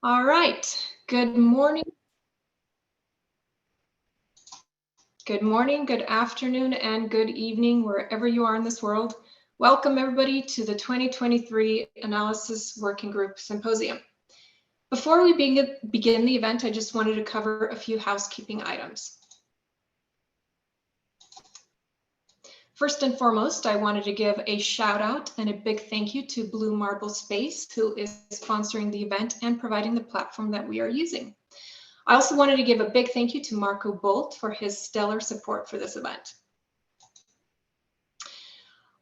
All right. Good morning. Good morning, good afternoon, and good evening, wherever you are in this world. Welcome, everybody, to the 2023 Analysis Working Group Symposium. Before we begin the event, I just wanted to cover a few housekeeping items. First and foremost, I wanted to give a shout out and a big thank you to Blue Marble Space, who is sponsoring the event and providing the platform that we are using. I also wanted to give a big thank you to Marco Bolt for his stellar support for this event.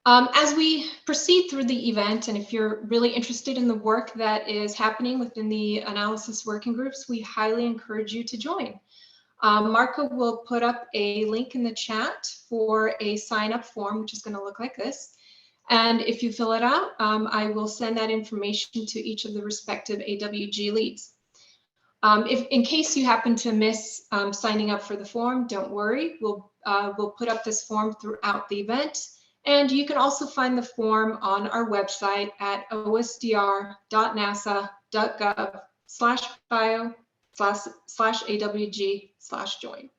As we proceed through the event, and if you're really interested in the work that is happening within the analysis working groups, we highly encourage you to join. Marco will put up a link in the chat for a sign-up form, which is going to look like this. And if you fill it out, I will send that information to each of the respective AWG leads. If in case you happen to miss signing up for the form, don't worry. We'll put up this form throughout the event. And you can also find the form on our website at osdr.nasa.gov/bio/AWG/join.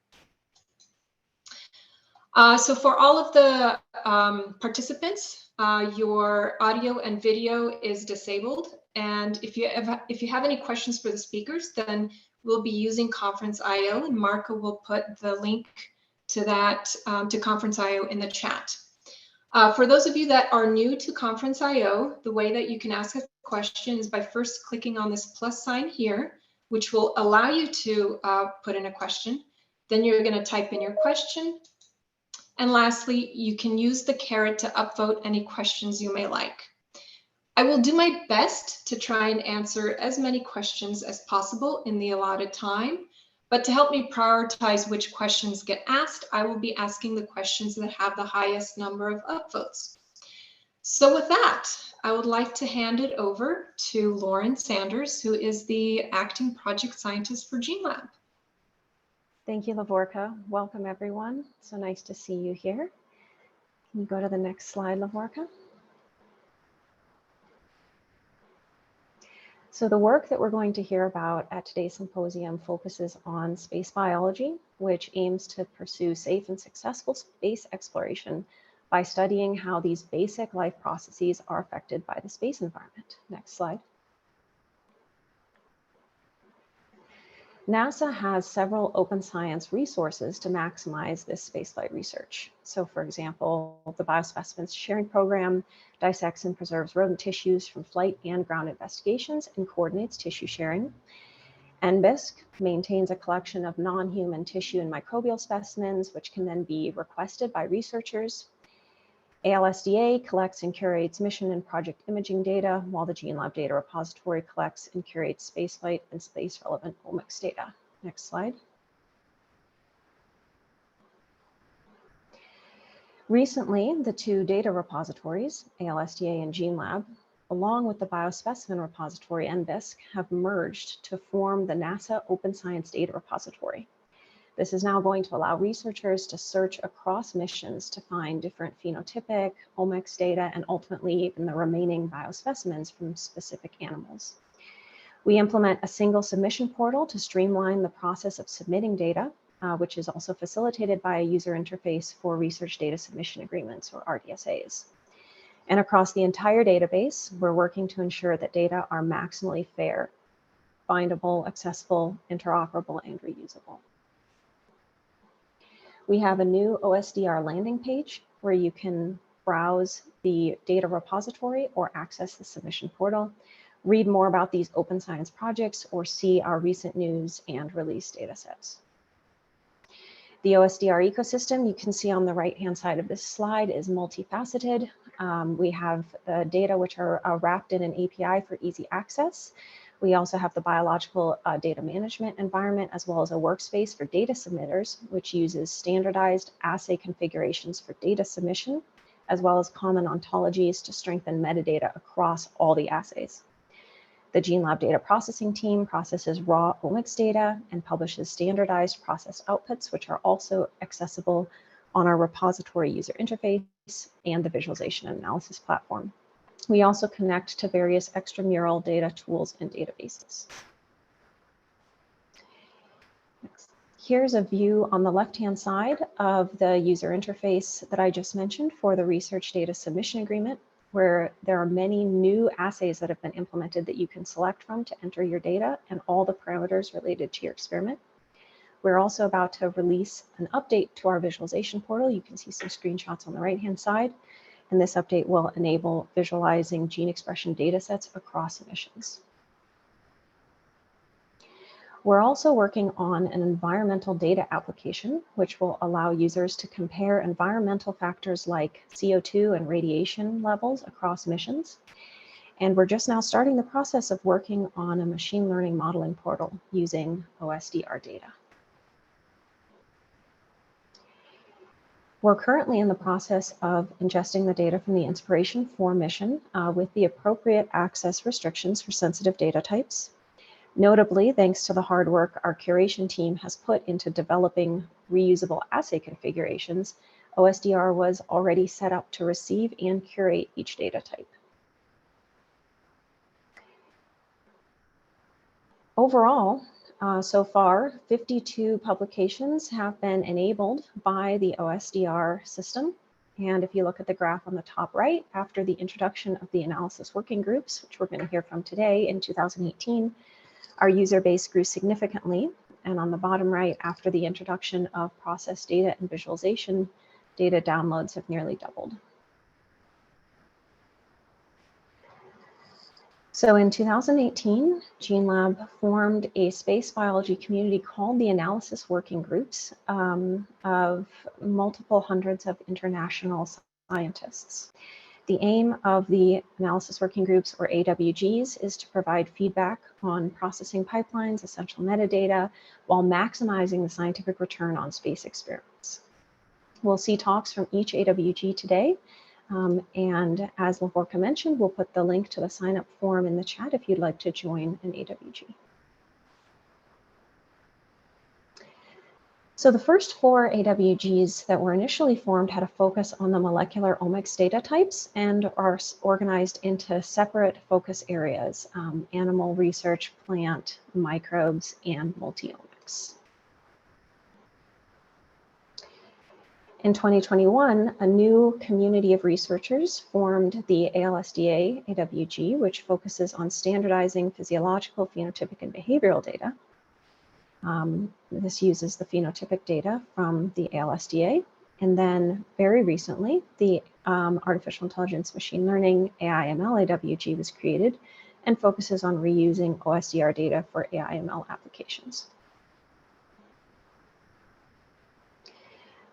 So for all of the participants, your audio and video is disabled. And if you have any questions for the speakers, then we'll be using Conference.io, and Marco will put the link to that to Conference.io in the chat. For those of you that are new to Conference.io, the way that you can ask a question is by first clicking on this plus sign here, which will allow you to put in a question. Then you're going to type in your question. And lastly, you can use the caret to upvote any questions you may like. I will do my best to try and answer as many questions as possible in the allotted time. But to help me prioritize which questions get asked, I will be asking the questions that have the highest number of upvotes. So with that, I would like to hand it over to Lauren Sanders, who is the acting project scientist for GeneLab. Thank you, Lavorka. Welcome, everyone. So nice to see you here. Can you go to the next slide, Lavorka? So the work that we're going to hear about at today's symposium focuses on space biology, which aims to pursue safe and successful space exploration by studying how these basic life processes are affected by the space environment. Next slide. NASA has several open science resources to maximize this spaceflight research. So for example, the Biospecimens Sharing Program dissects and preserves rodent tissues from flight and ground investigations and coordinates tissue sharing. NBISC maintains a collection of non-human tissue and microbial specimens, which can then be requested by researchers. ALSDA collects and curates mission and project imaging data, while the GeneLab Data Repository collects and curates spaceflight and space-relevant omics data. Next slide. Recently, the two data repositories, ALSDA and GeneLab, along with the Biospecimen Repository, NBISC, have merged to form the NASA Open Science Data Repository. This is now going to allow researchers to search across missions to find different phenotypic, omics data, and ultimately even the remaining biospecimens from specific animals. We implement a single submission portal to streamline the process of submitting data, which is also facilitated by a user interface for research data submission agreements, or RDSAs. And across the entire database, we're working to ensure that data are maximally fair, findable, accessible, interoperable, and reusable. We have a new OSDR landing page where you can browse the data repository or access the submission portal, read more about these open science projects, or see our recent news and release data sets. The OSDR ecosystem, you can see on the right-hand side of this slide, is multifaceted. We have the data which are wrapped in an API for easy access. We also have the biological data management environment, as well as a workspace for data submitters, which uses standardized assay configurations for data submission, as well as common ontologies to strengthen metadata across all the assays. The GeneLab data processing team processes raw omics data and publishes standardized process outputs, which are also accessible on our repository user interface and the visualization and analysis platform. We also connect to various extramural data tools and databases. Here's a view on the left-hand side of the user interface that I just mentioned for the research data submission agreement, where there are many new assays that have been implemented that you can select from to enter your data and all the parameters related to your experiment. We're also about to release an update to our visualization portal. You can see some screenshots on the right-hand side, and this update will enable visualizing gene expression data sets across emissions. We're also working on an environmental data application, which will allow users to compare environmental factors like CO2 and radiation levels across missions. And we're just now starting the process of working on a machine learning modeling portal using OSDR data. We're currently in the process of ingesting the data from the Inspiration 4 mission with the appropriate access restrictions for sensitive data types. Notably, thanks to the hard work our curation team has put into developing reusable assay configurations, OSDR was already set up to receive and curate each data type. Overall, so far, 52 publications have been enabled by the OSDR system. And if you look at the graph on the top right, after the introduction of the analysis working groups, which we're going to hear from today in 2018, our user base grew significantly, and on the bottom right, after the introduction of process data and visualization, data downloads have nearly doubled. So in 2018, GeneLab formed a space biology community called the Analysis Working Groups of multiple hundreds of international scientists. The aim of the Analysis Working Groups, or AWGs, is to provide feedback on processing pipelines, essential metadata, while maximizing the scientific return on space experiments. We'll see talks from each AWG today, and as Lavorka mentioned, we'll put the link to the sign-up form in the chat if you'd like to join an AWG. So the first 4 AWGs that were initially formed had a focus on the molecular omics data types and are organized into separate focus areas: animal research, plant, microbes, and multi-omics. In 2021, a new community of researchers formed the ALSDA AWG, which focuses on standardizing physiological, phenotypic, and behavioral data. This uses the phenotypic data from the ALSDA. And then very recently, the Artificial Intelligence Machine Learning AI/ML AWG was created and focuses on reusing OSDR data for AI/ML applications.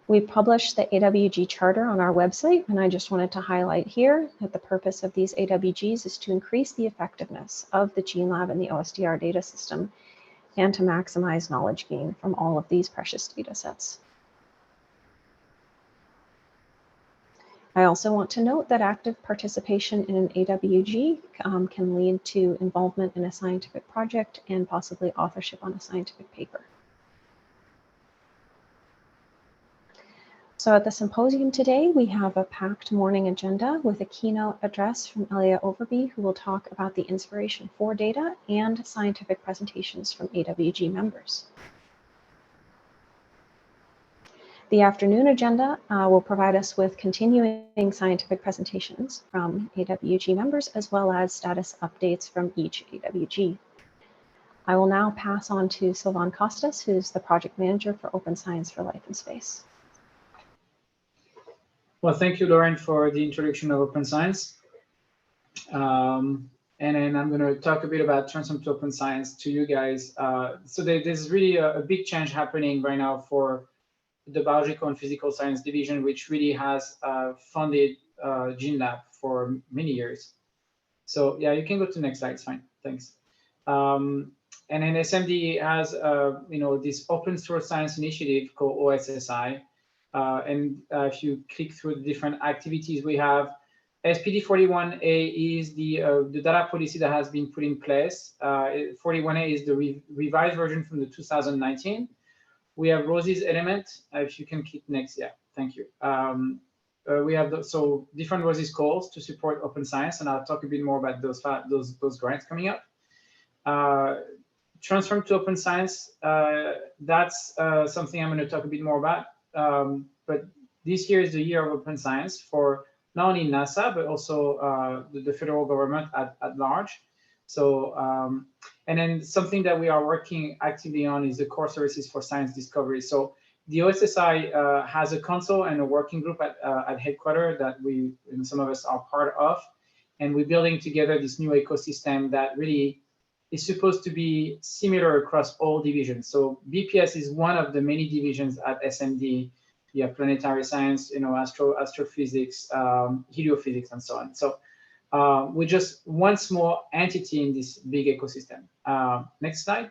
We published the AWG charter on our website, and I just wanted to highlight here that the purpose of these AWGs is to increase the effectiveness of the GeneLab and the OSDR data system and to maximize knowledge gain from all of these precious data sets. I also want to note that active participation in an AWG can lead to involvement in a scientific project and possibly authorship on a scientific paper. So at the symposium today, we have a packed morning agenda with a keynote address from Eliah Overbey, who will talk about the Inspiration 4 data and scientific presentations from AWG members. The afternoon agenda will provide us with continuing scientific presentations from AWG members, as well as status updates from each AWG. I will now pass on to Sylvain, who's the project manager for Open Science for Life in Space. Well, thank you, Lauren, for the introduction of Open Science. And then I'm going to talk a bit about Transform to Open Science to you guys. So there's really a big change happening right now for the Biological and Physical Science Division, which really has funded GeneLab for many years. So yeah, you can go to the next slide. It's fine. Thanks. And then SMD has this open source science initiative called OSSI. And if you click through the different activities we have, SPD41A is the data policy that has been put in place. 41A is the revised version from the 2019. We have Rosie's element. If you can click next, yeah, thank you. We have different Rosie's calls to support open science, and I'll talk a bit more about those grants coming up. transform to open science, that's something I'm going to talk a bit more about. But this year is the year of open science for not only NASA, but also the federal government at large. So, and then something that we are working actively on is the core services for science discovery. So the OSSI has a council and a working group at headquarters that some of us are part of. And we're building together this new ecosystem that really is supposed to be similar across all divisions. So BPS is one of the many divisions at SMD. You have planetary science, astrophysics, heliophysics, and so on. So we're just one small entity in this big ecosystem. Next slide.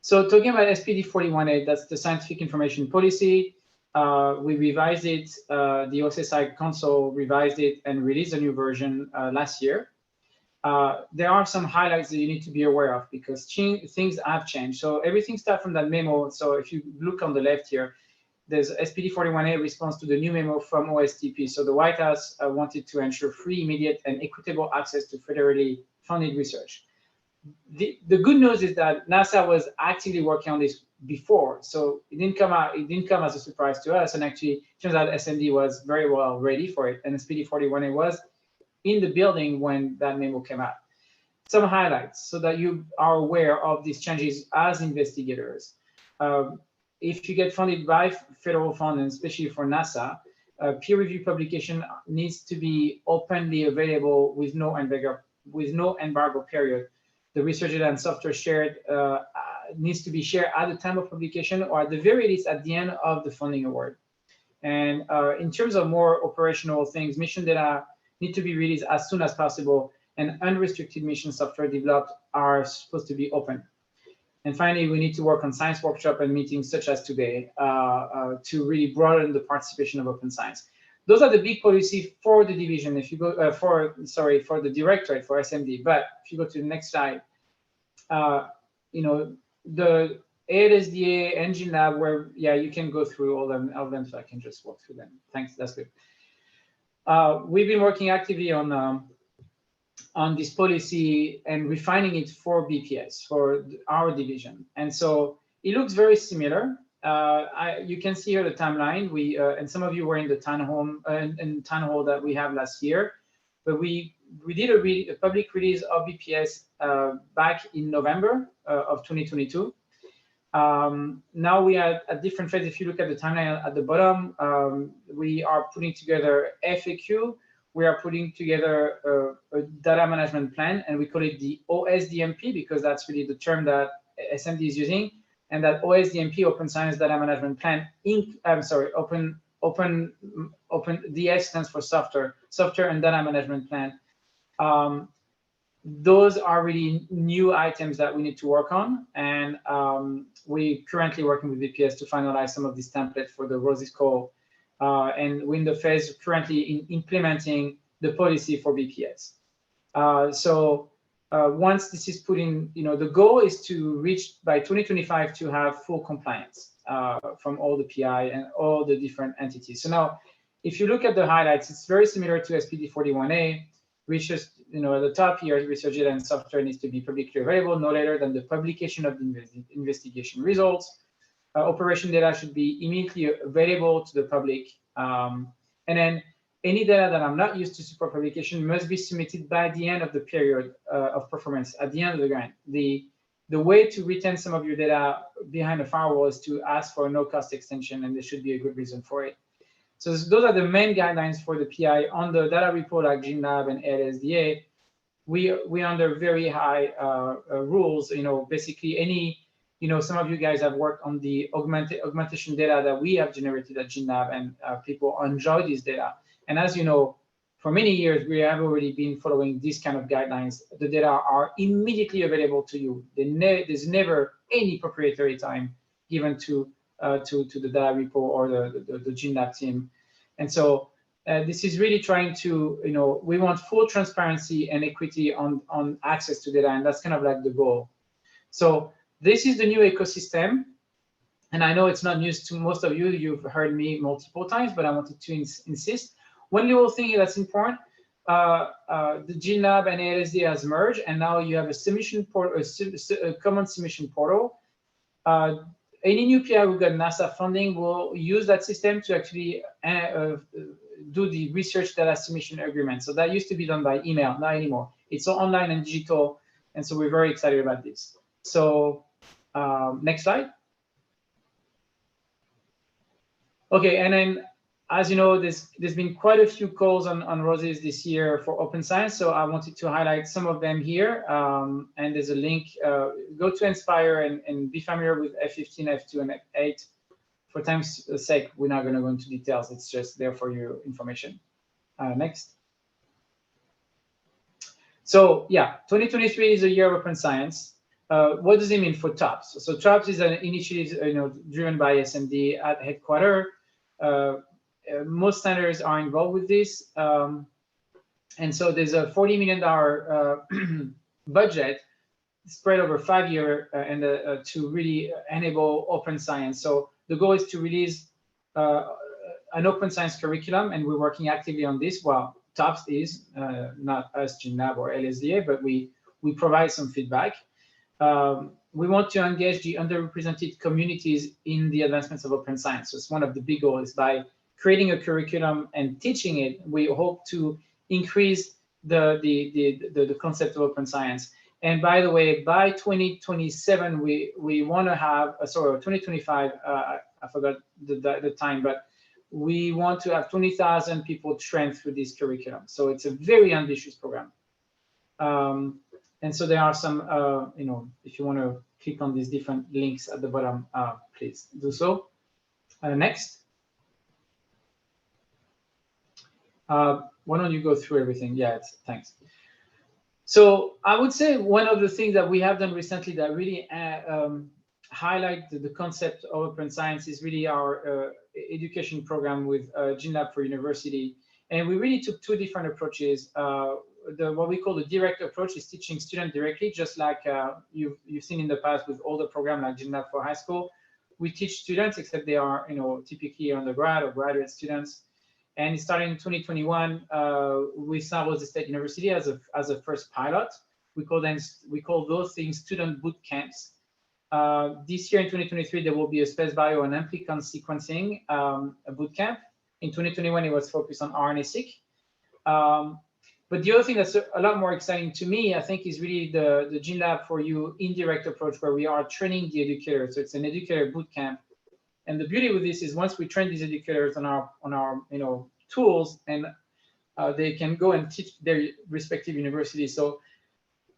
So talking about SPD 41A, that's the Scientific Information Policy. We revised it, the OSSI Council revised it and released a new version last year. There are some highlights that you need to be aware of because things have changed. So everything starts from that memo. So if you look on the left here, there's SPD 41A response to the new memo from OSTP. So the White House wanted to ensure free, immediate, and equitable access to federally funded research. The good news is that NASA was actively working on this before, so it didn't come as a surprise to us. And actually, it turns out SMD was very well ready for it, and SPD 41A was in the building when that memo came out. Some highlights so that you are aware of these changes as investigators. If you get funded by federal funding, especially for NASA, peer review publication needs to be openly available with no embargo period. The research data and software shared needs to be shared at the time of publication or at the very least at the end of the funding award. And in terms of more operational things, mission data need to be released as soon as possible, and unrestricted mission software developed are supposed to be open. And finally, we need to work on science workshop and meetings such as today to really broaden the participation of open science. Those are the big policies for the division. If you go for the directorate for SMD, but if you go to the next slide, the ALSDA and GeneLab, where you can go through all of them, so I can just walk through them. Thanks, that's good. We've been working actively on this policy and refining it for BPS, for our division. And so it looks very similar. You can see here the timeline. And some of you were in the town hall that we have last year, but we did a public release of BPS back in November of 2022. Now we are at different phases. If you look at the timeline at the bottom, we are putting together FAQ. We are putting together a data management plan, and we call it the OSDMP because that's really the term that SMD is using. And that OSDMP, Open Science Data Management Plan, DS stands for software and data management plan. Those are really new items that we need to work on, and we're currently working with BPS to finalize some of these templates for the ROSIS call. And we're in the phase currently in implementing the policy for BPS. Once this is put in, the goal is to reach by 2025 to have full compliance from all the PI and all the different entities. So now, if you look at the highlights, it's very similar to SPD 41A, which is, at the top here, research data and software needs to be publicly available no later than the publication of the investigation results. Operation data should be immediately available to the public. And then any data that I'm not used to support publication must be submitted by the end of the period of performance, at the end of the grant. The way to retain some of your data behind a firewall is to ask for a no-cost extension, and there should be a good reason for it. So those are the main guidelines for the PI. On the data report like GeneLab and ALSDA, we under very high rules. Basically any, some of you guys have worked on the augmentation data that we have generated at GeneLab, and people enjoy this data. And as you know, for many years, we have already been following these kind of guidelines. The data are immediately available to you. There's never any proprietary time given to the data repo or the GeneLab team. And so this is really trying to, we want full transparency and equity on access to data, and that's kind of like the goal. So this is the new ecosystem. And I know it's not news to most of you. You've heard me multiple times, but I wanted to insist. One little thing that's important, the GeneLab and ALSDA has merged, and now you have a submission portal, a common submission portal. Any new PI who got NASA funding will use that system to actually do the research data submission agreement. So that used to be done by email, not anymore. It's all online and digital, and so we're very excited about this. So next slide. Okay, and then as you know, there's been quite a few calls on roses this year for open science, so I wanted to highlight some of them here. And there's a link. Go to Inspire and be familiar with F15, F2, and F8. For time's sake, we're not going to go into details. It's just there for your information. Next. So yeah, 2023 is a year of open science. What does it mean for TOPS? So TOPS is an initiative driven by SMD at headquarters. Most centers are involved with this. And so there's a $40 million budget spread over 5 years to really enable open science. So the goal is to release an open science curriculum, and we're working actively on this. Well, TOPS is, not us, GeneLab or ALSDA, but we provide some feedback. We want to engage the underrepresented communities in the advancements of open science. So it's one of the big goals. By creating a curriculum and teaching it, we hope to increase the concept of open science. And by the way, by 2027, we want to have, sorry, 2025, I forgot the time, but we want to have 20,000 people trained through this curriculum. So it's a very ambitious program. And so there are some, if you want to click on these different links at the bottom, please do so. Next. Why don't you go through everything? Yeah, thanks. So I would say one of the things that we have done recently that really highlight the concept of open science is really our education program with GeneLab for University. And we really took two different approaches. What we call the direct approach is teaching students directly, just like you've seen in the past with older programs like GeneLab for high school. We teach students, except they are typically undergrad or graduate students. And starting in 2021 with San Jose State University as a first pilot. We call those things student boot camps. This year in 2023 there will be a space bio and amplicon sequencing a boot camp. In 2021 it was focused on RNA-seq. But the other thing that's a lot more exciting to me, I think, is really the GeneLab for You indirect approach, where we are training the educators. So it's an educator boot camp. And the beauty with this is once we train these educators on our tools, and they can go and teach their respective universities. So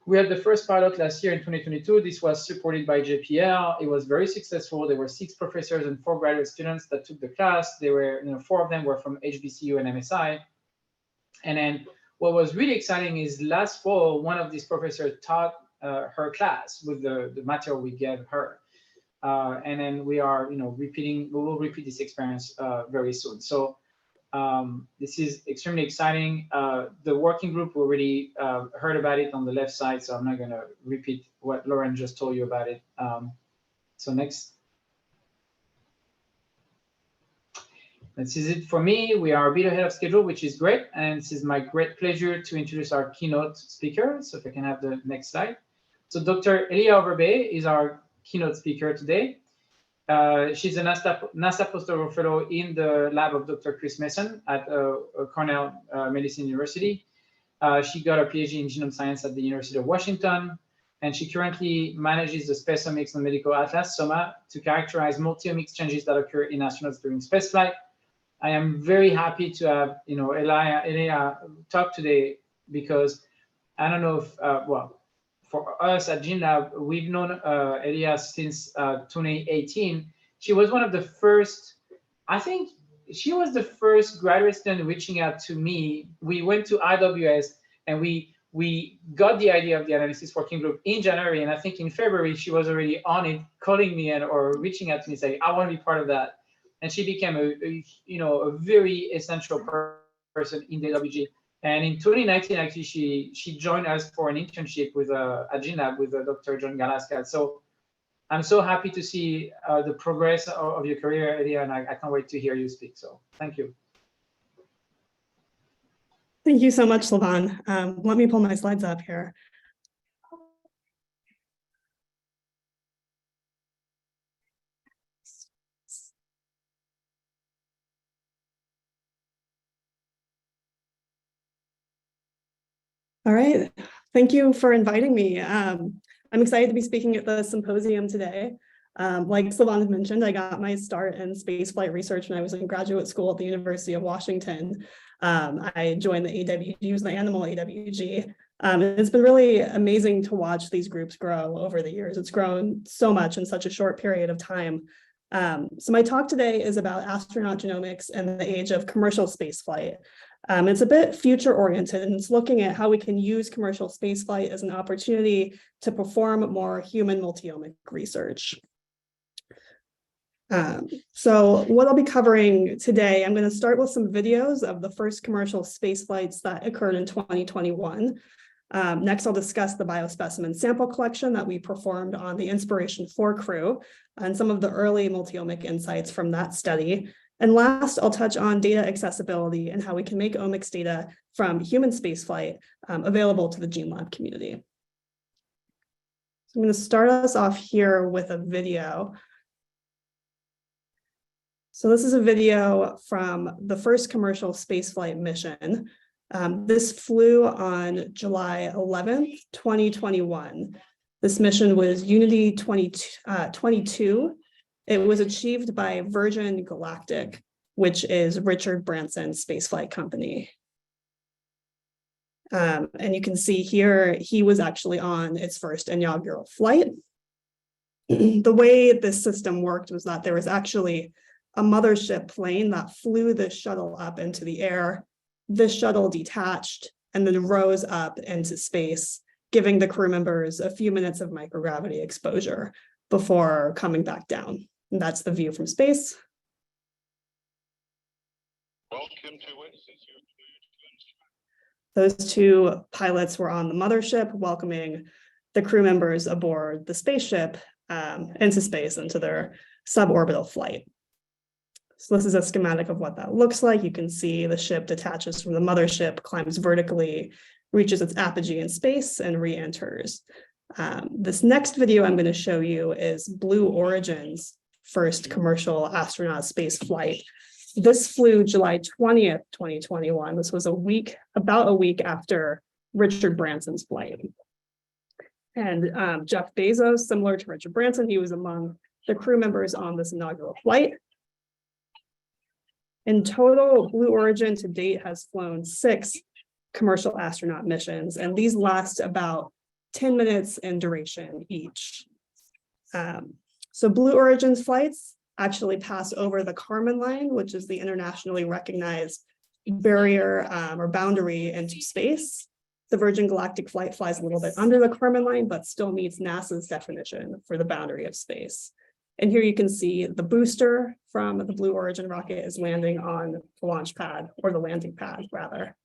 we had the first pilot last year in 2022. This was supported by JPL. It was very successful. There were 6 professors and 4 graduate students that took the class. They were, 4 of them were from HBCU and MSI. And then what was really exciting is last fall, one of these professors taught her class with the material we gave her. And then we are, we will repeat this experience very soon. So this is extremely exciting. The working group already heard about it on the left side, so I'm not going to repeat what Lauren just told you about it. So next. This is it for me. We are a bit ahead of schedule, which is great. And this is my great pleasure to introduce our keynote speaker. So if I can have the next slide. So Dr. Eliah Overbey is our keynote speaker today. She's a NASA postdoctoral fellow in the lab of Dr. Chris Mason at Cornell Medicine University. She got her PhD in genome science at the University of Washington, and she currently manages the Spaceomics and Medical Atlas, SOMA, to characterize multi-omics changes that occur in astronauts during spaceflight. I am very happy to have Eliah talk today, because I don't know if, well, for us at GeneLab, we've known Eliah since 2018. She was one of the first, I think she was the first graduate student reaching out to me. We went to AWGs and we got the idea of the analysis working group in January, and I think in February she was already on it, calling me or reaching out to me saying, I want to be part of that. And she became a very essential person in the AWG. And in 2019, actually, she joined us for an internship with at GeneLab with Dr. John Galaska. So I'm so happy to see the progress of your career, Eliah, and I can't wait to hear you speak. So thank you. Thank you so much, Sylvain. Let me pull my slides up here. All right, thank you for inviting me. I'm excited to be speaking at the symposium today. Like Sylvain mentioned, I got my start in spaceflight research when I was in graduate school at the University of Washington. I joined the AWGs, the animal AWG. It's been really amazing to watch these groups grow over the years. It's grown so much in such a short period of time. So my talk today is about astronaut genomics and the age of commercial spaceflight. It's a bit future oriented, and it's looking at how we can use commercial spaceflight as an opportunity to perform more human multi-omic research. So what I'll be covering today, I'm going to start with some videos of the first commercial space flights that occurred in 2021. Next, I'll discuss the biospecimen sample collection that we performed on the Inspiration 4 crew and some of the early multi-omic insights from that study. And last, I'll touch on data accessibility and how we can make omics data from human spaceflight available to the GeneLab community. So I'm going to start us off here with a video. So this is a video from the first commercial spaceflight mission. This flew on July 11th, 2021. This mission was Unity 22. It was achieved by Virgin Galactic, which is Richard Branson's spaceflight company. And you can see here, he was actually on its first inaugural flight. The way this system worked was that there was actually a mothership plane that flew this shuttle up into the air. This shuttle detached and then rose up into space, giving the crew members a few minutes of microgravity exposure before coming back down. And that's the view from space. Welcome to Witnesses. Those two pilots were on the mothership, welcoming the crew members aboard the spaceship into space, into their suborbital flight. So this is a schematic of what that looks like. You can see the ship detaches from the mothership, climbs vertically, reaches its apogee in space, and re-enters. This next video I'm going to show you is Blue Origin's first commercial astronaut space flight. This flew July 20th, 2021. This was about a week after Richard Branson's flight. And Jeff Bezos, similar to Richard Branson, he was among the crew members on this inaugural flight. In total, Blue Origin to date has flown 6 commercial astronaut missions, and these last about 10 minutes in duration each. So Blue Origin's flights actually pass over the Kármán line, which is the internationally recognized barrier or boundary into space. The Virgin Galactic flight flies a little bit under the Kármán line, but still meets NASA's definition for the boundary of space. And here you can see the booster from the Blue Origin rocket is landing on the launch pad, or the landing pad, rather.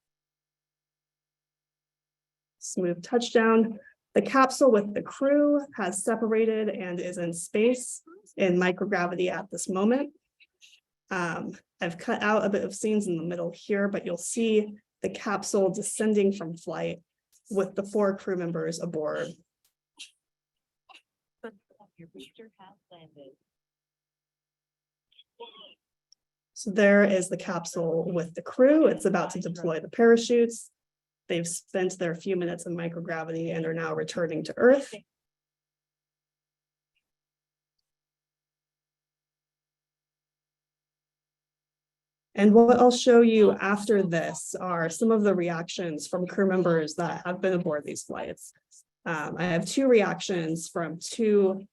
Smooth touchdown. The capsule with the crew has separated and is in space in microgravity at this moment. I've cut out a bit of scenes in the middle here, but you'll see the capsule descending from flight with the 4 crew members aboard. Your booster has landed. So there is the capsule with the crew. It's about to deploy the parachutes. They've spent their few minutes in microgravity and are now returning to Earth. And what I'll show you after this are some of the reactions from crew members that have been aboard these flights. I have 2 reactions from 2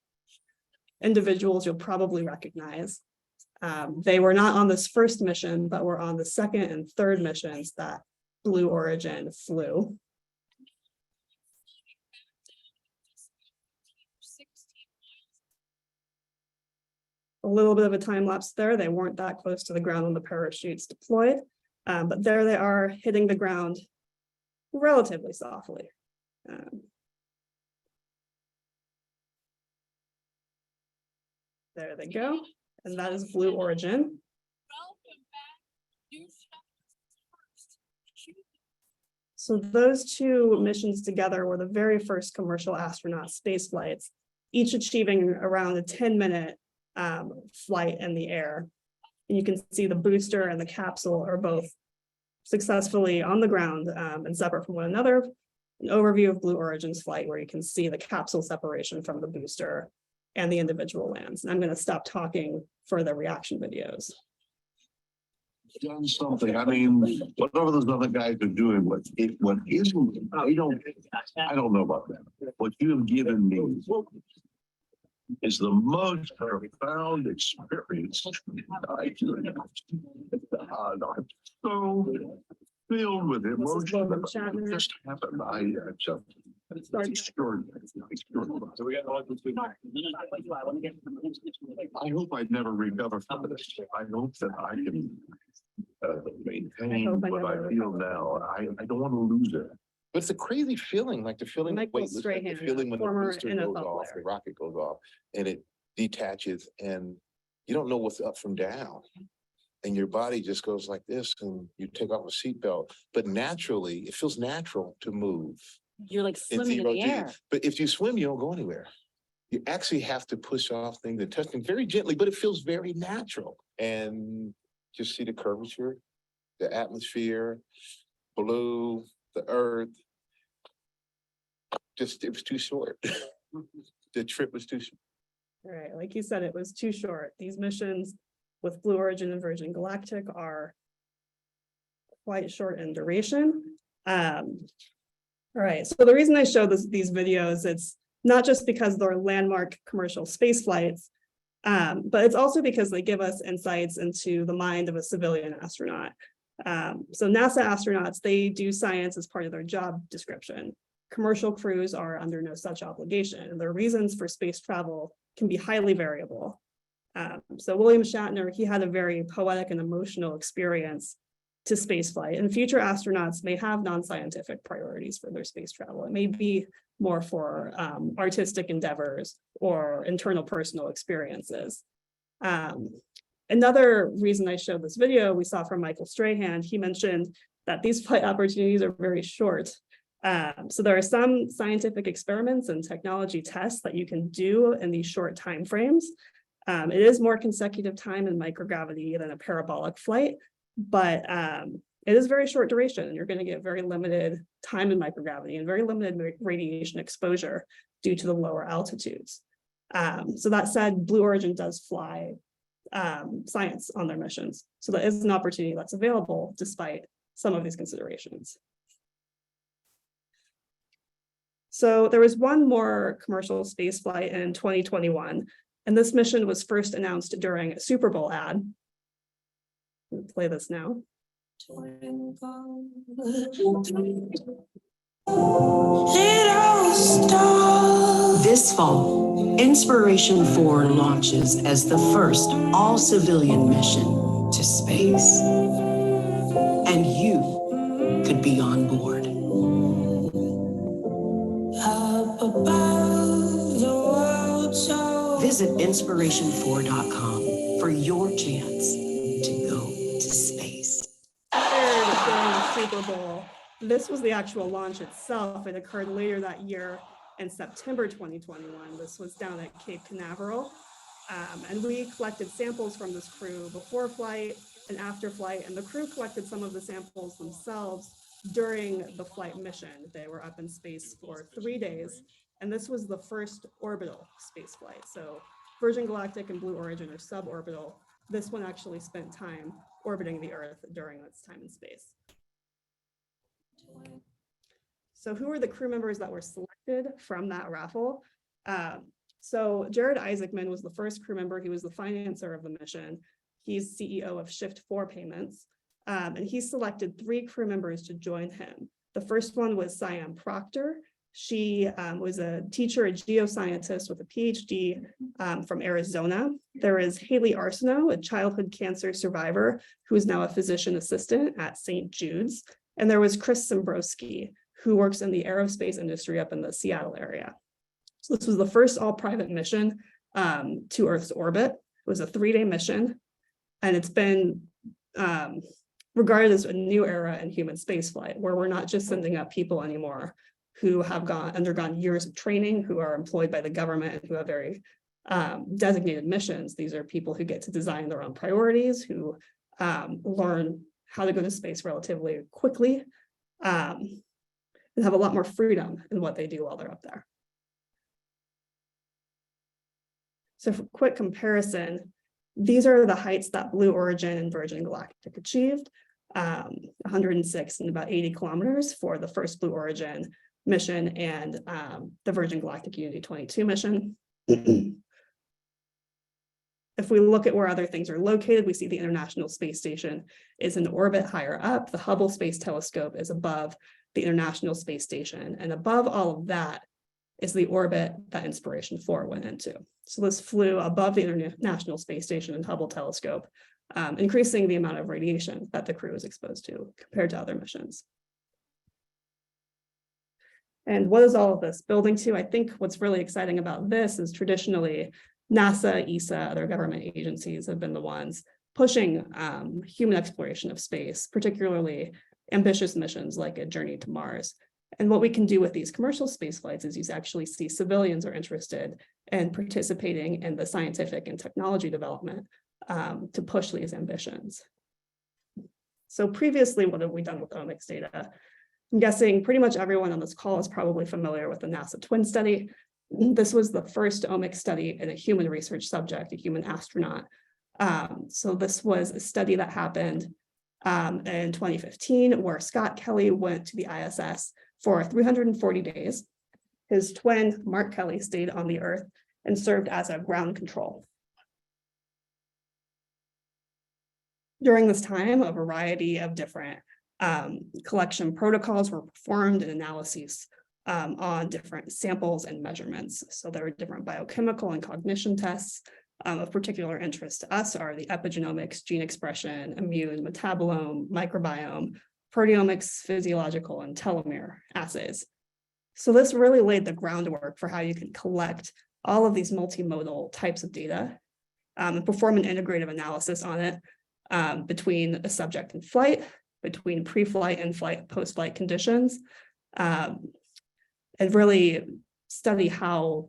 individuals you'll probably recognize. They were not on this first mission, but were on the second and third missions that Blue Origin flew. A little bit of a time lapse there. They weren't that close to the ground when the parachutes deployed, but there they are hitting the ground relatively softly. There they go. And that is Blue Origin. So those two missions together were the very first commercial astronaut space flights, each achieving around a 10-minute flight in the air. And you can see the booster and the capsule are both successfully on the ground and separate from one another. An overview of Blue Origin's flight, where you can see the capsule separation from the booster and the individual lands. And I'm going to stop talking for the reaction videos. Done something. I mean, whatever those other guys are doing, what isn't, I don't know about that. What you have given me is the most profound experience I can. I'm so filled with emotion. It just happened. It's extraordinary. So we got I hope I never recover from this. I hope that I can maintain what I feel now. I don't want to lose it. But it's a crazy feeling, like the feeling, Michael the Strahan, feeling when the former booster NFL goes off, player. the rocket goes off, and it detaches, and you don't know what's up from down. And your body just goes like this, and you take off a seatbelt. But naturally, it feels natural to move. You're like swimming in the air. But if you swim, you don't go anywhere. You actually have to push off things and touch them very gently, but it feels very natural. And just see the curvature, the atmosphere, blue, the earth. Just, it was too short. The trip was too short. Right, like you said, it was too short. These missions with Blue Origin and Virgin Galactic are quite short in duration. All right, so the reason I show these videos, it's not just because they're landmark commercial space flights, but it's also because they give us insights into the mind of a civilian astronaut. So NASA astronauts, they do science as part of their job description. Commercial crews are under no such obligation, and their reasons for space travel can be highly variable. So William Shatner, he had a very poetic and emotional experience to spaceflight, and future astronauts may have non-scientific priorities for their space travel. It may be more for artistic endeavors or internal personal experiences. Another reason I showed this video, we saw from Michael Strahan, he mentioned that these flight opportunities are very short. So there are some scientific experiments and technology tests that you can do in these short time frames. It is more consecutive time in microgravity than a parabolic flight, but it is very short duration, and you're going to get very limited time in microgravity and very limited radiation exposure due to the lower altitudes. So that said, Blue Origin does fly science on their missions. So that is an opportunity that's available despite some of these considerations. So there was one more commercial space flight in 2021, and this mission was first announced during a Super Bowl ad. I'll play this now. This fall, Inspiration 4 launches as the first all-civilian mission to space. And you could be on board. Visit inspiration4.com for your chance to go to space. During the Super Bowl, this was the actual launch itself. It occurred later that year in September 2021. This was down at Cape Canaveral. And we collected samples from this crew before flight and after flight, and the crew collected some of the samples themselves during the flight mission. They were up in space for 3 days, and this was the first orbital space flight. So Virgin Galactic and Blue Origin are suborbital. This one actually spent time orbiting the Earth during its time in space. So who were the crew members that were selected from that raffle? So Jared Isaacman was the first crew member. He was the financer of the mission. He's CEO of Shift 4 Payments. And he selected 3 crew members to join him. The first one was Siam Proctor. She was a teacher, a geoscientist with a PhD from Arizona. There is Haley Arsenault, a childhood cancer survivor who is now a physician assistant at St. Jude's. And there was Chris Sombrowski, who works in the aerospace industry up in the Seattle area. So this was the first all-private mission to Earth's orbit. It was a 3-day mission, and it's been regarded as a new era in human spaceflight, where we're not just sending up people anymore who have undergone years of training, who are employed by the government, who have very designated missions. These are people who get to design their own priorities, who learn how to go to space relatively quickly, and have a lot more freedom in what they do while they're up there. So for quick comparison, these are the heights that Blue Origin and Virgin Galactic achieved, 106 and about 80 kilometers for the first Blue Origin mission and the Virgin Galactic Unity 22 mission. If we look at where other things are located, we see the International Space Station is in orbit higher up. The Hubble Space Telescope is above the International Space Station. And above all of that is the orbit that Inspiration 4 went into. So this flew above the International Space Station and Hubble Telescope, increasing the amount of radiation that the crew is exposed to compared to other missions. And what is all of this building to? I think what's really exciting about this is traditionally NASA, ESA, other government agencies have been the ones pushing human exploration of space, particularly ambitious missions like a journey to Mars. And what we can do with these commercial space flights is you actually see civilians are interested in participating in the scientific and technology development to push these ambitions. So previously, what have we done with omics data? I'm guessing pretty much everyone on this call is probably familiar with the NASA twin study. This was the first omics study in a human research subject, a human astronaut. So this was a study that happened in 2015, where Scott Kelly went to the ISS for 340 days. His twin, Mark Kelly, stayed on the Earth and served as a ground control. During this time, a variety of different collection protocols were performed and analyses on different samples and measurements. So there were different biochemical and cognition tests. Of particular interest to us are the epigenomics, gene expression, immune, metabolome, microbiome, proteomics, physiological, and telomere assays. So this really laid the groundwork for how you can collect all of these multimodal types of data and perform an integrative analysis on it between a subject in flight, between pre-flight and flight, post-flight conditions, and really study how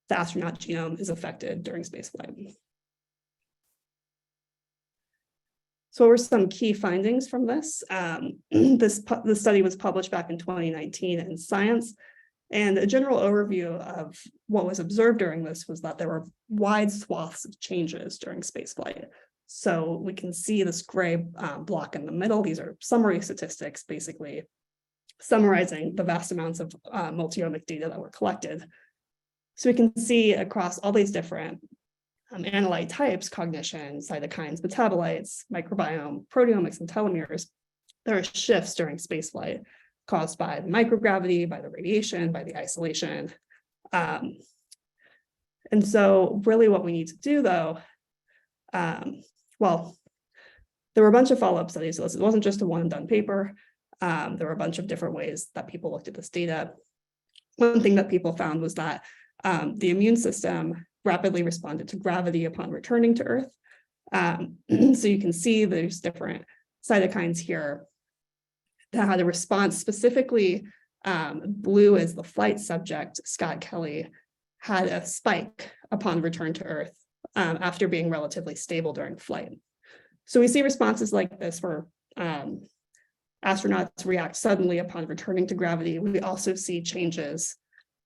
the astronaut genome is affected during spaceflight. So what were some key findings from this? The study was published back in 2019 in Science, and a general overview of what was observed during this was that there were wide swaths of changes during spaceflight. So we can see this gray block in the middle. These are summary statistics, basically summarizing the vast amounts of multi-omic data that were collected. So we can see across all these different analyte types, cognition, cytokines, metabolites, microbiome, proteomics, and telomeres, there are shifts during spaceflight caused by the microgravity, by the radiation, by the isolation. And so really what we need to do though, well, there were a bunch of follow-up studies. So it wasn't just a one and done paper. There were a bunch of different ways that people looked at this data. One thing that people found was that the immune system rapidly responded to gravity upon returning to Earth. So you can see there's different cytokines here that had a response. Specifically, blue is the flight subject, Scott Kelly, had a spike upon return to Earth after being relatively stable during flight. So we see responses like this where astronauts react suddenly upon returning to gravity. We also see changes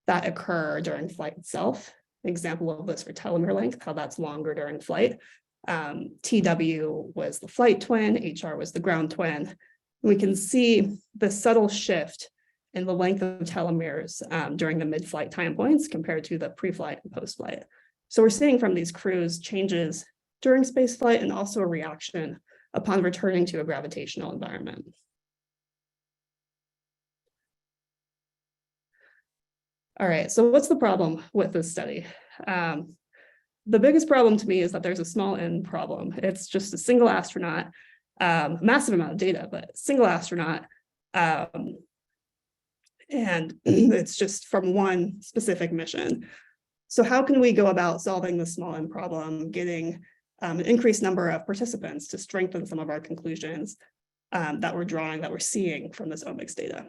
that occur during flight itself. An example of this for telomere length, how that's longer during flight. TW was the flight twin, HR was the ground twin. We can see the subtle shift in the length of telomeres during the mid-flight time points compared to the pre-flight and post-flight. So we're seeing from these crews changes during spaceflight and also a reaction upon returning to a gravitational environment. All right, so what's the problem with this study? The biggest problem to me is that there's a small n problem. It's just a single astronaut, massive amount of data, but single astronaut, and it's just from one specific mission. So how can we go about solving the small n problem, getting an increased number of participants to strengthen some of our conclusions that we're seeing from this omics data.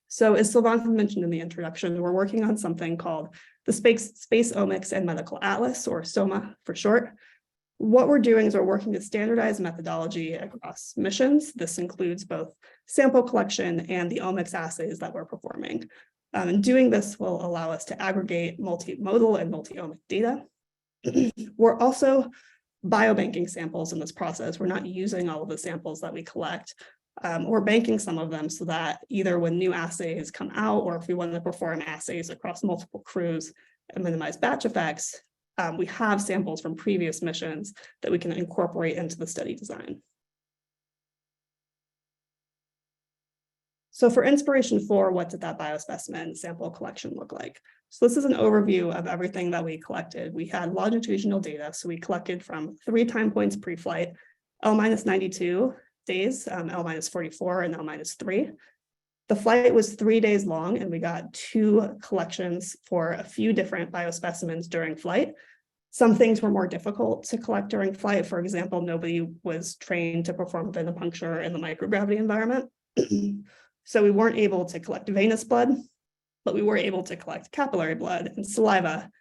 So as Sylvain mentioned in the introduction, we're working on something called the Space Omics and Medical Atlas, or SOMA for short. What we're doing is we're working to standardize methodology across missions. This includes both sample collection and the omics assays that we're performing. And doing this will allow us to aggregate multimodal and multi-omic data. We're also biobanking samples in this process. We're not using all of the samples that we collect. We're banking some of them so that either when new assays come out, or if we want to perform assays across multiple crews and minimize batch effects, we have samples from previous missions that we can incorporate into the study design. So for inspiration 4, what did that biospecimen sample collection look like? So this is an overview of everything that we collected. We had longitudinal data, so we collected from 3 time points pre-flight, L-92 days, L-44 and L-3. The flight was 3 days long, and we got 2 collections for a few different biospecimens during flight. Some things were more difficult to collect during flight. For example, nobody was trained to perform venipuncture in the microgravity environment. So we weren't able to collect venous blood, but we were able to collect capillary blood and saliva.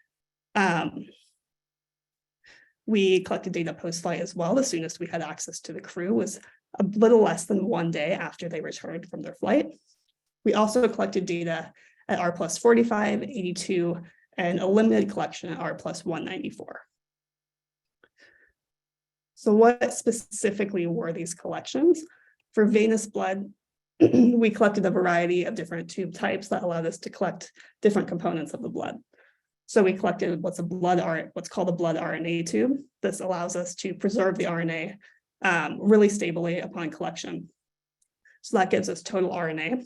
We collected data post-flight as well. The soonest we had access to the crew was a little less than 1 day after they returned from their flight. We also collected data at R+45, 82, and a limited collection at R+194. So what specifically were these collections? For venous blood, we collected a variety of different tube types that allowed us to collect different components of the blood. So we collected what's called a blood RNA tube. This allows us to preserve the RNA really stably upon collection. So that gives us total RNA.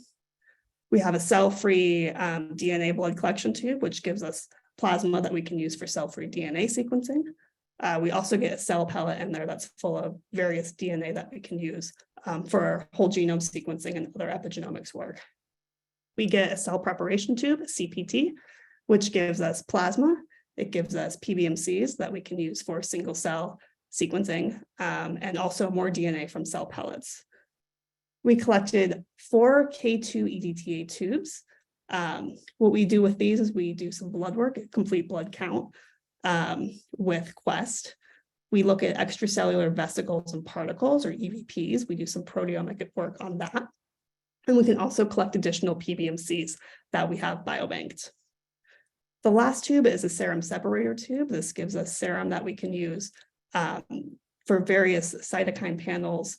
We have a cell-free DNA blood collection tube, which gives us plasma that we can use for cell-free DNA sequencing. We also get a cell pellet in there that's full of various DNA that we can use for whole genome sequencing and other epigenomics work. We get a cell preparation tube, CPT, which gives us plasma. It gives us PBMCs that we can use for single cell sequencing, and also more DNA from cell pellets. We collected 4 K2 EDTA tubes. What we do with these is we do some blood work, a complete blood count with Quest. We look at extracellular vesicles and particles, or EVPs. We do some proteomic work on that. And we can also collect additional PBMCs that we have biobanked. The last tube is a serum separator tube. This gives us serum that we can use for various cytokine panels,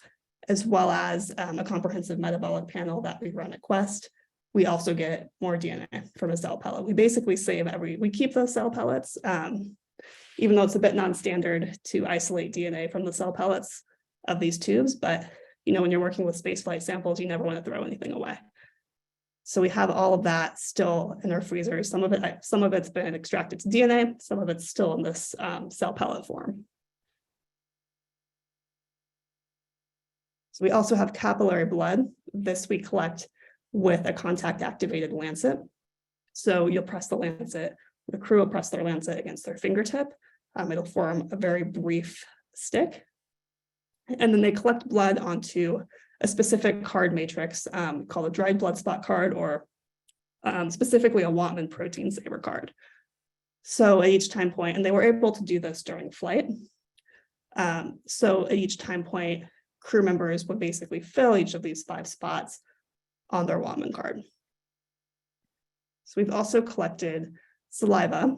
as well as a comprehensive metabolic panel that we run at Quest. We also get more DNA from a cell pellet. We basically save we keep those cell pellets, even though it's a bit non-standard to isolate DNA from the cell pellets of these tubes. But when you're working with spaceflight samples, you never want to throw anything away. So we have all of that still in our freezers. Some of it's been extracted to DNA, some of it's still in this cell pellet form. So we also have capillary blood. This we collect with a contact activated lancet. So you'll press the lancet, the crew will press their lancet against their fingertip. It'll form a very brief stick. And then they collect blood onto a specific card matrix called a dried blood spot card, or specifically a Wantman protein saver card. So at each time point, and they were able to do this during flight. So at each time point, crew members would basically fill each of these 5 spots on their Wantman card. So we've also collected saliva.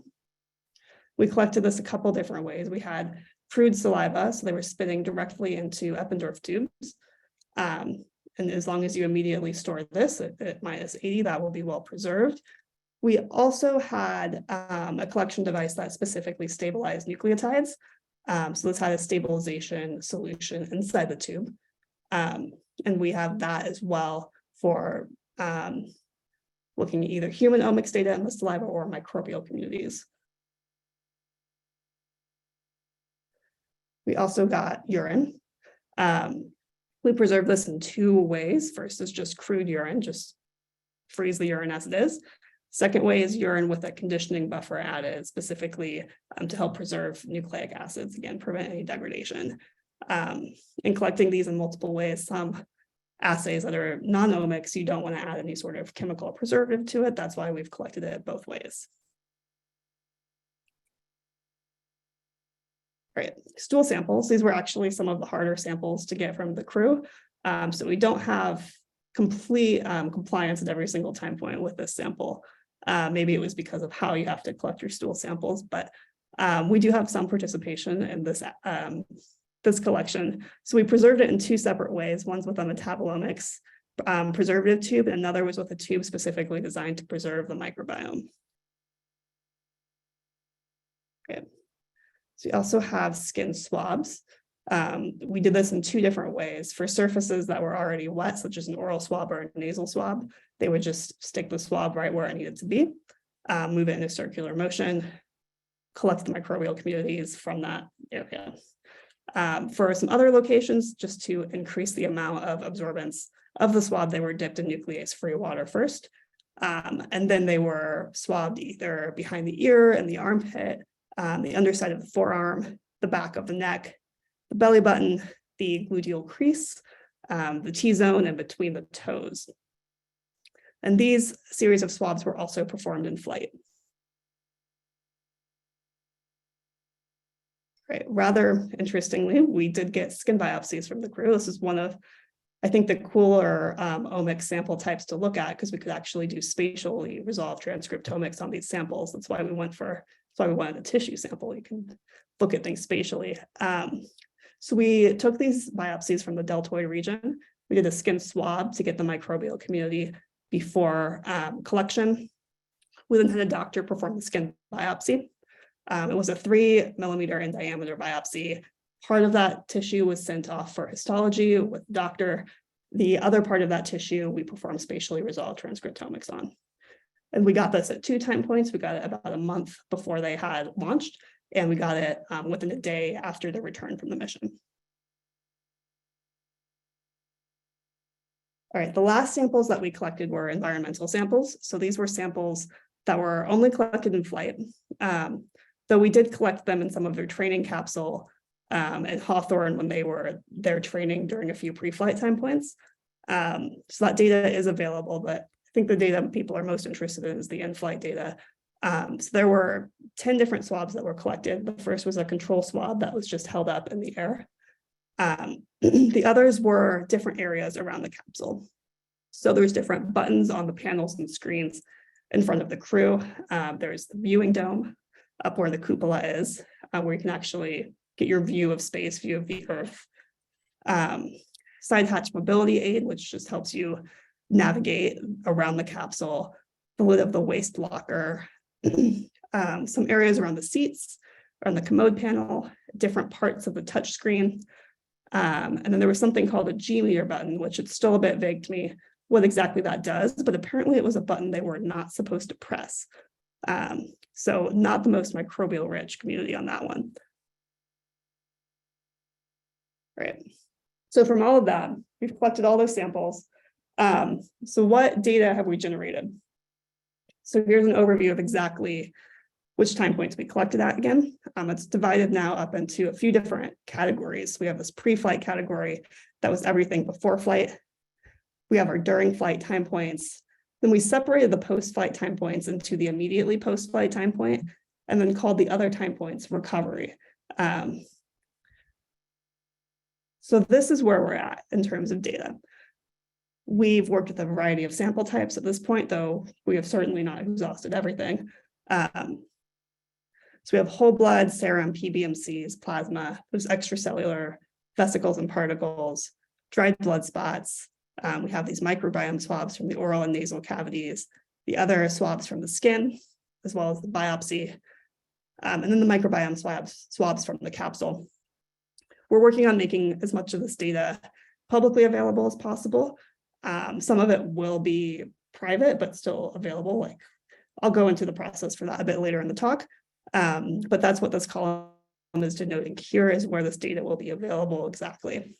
We collected this a couple different ways. We had crude saliva, so they were spitting directly into Eppendorf tubes. And as long as you immediately store this at -80, that will be well preserved. We also had a collection device that specifically stabilized nucleotides. So this had a stabilization solution inside the tube. And we have that as well for looking at either human omics data in the saliva or microbial communities. We also got urine. We preserve this in 2 ways. First is just crude urine, just freeze the urine as it is. Second way is urine with a conditioning buffer added specifically to help preserve nucleic acids, again, prevent any degradation. In collecting these in multiple ways, some assays that are non-omics, you don't want to add any sort of chemical preservative to it. That's why we've collected it both ways. Right, stool samples. These were actually some of the harder samples to get from the crew. So we don't have complete compliance at every single time point with this sample. Maybe it was because of how you have to collect your stool samples, but we do have some participation in this this collection. So we preserved it in two separate ways. One's with a metabolomics preservative tube, and another was with a tube specifically designed to preserve the microbiome. Okay. So we also have skin swabs. We did this in two different ways. For surfaces that were already wet, such as an oral swab or a nasal swab, they would just stick the swab right where it needed to be, move it in a circular motion, collect the microbial communities from that area. For some other locations, just to increase the amount of absorbance of the swab, they were dipped in nuclease-free water first, and then they were swabbed either behind the ear and the armpit, the underside of the forearm, the back of the neck, the belly button, the gluteal crease, the T-zone, and between the toes. And these series of swabs were also performed in flight. Right. Rather interestingly, we did get skin biopsies from the crew. This is one of, I think, the cooler omics sample types to look at, because we could actually do spatially resolved transcriptomics on these samples. That's why we wanted a tissue sample. You can look at things spatially. So we took these biopsies from the deltoid region. We did a skin swab to get the microbial community before collection. We then had a doctor perform the skin biopsy. It was a 3 millimeter in diameter biopsy. Part of that tissue was sent off for histology with the doctor. The other part of that tissue we performed spatially resolved transcriptomics on. And we got this at 2 time points. We got it about a month before they had launched, and we got it within a day after the return from the mission. All right, the last samples that we collected were environmental samples. So these were samples that were only collected in flight, though we did collect them in some of their training capsule at Hawthorne when they were there training during a few pre-flight time points. So that data is available, but I think the data people are most interested in is the in-flight data. So there were 10 different swabs that were collected. The first was a control swab that was just held up in the air. The others were different areas around the capsule. So there's different buttons on the panels and screens in front of the crew. There's the viewing dome up where the cupola is, where you can actually get your view of space, view of the Earth. Side hatch mobility aid, which just helps you navigate around the capsule, the lid of the waste locker, some areas around the seats, around the commode panel, different parts of the touch screen. And then there was something called a G-meter button, which it's still a bit vague to me what exactly that does, but apparently it was a button they were not supposed to press. So not the most microbial rich community on that one. All right. So from all of that, we've collected all those samples. So what data have we generated? So here's an overview of exactly which time points we collected at again. It's divided now up into a few different categories. We have this pre-flight category that was everything before flight. We have our during flight time points. Then we separated the post-flight time points into the immediately post-flight time point, and then called the other time points recovery. So this is where we're at in terms of data. We've worked with a variety of sample types at this point, though we have certainly not exhausted everything. So we have whole blood, serum, PBMCs, plasma, there's extracellular vesicles and particles, dried blood spots. We have these microbiome swabs from the oral and nasal cavities, the other swabs from the skin, as well as the biopsy, and then the microbiome swabs from the capsule. We're working on making as much of this data publicly available as possible. Some of it will be private, but still available. Like, I'll go into the process for that a bit later in the talk. But that's what this column is denoting. Here is where this data will be available exactly.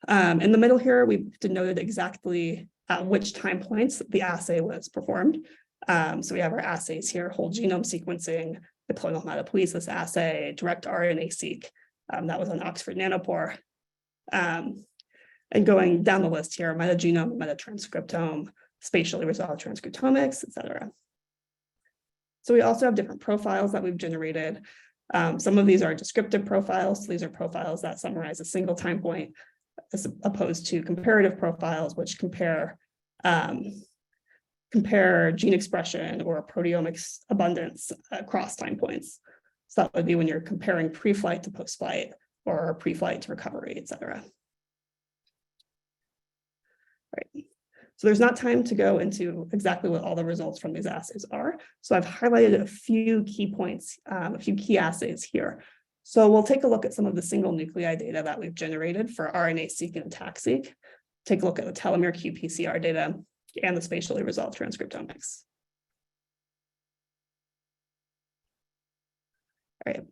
In the middle here, we've denoted exactly at which time points the assay was performed. So we have our assays here: whole genome sequencing, diploidal hematopoiesis assay, direct RNA-seq. That was on Oxford Nanopore. And going down the list here: metagenome, metatranscriptome, spatially resolved transcriptomics, et cetera. So we also have different profiles that we've generated. Some of these are descriptive profiles. So these are profiles that summarize a single time point, as opposed to comparative profiles, which compare gene expression or proteomics abundance across time points. So that would be when you're comparing pre-flight to post-flight, or pre-flight to recovery, et cetera. Right. So there's not time to go into exactly what all the results from these assays are. So I've highlighted a few key points, a few key assays here. So we'll take a look at some of the single nuclei data that we've generated for RNA-seq and ATAC-seq. Take a look at the telomere qPCR data and the spatially resolved transcriptomics. All right.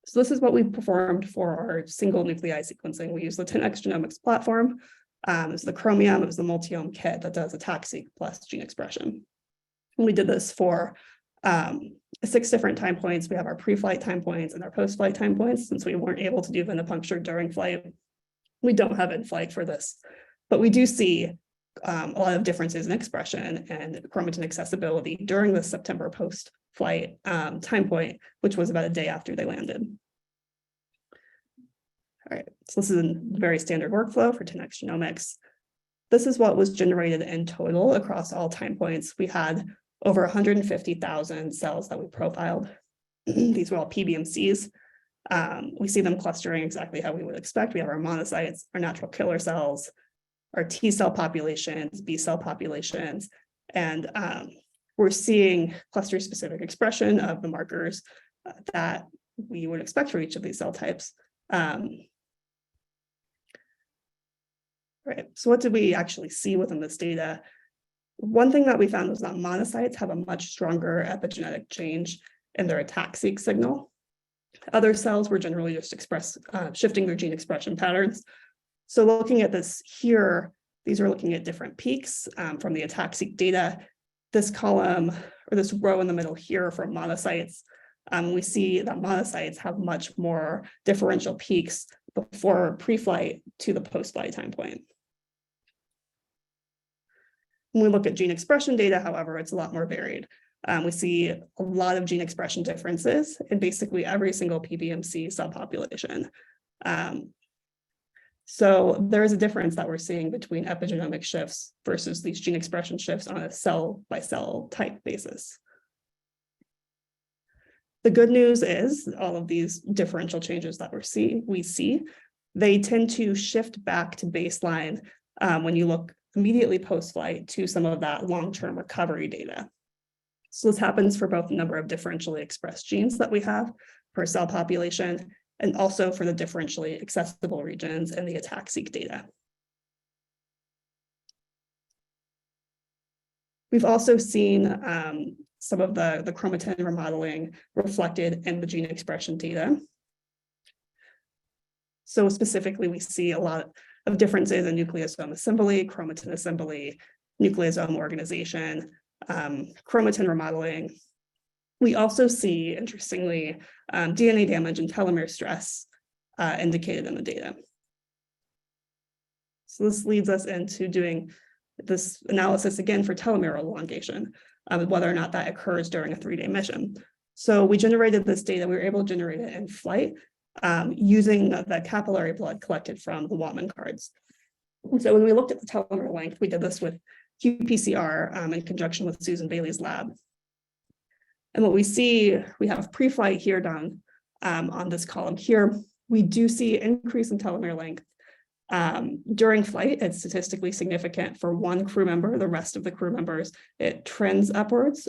So this is what we performed for our single nuclei sequencing. We use the 10x Genomics platform. It's the Chromium, it was the multi-omic kit that does ATAC-seq plus gene expression. And we did this for 6 different time points. We have our pre-flight time points and our post-flight time points. Since we weren't able to do venipuncture during flight, we don't have in-flight for this. But we do see a lot of differences in expression and chromatin accessibility during the September post-flight time point, which was about a day after they landed. All right, so this is a very standard workflow for 10x Genomics. This is what was generated in total across all time points. We had over 150,000 cells that we profiled. These were all PBMCs. We see them clustering exactly how we would expect. We have our monocytes, our natural killer cells, our T cell populations, B cell populations, and we're seeing cluster-specific expression of the markers that we would expect for each of these cell types. Right, so what did we actually see within this data? One thing that we found was that monocytes have a much stronger epigenetic change in their ATAC-seq signal. Other cells were generally just shifting their gene expression patterns. So looking at this here, these are looking at different peaks from the ATAC-seq data. This column, or this row in the middle here for monocytes, we see that monocytes have much more differential peaks before pre-flight to the post-flight time point. When we look at gene expression data, however, it's a lot more varied. We see a lot of gene expression differences in basically every single PBMC subpopulation. So there is a difference that we're seeing between epigenomic shifts versus these gene expression shifts on a cell-by-cell type basis. The good news is all of these differential changes that we see, they tend to shift back to baseline when you look immediately post-flight to some of that long-term recovery data. So this happens for both the number of differentially expressed genes that we have per cell population, and also for the differentially accessible regions in the ATAC-seq data. We've also seen some of the chromatin remodeling reflected in the gene expression data. So specifically, we see a lot of differences in nucleosome assembly, chromatin assembly, nucleosome organization, chromatin remodeling. We also see, interestingly, DNA damage and telomere stress indicated in the data. So this leads us into doing this analysis again for telomere elongation, whether or not that occurs during a 3-day mission. So we generated this data, we were able to generate it in flight using the capillary blood collected from the Watman cards. And so when we looked at the telomere length, we did this with qPCR in conjunction with Susan Bailey's lab. And what we see, we have pre-flight here done on this column here. We do see increase in telomere length. During flight, it's statistically significant for one crew member. The rest of the crew members, it trends upwards.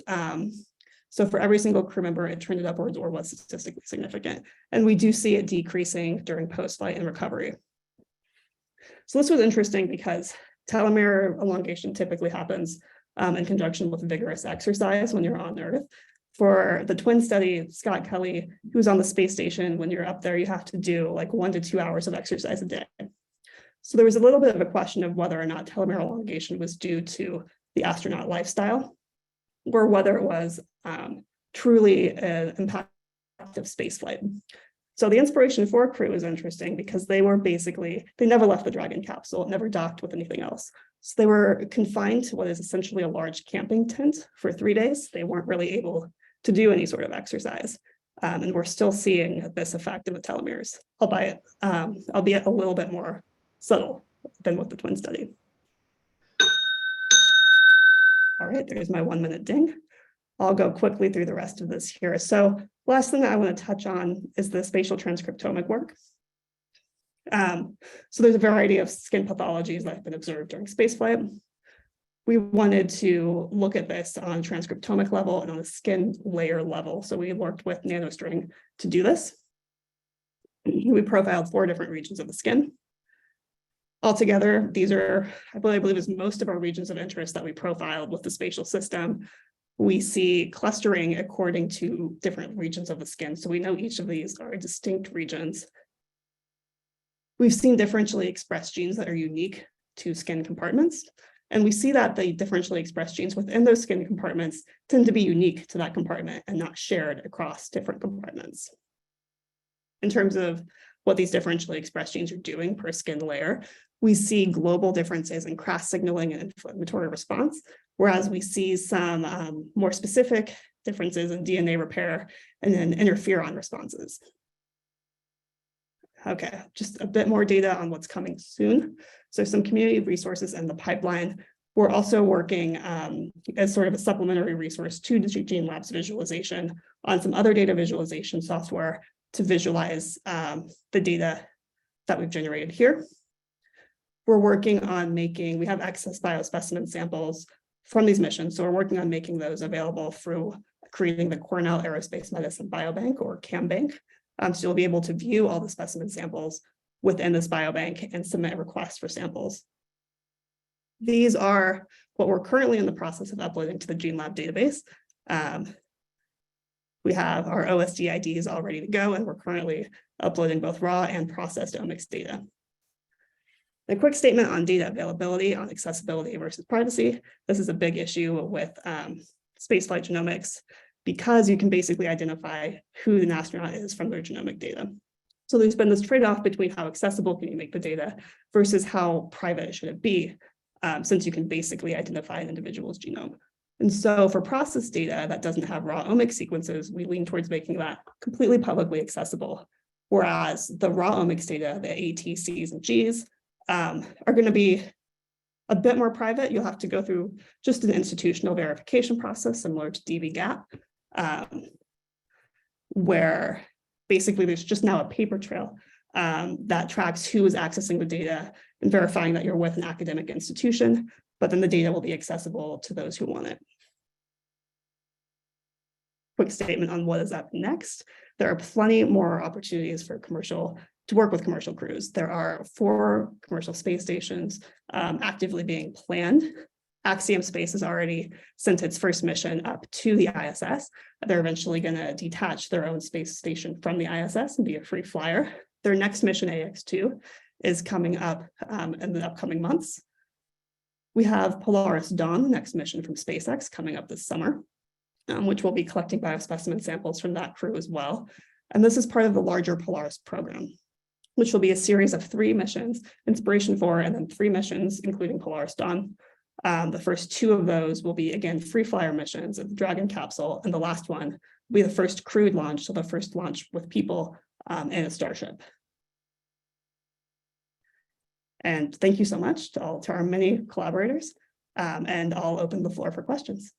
So for every single crew member, it trended upwards or was statistically significant. And we do see it decreasing during post-flight and recovery. So this was interesting because telomere elongation typically happens in conjunction with vigorous exercise when you're on Earth. For the twin study, Scott Kelly, who was on the space station, when you're up there, you have to do like 1 to 2 hours of exercise a day. So there was a little bit of a question of whether or not telomere elongation was due to the astronaut lifestyle. or whether it was truly an impact of spaceflight. So the Inspiration 4 crew is interesting because they were basically, they never left the Dragon capsule, it never docked with anything else. So they were confined to what is essentially a large camping tent for 3 days. They weren't really able to do any sort of exercise. And we're still seeing this effect in the telomeres, albeit a little bit more subtle than with the twin study. All right, there's my 1 minute ding. I'll go quickly through the rest of this here. So last thing that I want to touch on is the spatial transcriptomic work. So there's a variety of skin pathologies that have been observed during spaceflight. We wanted to look at this on a transcriptomic level and on a skin layer level. So we worked with NanoString to do this. We profiled 4 different regions of the skin. Altogether, these are, I believe, is most of our regions of interest that we profiled with the spatial system. We see clustering according to different regions of the skin. So we know each of these are distinct regions. We've seen differentially expressed genes that are unique to skin compartments. And we see that the differentially expressed genes within those skin compartments tend to be unique to that compartment and not shared across different compartments. In terms of what these differentially expressed genes are doing per skin layer, we see global differences in cross signaling and inflammatory response, whereas we see some more specific differences in DNA repair and then interferon responses. Okay, just a bit more data on what's coming soon. So some community resources in the pipeline. We're also working as sort of a supplementary resource to the GeneLab's visualization on some other data visualization software to visualize the data that we've generated here. We're working on making, we have excess biospecimen samples from these missions. So we're working on making those available through creating the Cornell Aerospace Medicine Biobank, or CAMBank. So you'll be able to view all the specimen samples within this biobank and submit requests for samples. These are what we're currently in the process of uploading to the GeneLab database. We have our OSD IDs all ready to go, and we're currently uploading both raw and processed omics data. A quick statement on data availability, on accessibility versus privacy. This is a big issue with spaceflight genomics because you can basically identify who an astronaut is from their genomic data. So there's been this trade-off between how accessible can you make the data versus how private should it be, since you can basically identify an individual's genome. And so for processed data that doesn't have raw omics sequences, we lean towards making that completely publicly accessible. Whereas the raw omics data, the AT, Cs, and Gs, are going to be a bit more private. You'll have to go through just an institutional verification process similar to DB-GAP, where basically there's just now a paper trail that tracks who is accessing the data and verifying that you're with an academic institution, but then the data will be accessible to those who want it. Quick statement on what is up next. There are plenty more opportunities for to work with commercial crews. There are 4 commercial space stations actively being planned. Axiom Space has already sent its first mission up to the ISS. They're eventually going to detach their own space station from the ISS and be a free flyer. Their next mission, AX2, is coming up in the upcoming months. We have Polaris Dawn, the next mission from SpaceX, coming up this summer, which will be collecting biospecimen samples from that crew as well. And this is part of the larger Polaris program, which will be a series of 3 missions, Inspiration 4, and then 3 missions, including Polaris Dawn. The first 2 of those will be, again, free flyer missions of the Dragon capsule, and the last one will be the first crewed launch, so the first launch with people in a Starship. And thank you so much to our many collaborators, and I'll open the floor for questions.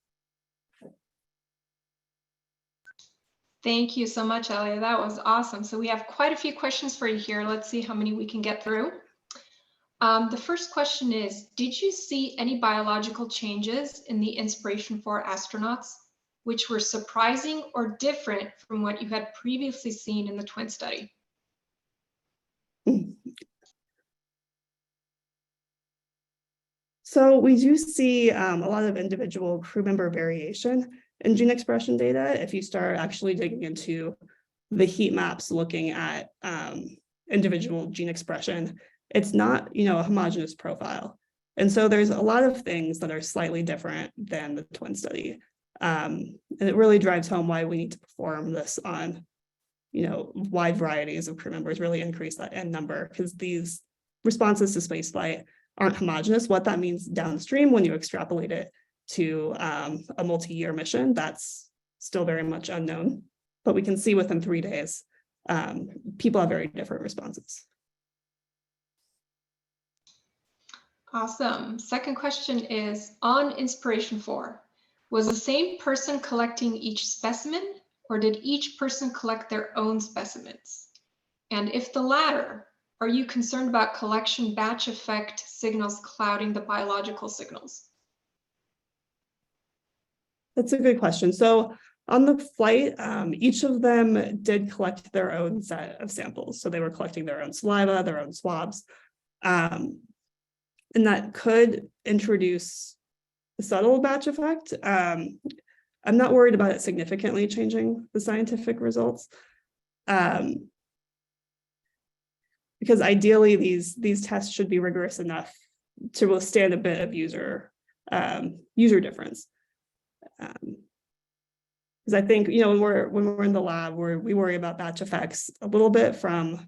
Thank you so much, Eliah. That was awesome. So we have quite a few questions for you here. Let's see how many we can get through. The first question is, did you see any biological changes in the Inspiration 4 astronauts, which were surprising or different from what you had previously seen in the twin study? So we do see a lot of individual crew member variation in gene expression data. If you start actually digging into the heat maps, looking at individual gene expression, it's not, a homogeneous profile. And so there's a lot of things that are slightly different than the twin study. And it really drives home why we need to perform this on, wide varieties of crew members, really increase that N number, because these responses to spaceflight aren't homogeneous. What that means downstream when you extrapolate it to a multi-year mission, that's still very much unknown. But we can see within 3 days, people have very different responses. Awesome. Second question is, on Inspiration 4, was the same person collecting each specimen, or did each person collect their own specimens? And if the latter, are you concerned about collection batch effect signals clouding the biological signals? That's a good question. So on the flight, each of them did collect their own set of samples. So they were collecting their own saliva, their own swabs. And that could introduce a subtle batch effect. I'm not worried about it significantly changing the scientific results. Because ideally these tests should be rigorous enough to withstand a bit of user difference. Because I think, when we're in the lab, we worry about batch effects a little bit from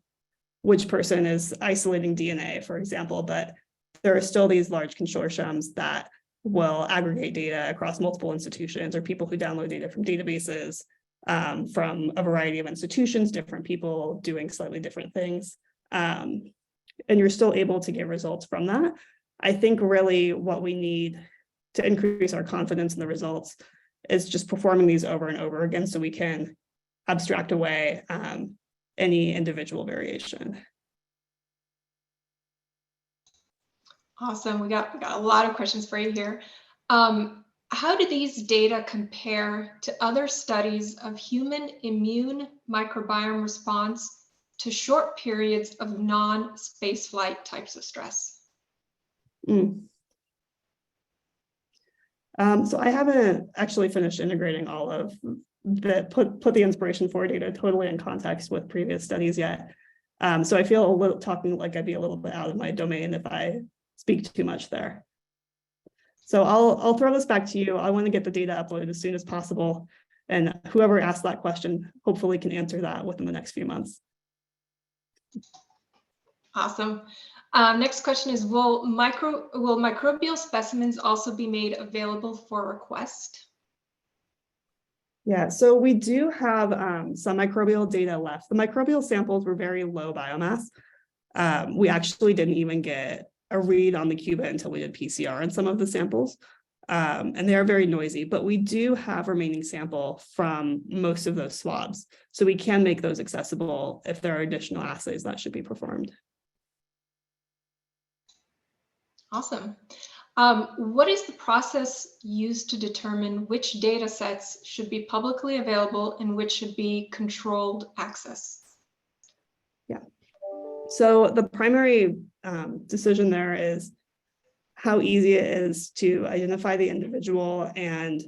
which person is isolating DNA, for example, but there are still these large consortiums that will aggregate data across multiple institutions, or people who download data from databases from a variety of institutions, different people doing slightly different things. And you're still able to get results from that. I think really what we need to increase our confidence in the results is just performing these over and over again so we can abstract away any individual variation. Awesome. We got a lot of questions for you here. How do these data compare to other studies of human immune microbiome response to short periods of non-spaceflight types of stress? So I haven't actually finished integrating all of the put the Inspiration 4 data totally in context with previous studies yet. So I feel talking like I'd be a little bit out of my domain if I speak too much there. So I'll throw this back to you. I want to get the data uploaded as soon as possible. And whoever asked that question hopefully can answer that within the next few months. Awesome. Next question is, will microbial specimens also be made available for request? Yeah, so we do have some microbial data left. The microbial samples were very low biomass. We actually didn't even get a read on the qubit until we did PCR on some of the samples. And they are very noisy, but we do have remaining sample from most of those swabs. So we can make those accessible if there are additional assays that should be performed. Awesome. What is the process used to determine which data sets should be publicly available and which should be controlled access? Yeah. So the primary decision there is how easy it is to identify the individual and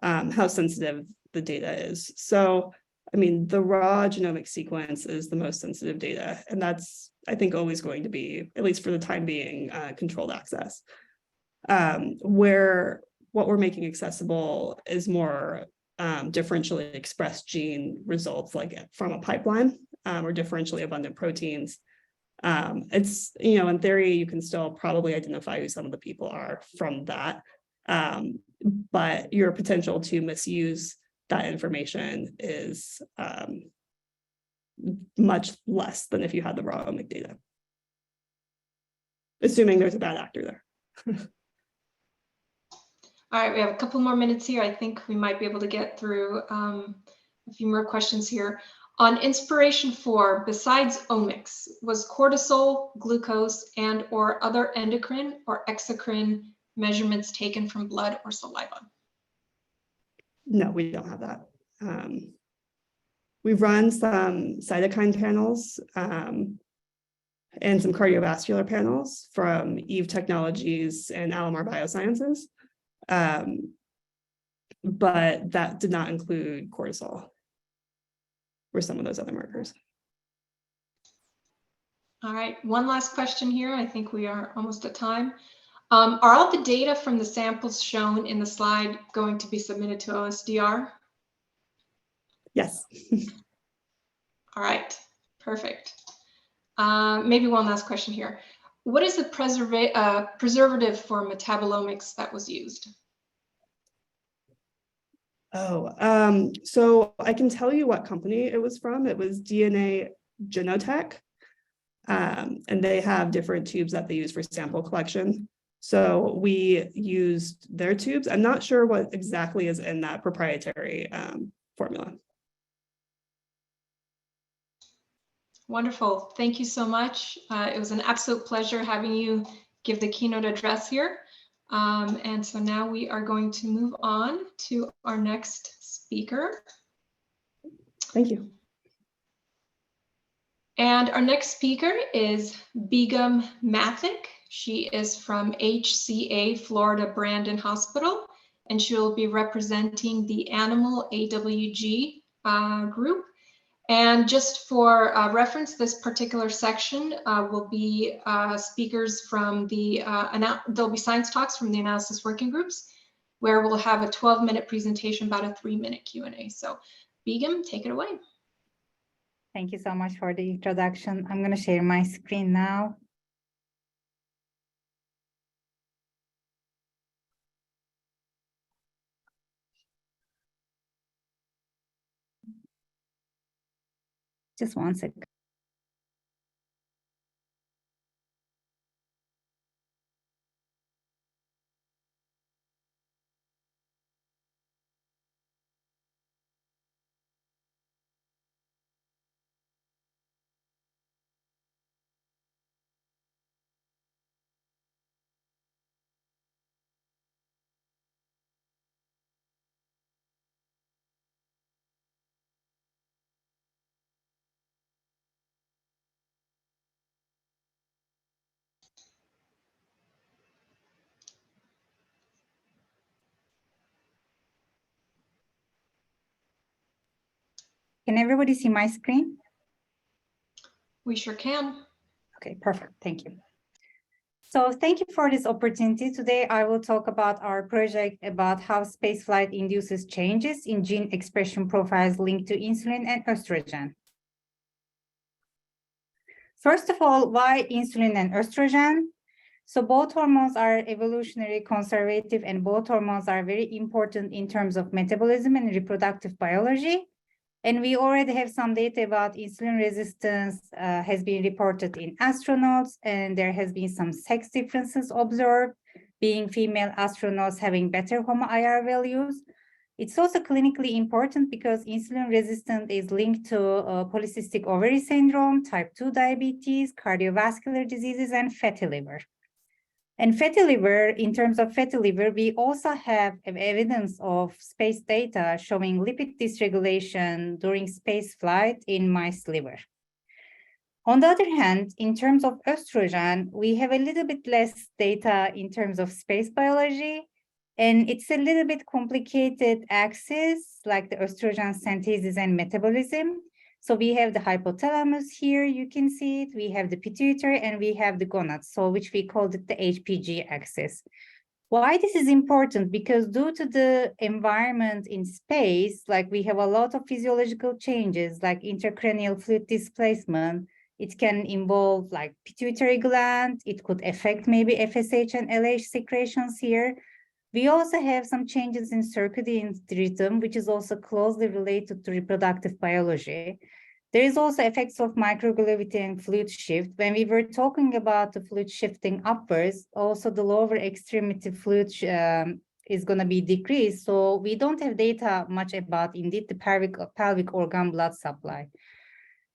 how sensitive the data is. So, I mean, the raw genomic sequence is the most sensitive data, and that's, I think, always going to be, at least for the time being, controlled access. Where what we're making accessible is more differentially expressed gene results, like from a pipeline or differentially abundant proteins. It's, in theory, you can still probably identify who some of the people are from that, but your potential to misuse that information is much less than if you had the raw omic data, assuming there's a bad actor there. All right, we have a couple more minutes here. I think we might be able to get through a few more questions here. On Inspiration 4, besides omics, was cortisol, glucose, and/or other endocrine or exocrine measurements taken from blood or saliva? No, we don't have that. We've run some cytokine panels and some cardiovascular panels from Eve Technologies and Alamar Biosciences, but that did not include cortisol or some of those other markers. All right, one last question here. I think we are almost at time. Are all the data from the samples shown in the slide going to be submitted to OSDR? Yes. All right, perfect. Maybe one last question here. What is the preservative for metabolomics that was used? Oh, so I can tell you what company it was from. It was DNA Genotech. And they have different tubes that they use for sample collection. So we used their tubes. I'm not sure what exactly is in that proprietary formula. Wonderful. Thank you so much. It was an absolute pleasure having you give the keynote address here. And so now we are going to move on to our next speaker. Thank you. And our next speaker is Begum Mathick. She is from HCA Florida Brandon Hospital, and she will be representing the animal AWG group. And just for reference, this particular section will be speakers from the, there'll be science talks from the analysis working groups, where we'll have a 12-minute presentation, about a 3-minute Q&A. So Begum, take it away. Thank you so much for the introduction. I'm going to share my screen now. Just one second. Can everybody see my screen? We sure can. Okay, perfect. Thank you. So thank you for this opportunity. Today, I will talk about our project about how spaceflight induces changes in gene expression profiles linked to insulin and estrogen. First of all, why insulin and estrogen? So both hormones are evolutionary conservative, and both hormones are very important in terms of metabolism and reproductive biology. And we already have some data about insulin resistance has been reported in astronauts, and there has been some sex differences observed, being female astronauts having better HOMA-IR values. It's also clinically important because insulin resistance is linked to polycystic ovary syndrome, type 2 diabetes, cardiovascular diseases, and fatty liver. And fatty liver, in terms of fatty liver, we also have evidence of space data showing lipid dysregulation during space flight in mice liver. On the other hand, in terms of estrogen, we have a little bit less data in terms of space biology, and it's a little bit complicated axis, like the estrogen synthesis and metabolism. So we have the hypothalamus here, you can see it. We have the pituitary and we have the gonads, so which we called it the HPG axis. Why this is important? Because due to the environment in space, like we have a lot of physiological changes, like intracranial fluid displacement. It can involve like pituitary gland. It could affect maybe FSH and LH secretions here. We also have some changes in circadian rhythm, which is also closely related to reproductive biology. There is also effects of microgravity and fluid shift. When we were talking about the fluid shifting upwards, also the lower extremity fluid is going to be decreased. So we don't have data much about indeed the pelvic organ blood supply.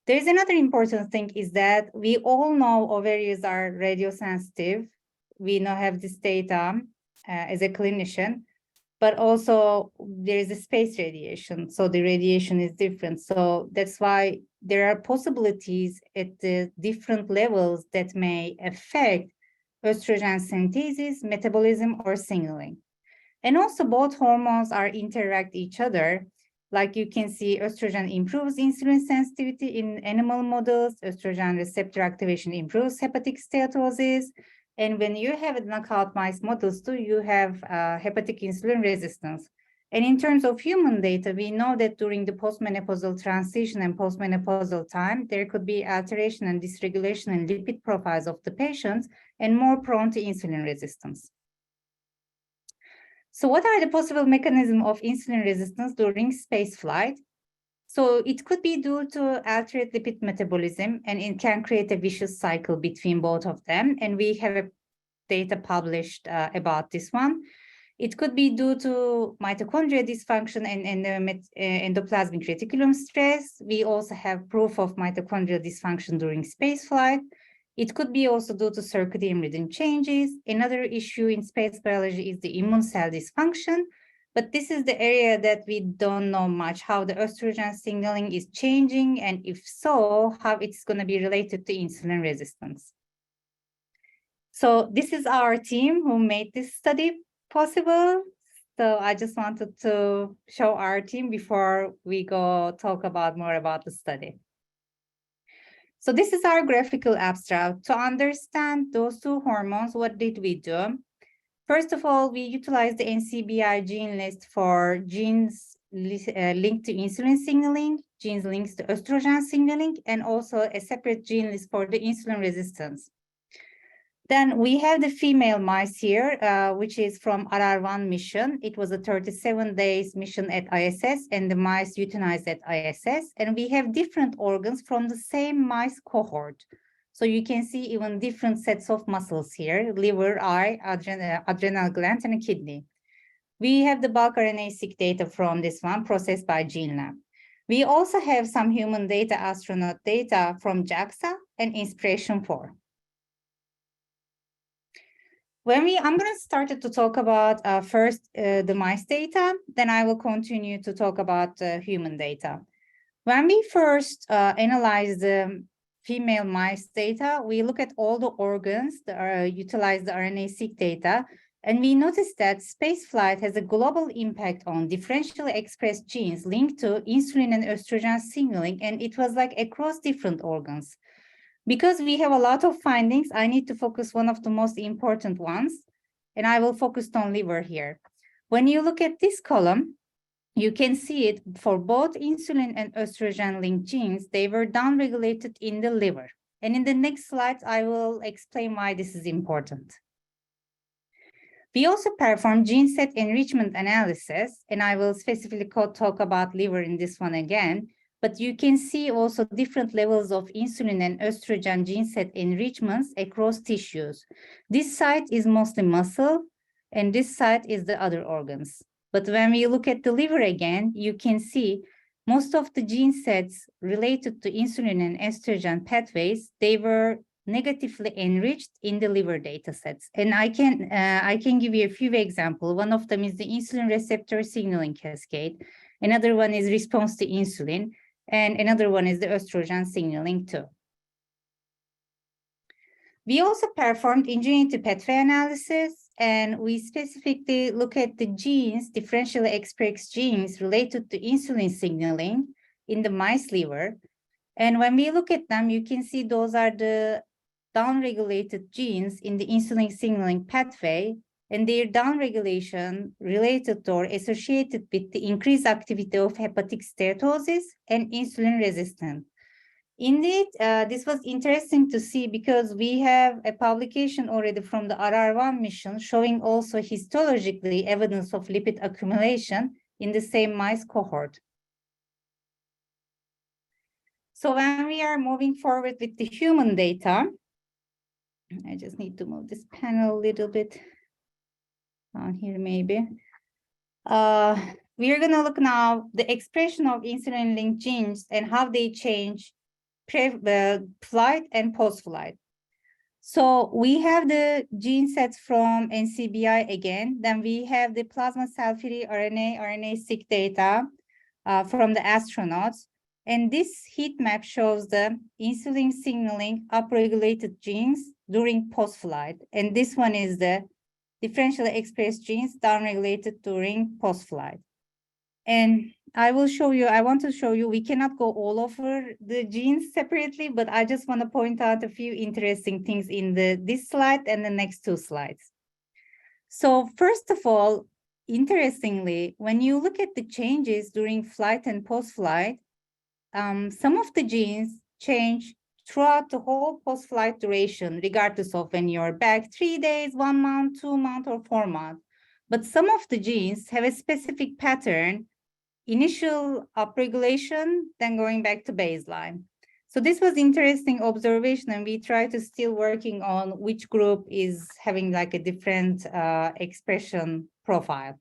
There is another important thing is that we all know ovaries are radiosensitive. We now have this data as a clinician, but also there is a space radiation. So the radiation is different. So that's why there are possibilities at the different levels that may affect estrogen synthesis, metabolism, or signaling. And also both hormones are interact each other. Like you can see, estrogen improves insulin sensitivity in animal models. Estrogen receptor activation improves hepatic steatosis. And when you have knockout mice models too, you have hepatic insulin resistance. And in terms of human data, we know that during the postmenopausal transition and postmenopausal time, there could be alteration and dysregulation in lipid profiles of the patients and more prone to insulin resistance. So what are the possible mechanisms of insulin resistance during space flight? So it could be due to altered lipid metabolism, and it can create a vicious cycle between both of them. And we have data published about this one. It could be due to mitochondrial dysfunction and endoplasmic reticulum stress. We also have proof of mitochondrial dysfunction during spaceflight. It could be also due to circadian rhythm changes. Another issue in space biology is the immune cell dysfunction. But this is the area that we don't know much, how the estrogen signaling is changing, and if so, how it's going to be related to insulin resistance. So this is our team who made this study possible. So I just wanted to show our team before we go talk about more about the study. So this is our graphical abstract. To understand those two hormones, what did we do? First of all, we utilized the NCBI gene list for genes linked to insulin signaling, genes linked to estrogen signaling, and also a separate gene list for the insulin resistance. Then we have the female mice here, which is from RR1 mission. It was a 37 days mission at ISS, and the mice euthanized at ISS. And we have different organs from the same mice cohort. So you can see even different sets of muscles here: liver, eye, adrenal gland, and a kidney. We have the bulk RNA-seq data from this one processed by GeneLab. We also have some human data, astronaut data from JAXA and Inspiration4. I'm going to start to talk about first the mice data, then I will continue to talk about human data. When we first analyze the female mice data, we look at all the organs that utilize the RNA-seq data, and we notice that spaceflight has a global impact on differentially expressed genes linked to insulin and estrogen signaling, and it was like across different organs. Because we have a lot of findings, I need to focus one of the most important ones, and I will focus on liver here. When you look at this column, you can see it for both insulin and estrogen-linked genes, they were downregulated in the liver. And in the next slides, I will explain why this is important. We also performed gene set enrichment analysis, and I will specifically talk about liver in this one again. But you can see also different levels of insulin and estrogen gene set enrichments across tissues. This site is mostly muscle, and this site is the other organs. But when we look at the liver again, you can see most of the gene sets related to insulin and estrogen pathways, they were negatively enriched in the liver data sets. And I can give you a few examples. One of them is the insulin receptor signaling cascade. Another one is response to insulin. And another one is the estrogen signaling too. We also performed ingenuity pathway analysis, and we specifically look at the genes, differentially expressed genes related to insulin signaling in the mice liver. And when we look at them, you can see those are the downregulated genes in the insulin signaling pathway, and their downregulation related or associated with the increased activity of hepatic steatosis and insulin resistance. Indeed, this was interesting to see because we have a publication already from the RR1 mission showing also histologically evidence of lipid accumulation in the same mice cohort. So when we are moving forward with the human data, I just need to move this panel a little bit on here maybe. We are going to look now the expression of insulin-linked genes and how they change pre-flight and post-flight. So we have the gene sets from NCBI again. Then we have the plasma cell-free RNA-seq data from the astronauts. And this heat map shows the insulin signaling upregulated genes during post-flight. And this one is the differentially expressed genes downregulated during post-flight. And I want to show you, we cannot go all over the genes separately, but I just want to point out a few interesting things in this slide and the next two slides. So first of all, interestingly, when you look at the changes during flight and post-flight, some of the genes change throughout the whole post-flight duration, regardless of when you're back 3 days, 1 month, 2 months, or 4 months. But some of the genes have a specific pattern, initial upregulation, then going back to baseline. So this was interesting observation, and we try to still working on which group is having like a different expression profile.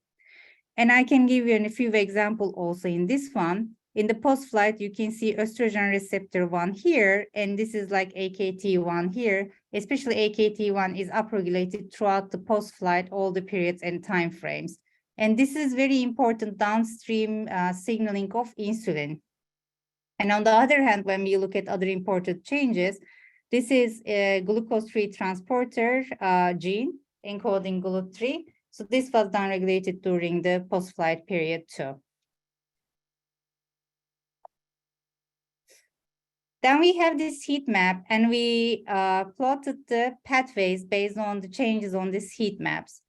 And I can give you a few examples also in this one. In the post-flight, you can see estrogen receptor 1 here, and this is like AKT1 here. Especially AKT1 is upregulated throughout the post-flight, all the periods and time frames. And this is very important downstream signaling of insulin. And on the other hand, when we look at other important changes, this is a glucose-3 transporter gene encoding GLUT3. So this was downregulated during the post-flight period too. Then we have this heat map, and we plotted the pathways based on the changes on these heat maps.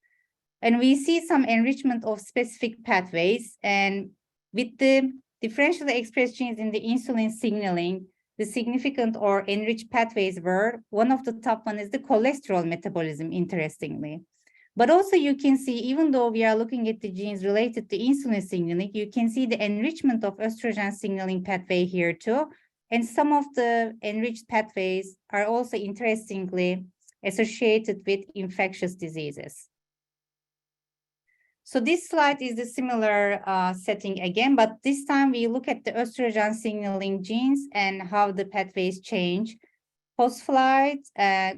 And we see some enrichment of specific pathways, and with the differentially expressed genes in the insulin signaling, the significant or enriched pathways were, one of the top one is the cholesterol metabolism, interestingly. But also you can see, even though we are looking at the genes related to insulin signaling, you can see the enrichment of estrogen signaling pathway here too. And some of the enriched pathways are also interestingly associated with infectious diseases. So this slide is a similar setting again, but this time we look at the estrogen signaling genes and how the pathways change post-flight,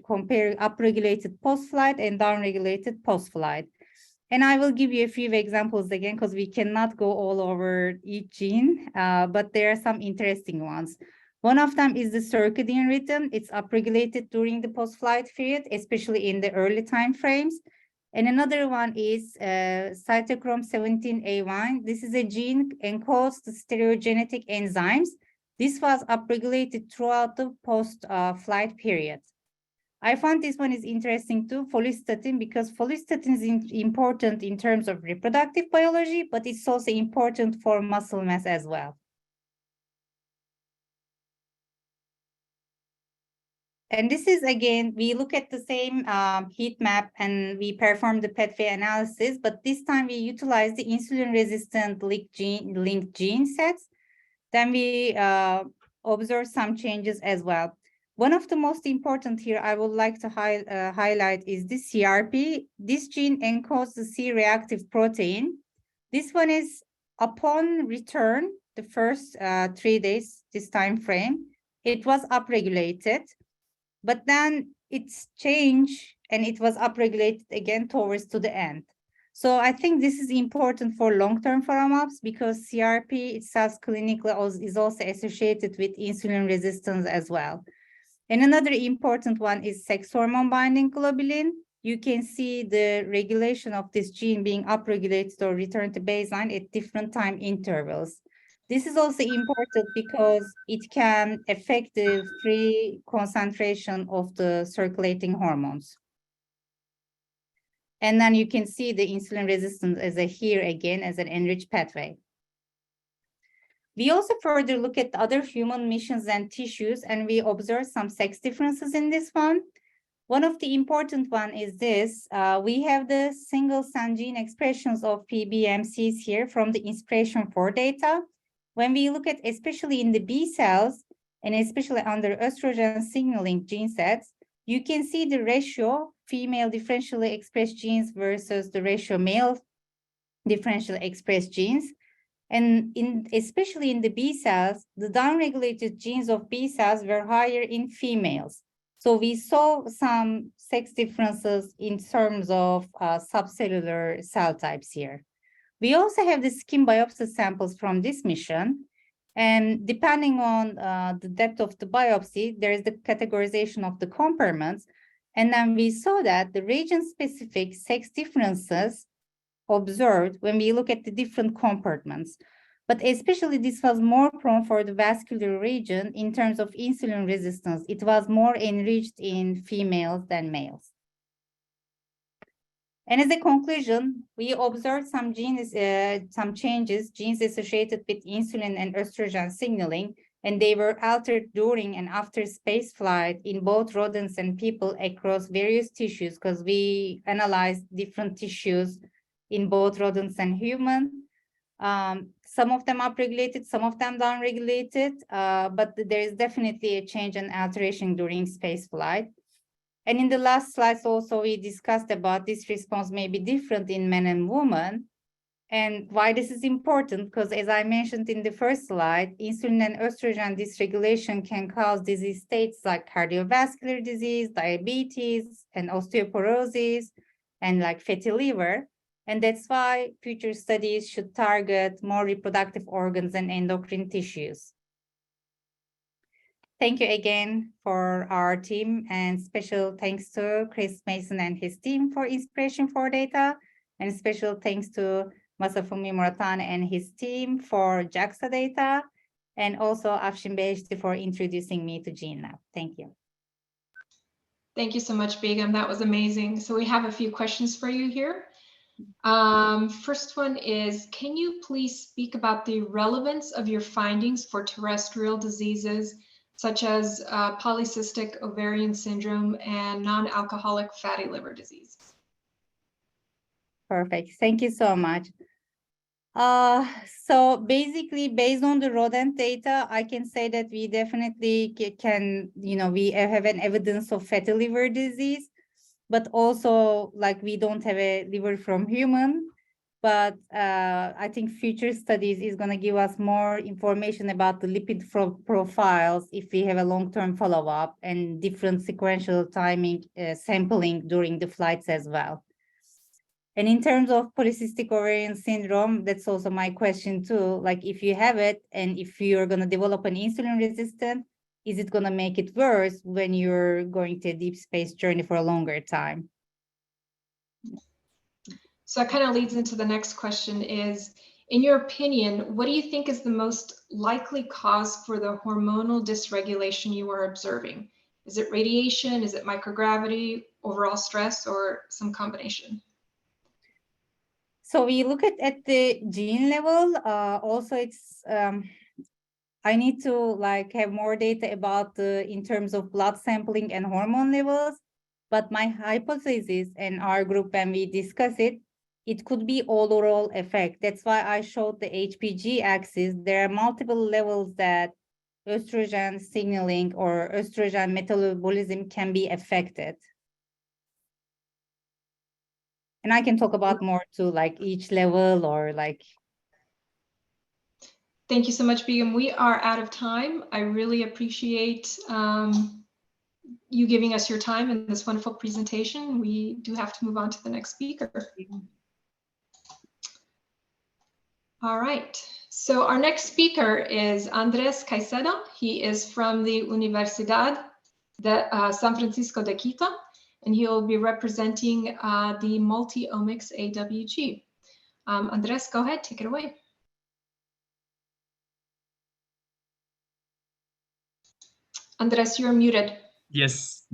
compare upregulated post-flight and downregulated post-flight. And I will give you a few examples again, because we cannot go all over each gene, but there are some interesting ones. One of them is the circadian rhythm. It's upregulated during the post-flight period, especially in the early time frames. And another one is cytochrome 17A1. This is a gene encodes the stereogenetic enzymes. This was upregulated throughout the post-flight period. I found this one is interesting too, follistatin, because follistatin is important in terms of reproductive biology, but it's also important for muscle mass as well. And this is, again, we look at the same heat map and we perform the pathway analysis, but this time we utilize the insulin-resistant linked gene sets. Then we observe some changes as well. One of the most important here I would like to highlight is the CRP. This gene encodes the C-reactive protein. This one is upon return, the first 3 days, this time frame, it was upregulated. But then it's changed and it was upregulated again towards to the end. So I think this is important for long-term follow-ups because CRP itself clinically is also associated with insulin resistance as well. And another important one is sex hormone binding globulin. You can see the regulation of this gene being upregulated or returned to baseline at different time intervals. This is also important because it can affect the free concentration of the circulating hormones. And then you can see the insulin resistance as here again as an enriched pathway. We also further look at other human missions and tissues, and we observe some sex differences in this one. One of the important one is this. We have the single SAN gene expressions of PBMCs here from the Inspiration4 data. When we look at, especially in the B cells, and especially under estrogen signaling gene sets, you can see the ratio female differentially expressed genes versus the ratio male differentially expressed genes. And especially in the B cells, the downregulated genes of B cells were higher in females. So we saw some sex differences in terms of subcellular cell types here. We also have the skin biopsy samples from this mission. And depending on the depth of the biopsy, there is the categorization of the compartments. And then we saw that the region-specific sex differences observed when we look at the different compartments. But especially this was more prone for the vascular region in terms of insulin resistance. It was more enriched in females than males. And as a conclusion, we observed some changes, genes associated with insulin and estrogen signaling, and they were altered during and after space flight in both rodents and people across various tissues, because we analyzed different tissues in both rodents and humans. Some of them upregulated, some of them downregulated, but there is definitely a change and alteration during space flight. And in the last slides also, we discussed about this response may be different in men and women. And why this is important, because as I mentioned in the first slide, insulin and estrogen dysregulation can cause disease states like cardiovascular disease, diabetes, and osteoporosis, and like fatty liver. And that's why future studies should target more reproductive organs and endocrine tissues. Thank you again for our team, and special thanks to Chris Mason and his team for Inspiration for Data, and special thanks to Masafumi Muratane and his team for JAXA Data, and also Afshin Beheshti for introducing me to GeneLab. Thank you. Thank you so much, Begum. That was amazing. So we have a few questions for you here. First one is, can you please speak about the relevance of your findings for terrestrial diseases such as polycystic ovarian syndrome and non-alcoholic fatty liver disease? Perfect. Thank you so much. So basically, based on the rodent data, I can say that we definitely can, we have an evidence of fatty liver disease, but also like we don't have a liver from human. But I think future studies is going to give us more information about the lipid profiles if we have a long-term follow-up and different sequential timing sampling during the flights as well. And in terms of polycystic ovarian syndrome, that's also my question too. Like if you have it and if you're going to develop an insulin resistant, is it going to make it worse when you're going to a deep space journey for a longer time? So that kind of leads into the next question is, in your opinion, what do you think is the most likely cause for the hormonal dysregulation you are observing? Is it radiation? Is it microgravity, overall stress, or some combination? So we look at the gene level. Also, it's I need to like have more data about in terms of blood sampling and hormone levels. But my hypothesis and our group, when we discuss it, it could be overall effect. That's why I showed the HPG axis. There are multiple levels that estrogen signaling or estrogen metabolism can be affected. And I can talk about more to like each level or like. Thank you so much, Begum. We are out of time. I really appreciate you giving us your time in this wonderful presentation. We do have to move on to the next speaker. All right, so our next speaker is Andrés Caicedo. He is from the Universidad de San Francisco de Quito, and he will be representing the Multi-omics AWG. Andrés, go ahead, take it away. Andrés, you're muted. Yes.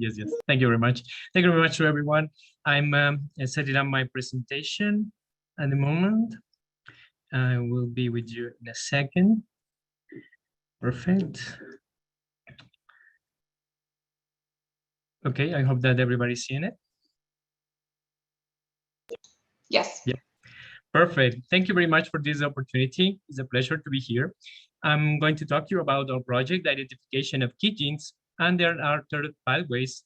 Thank you very much. Thank you very much to everyone. I'm setting up my presentation at the moment. I will be with you in a second. Perfect. Okay, I hope that everybody's seeing it. Yes. Yeah. Perfect. Thank you very much for this opportunity. It's a pleasure to be here. I'm going to talk to you about our project, the identification of key genes and their altered pathways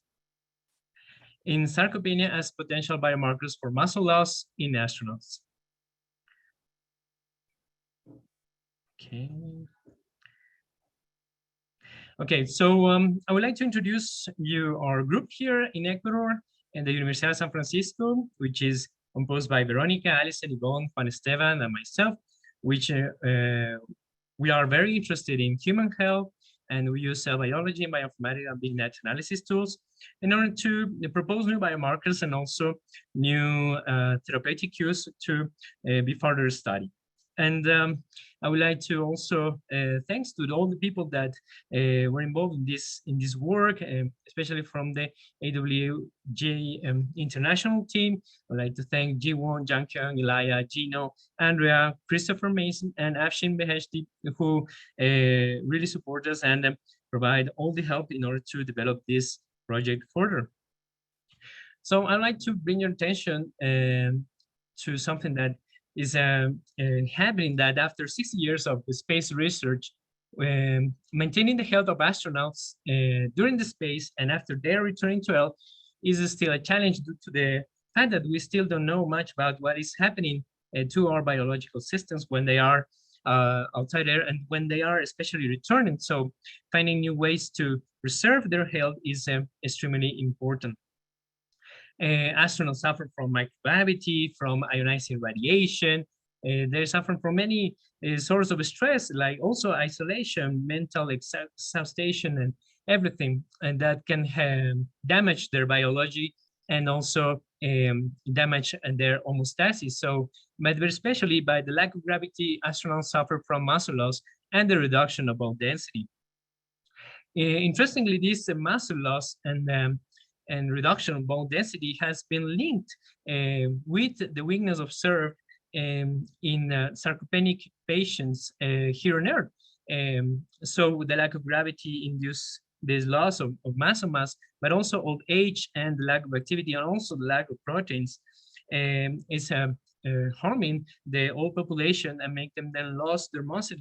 in sarcopenia as potential biomarkers for muscle loss in astronauts. Okay, so I would like to introduce you our group here in Ecuador and the Universidad of San Francisco, which is composed by Veronica, Alison, Yvonne, Juan Esteban, and myself, which we are very interested in human health, and we use cell biology and bioinformatics and big net analysis tools in order to propose new biomarkers and also new therapeutic use to be further studied. And I would like to also thanks to all the people that were involved in this work, especially from the AWG international team. I'd like to thank Jiwon, Jangkyung, Eliah, Gino, Andrea, Christopher Mason, and Afshin Beheshti, who really support us and provide all the help in order to develop this project further. So I'd like to bring your attention to something that is happening, that after 60 years of space research, maintaining the health of astronauts during the space and after their returning to Earth is still a challenge due to the fact that we still don't know much about what is happening to our biological systems when they are outside there and when they are especially returning. So finding new ways to preserve their health is extremely important. Astronauts suffer from microgravity, from ionizing radiation. They suffer from many sources of stress, like also isolation, mental exhaustion, and everything, and that can damage their biology and also damage their homeostasis. So, but especially by the lack of gravity, astronauts suffer from muscle loss and the reduction of bone density. Interestingly, this muscle loss and reduction of bone density has been linked with the weakness observed in sarcopenic patients here on Earth. So the lack of gravity induces this loss of muscle mass, but also old age and the lack of activity and also the lack of proteins is harming the old population and make them then lose their muscle.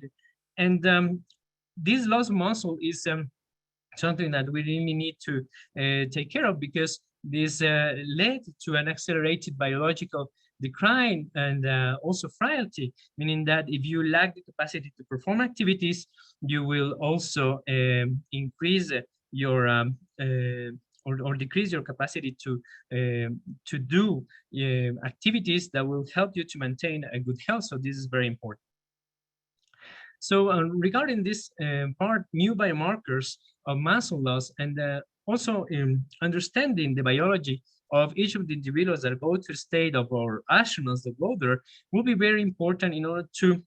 And this loss of muscle is something that we really need to take care of, because this led to an accelerated biological decline and also frailty, meaning that if you lack the capacity to perform activities, you will also increase your or decrease your capacity to do activities that will help you to maintain a good health. So this is very important. So regarding this part, new biomarkers of muscle loss and also understanding the biology of each of the individuals that go to the state of our astronauts that go there will be very important in order to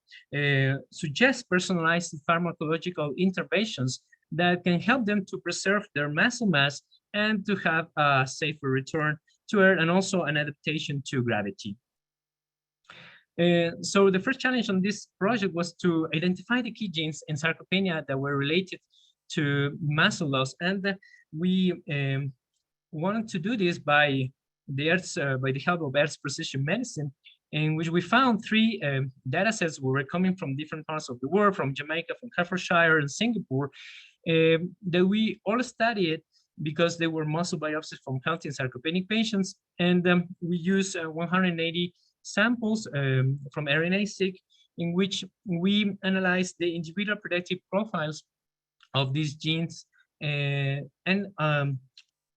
suggest personalized pharmacological interventions that can help them to preserve their muscle mass and to have a safer return to Earth and also an adaptation to gravity. So the first challenge on this project was to identify the key genes in sarcopenia that were related to muscle loss, and we wanted to do this by the help of Earth's precision medicine, in which we found three data sets were coming from different parts of the world, from Jamaica, from Hertfordshire, and Singapore, that we all studied because they were muscle biopsies from healthy and sarcopenic patients, and we used 180 samples from RNA-seq, in which we analyzed the individual predictive profiles of these genes and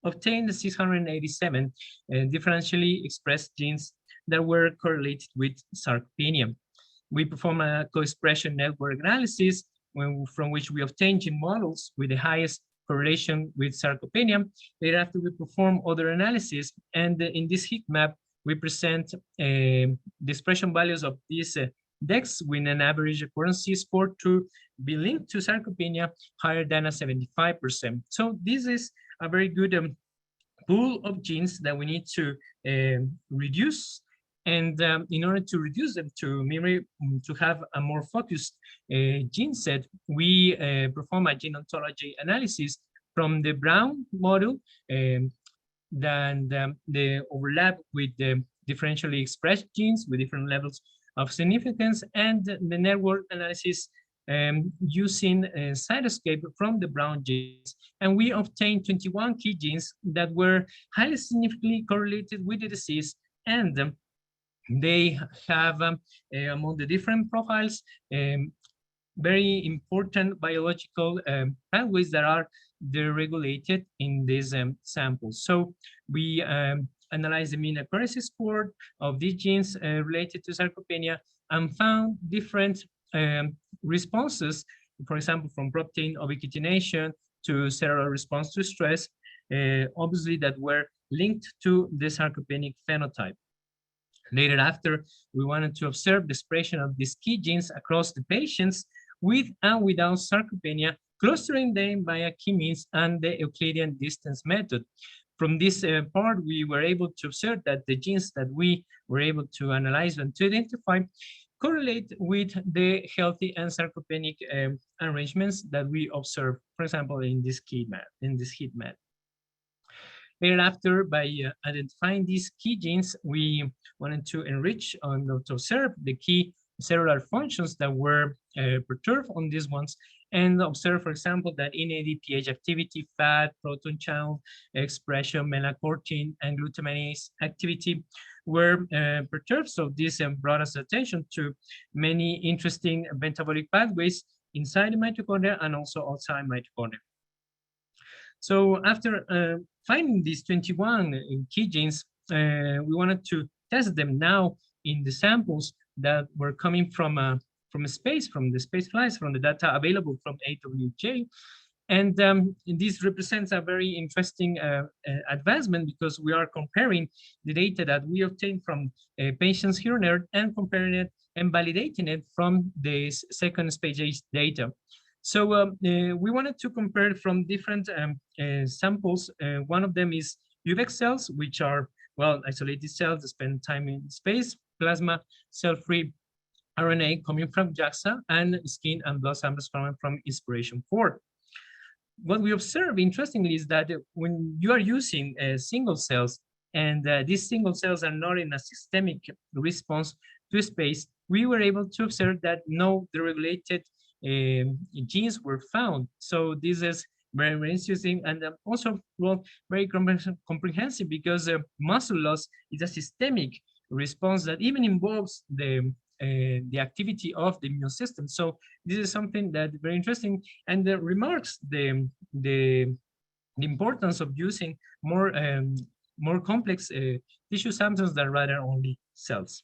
obtained the 687 differentially expressed genes that were correlated with sarcopenia. We performed a co-expression network analysis from which we obtained gene models with the highest correlation with sarcopenia. Thereafter, we perform other analysis, and in this heat map, we present the expression values of these DEX with an average accuracy score to be linked to sarcopenia higher than a 75%. So this is a very good pool of genes that we need to reduce. And in order to reduce them to have a more focused gene set, we perform a gene ontology analysis from the Brown model, then the overlap with the differentially expressed genes with different levels of significance, and the network analysis using cytoscape from the Brown genes. And we obtained 21 key genes that were highly significantly correlated with the disease, and they have among the different profiles very important biological pathways that are deregulated in these samples. So we analyzed the mean accuracy score of these genes related to sarcopenia and found different responses, for example, from protein ubiquitination to cellular response to stress, obviously that were linked to the sarcopenic phenotype. Later after, we wanted to observe the expression of these key genes across the patients with and without sarcopenia, clustering them via key means and the Euclidean distance method. From this part, we were able to observe that the genes that we were able to analyze and to identify correlate with the healthy and sarcopenic arrangements that we observe, for example, in this heat map. Thereafter, by identifying these key genes, we wanted to enrich and to observe the key cellular functions that were perturbed on these ones, and observe, for example, that in ADPH activity, fat, proton channel expression, melanocortin, and glutamate activity were perturbed. So this brought us attention to many interesting metabolic pathways inside the mitochondria and also outside mitochondria. So after finding these 21 key genes, we wanted to test them now in the samples that were coming from space, from the space flights, from the data available from AWG. And this represents a very interesting advancement, because we are comparing the data that we obtained from patients here on Earth and comparing it and validating it from the second space age data. So we wanted to compare from different samples. One of them is UVEC cells, which are, well, isolated cells that spend time in space, plasma, cell-free RNA coming from JAXA, and skin and blood samples coming from Inspiration 4. What we observe, interestingly, is that when you are using single cells, and these single cells are not in a systemic response to space, we were able to observe that no deregulated genes were found. So this is very, very interesting, and also, well, very comprehensive, because muscle loss is a systemic response that even involves the activity of the immune system. So this is something that very interesting, and remarks the importance of using more complex tissue samples than rather only cells.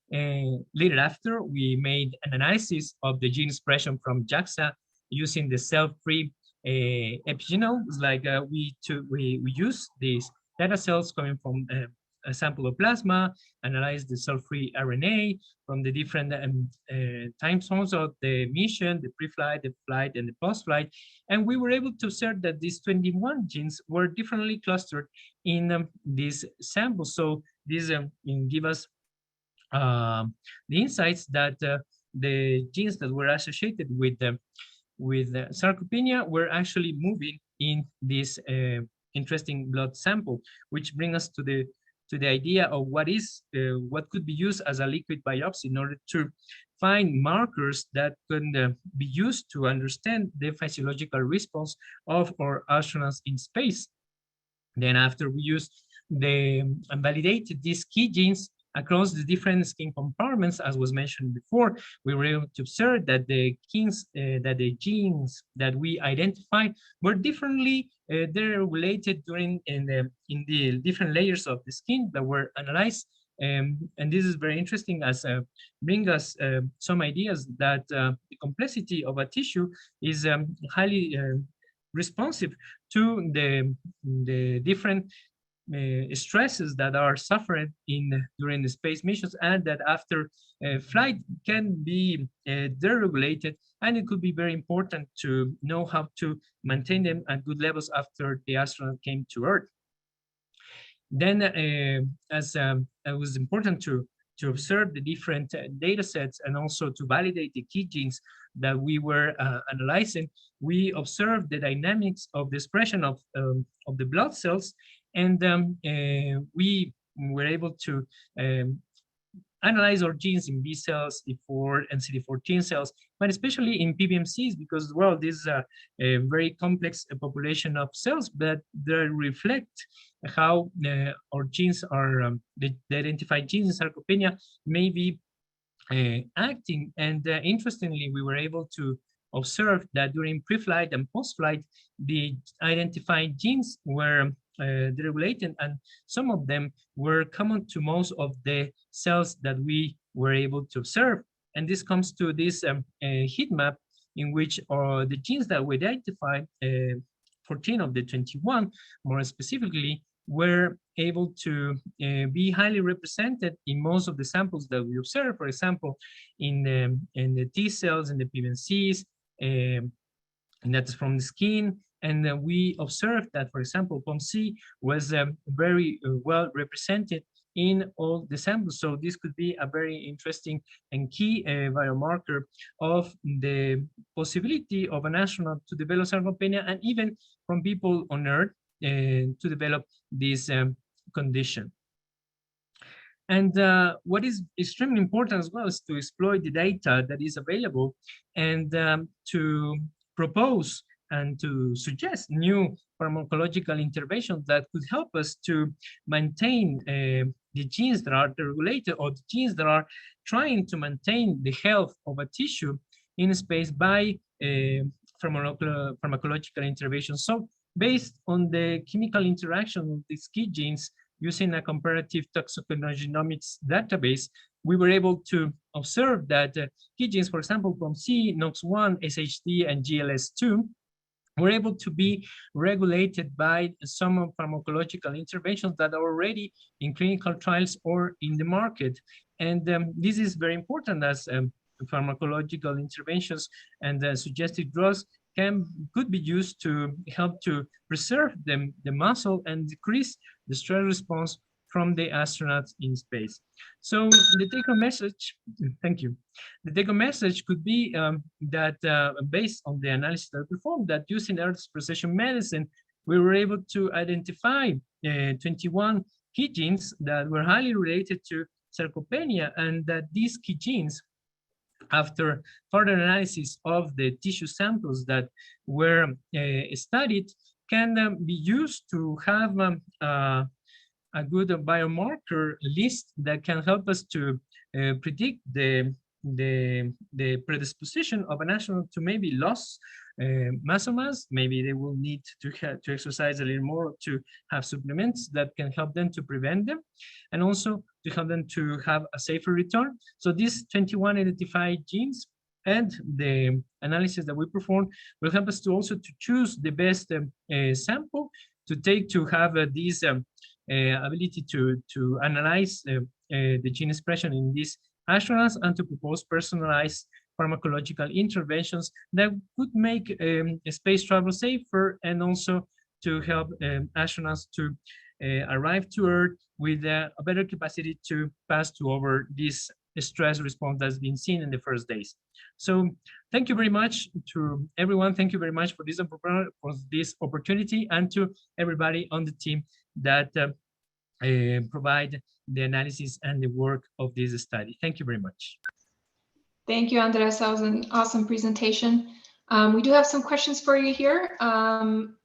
Later after, we made an analysis of the gene expression from JAXA using the cell-free epigenomes. Like we use these data cells coming from a sample of plasma, analyze the cell-free RNA from the different time zones of the mission, the pre-flight, the flight, and the post-flight. And we were able to observe that these 21 genes were differently clustered in this sample. So this give us the insights that the genes that were associated with sarcopenia were actually moving in this interesting blood sample, which brings us to the idea of what could be used as a liquid biopsy in order to find markers that can be used to understand the physiological response of our astronauts in space. Then after we used and validated these key genes across the different skin compartments, as was mentioned before, we were able to observe that the genes that we identified were differently deregulated in the different layers of the skin that were analyzed. And this is very interesting, as bring us some ideas that the complexity of a tissue is highly responsive to the different stresses that are suffered during the space missions, and that after flight can be deregulated, and it could be very important to know how to maintain them at good levels after the astronaut came to Earth. Then as it was important to observe the different data sets and also to validate the key genes that we were analyzing, we observed the dynamics of the expression of the blood cells. And we were able to analyze our genes in B cells, CD4 and CD14 cells, but especially in PBMCs, because, well, this is a very complex population of cells, but they reflect how our genes are, the identified genes in sarcopenia may be acting. And interestingly, we were able to observe that during pre-flight and post-flight, the identified genes were deregulated, and some of them were common to most of the cells that we were able to observe. And this comes to this heat map, in which the genes that we identified, 14 of the 21, more specifically, were able to be highly represented in most of the samples that we observed. For example, in the T cells and the PBNCs, and that's from the skin. And we observed that, for example, POMC was very well represented in all the samples. So this could be a very interesting and key biomarker of the possibility of an astronaut to develop sarcopenia, and even from people on Earth to develop this condition. And what is extremely important as well is to exploit the data that is available and to propose and to suggest new pharmacological interventions that could help us to maintain the genes that are regulated, or the genes that are trying to maintain the health of a tissue in space by pharmacological interventions. So based on the chemical interaction of these key genes, using a comparative toxicogenomics database, we were able to observe that key genes, for example, from C, NOX1, SHD, and GLS2, were able to be regulated by some pharmacological interventions that are already in clinical trials or in the market. And this is very important, as pharmacological interventions and suggested drugs could be used to help to preserve the muscle and decrease the stress response from the astronauts in space. So the take-home message, thank you. The take-home message could be that based on the analysis that we performed, that using Earth's precision medicine, we were able to identify 21 key genes that were highly related to sarcopenia, and that these key genes, after further analysis of the tissue samples that were studied, can be used to have a good biomarker list that can help us to predict the predisposition of an astronaut to maybe lose muscle mass. Maybe they will need to exercise a little more, to have supplements that can help them to prevent them, and also to help them to have a safer return. So these 21 identified genes and the analysis that we perform will help us to also to choose the best sample to take to have this ability to analyze the gene expression in these astronauts, and to propose personalized pharmacological interventions that could make space travel safer, and also to help astronauts to arrive to Earth with a better capacity to pass over this stress response that's been seen in the first days. So thank you very much to everyone. Thank you very much for this opportunity, and to everybody on the team that provide the analysis and the work of this study. Thank you very much. Thank you, Andres. That was an awesome presentation. We do have some questions for you here.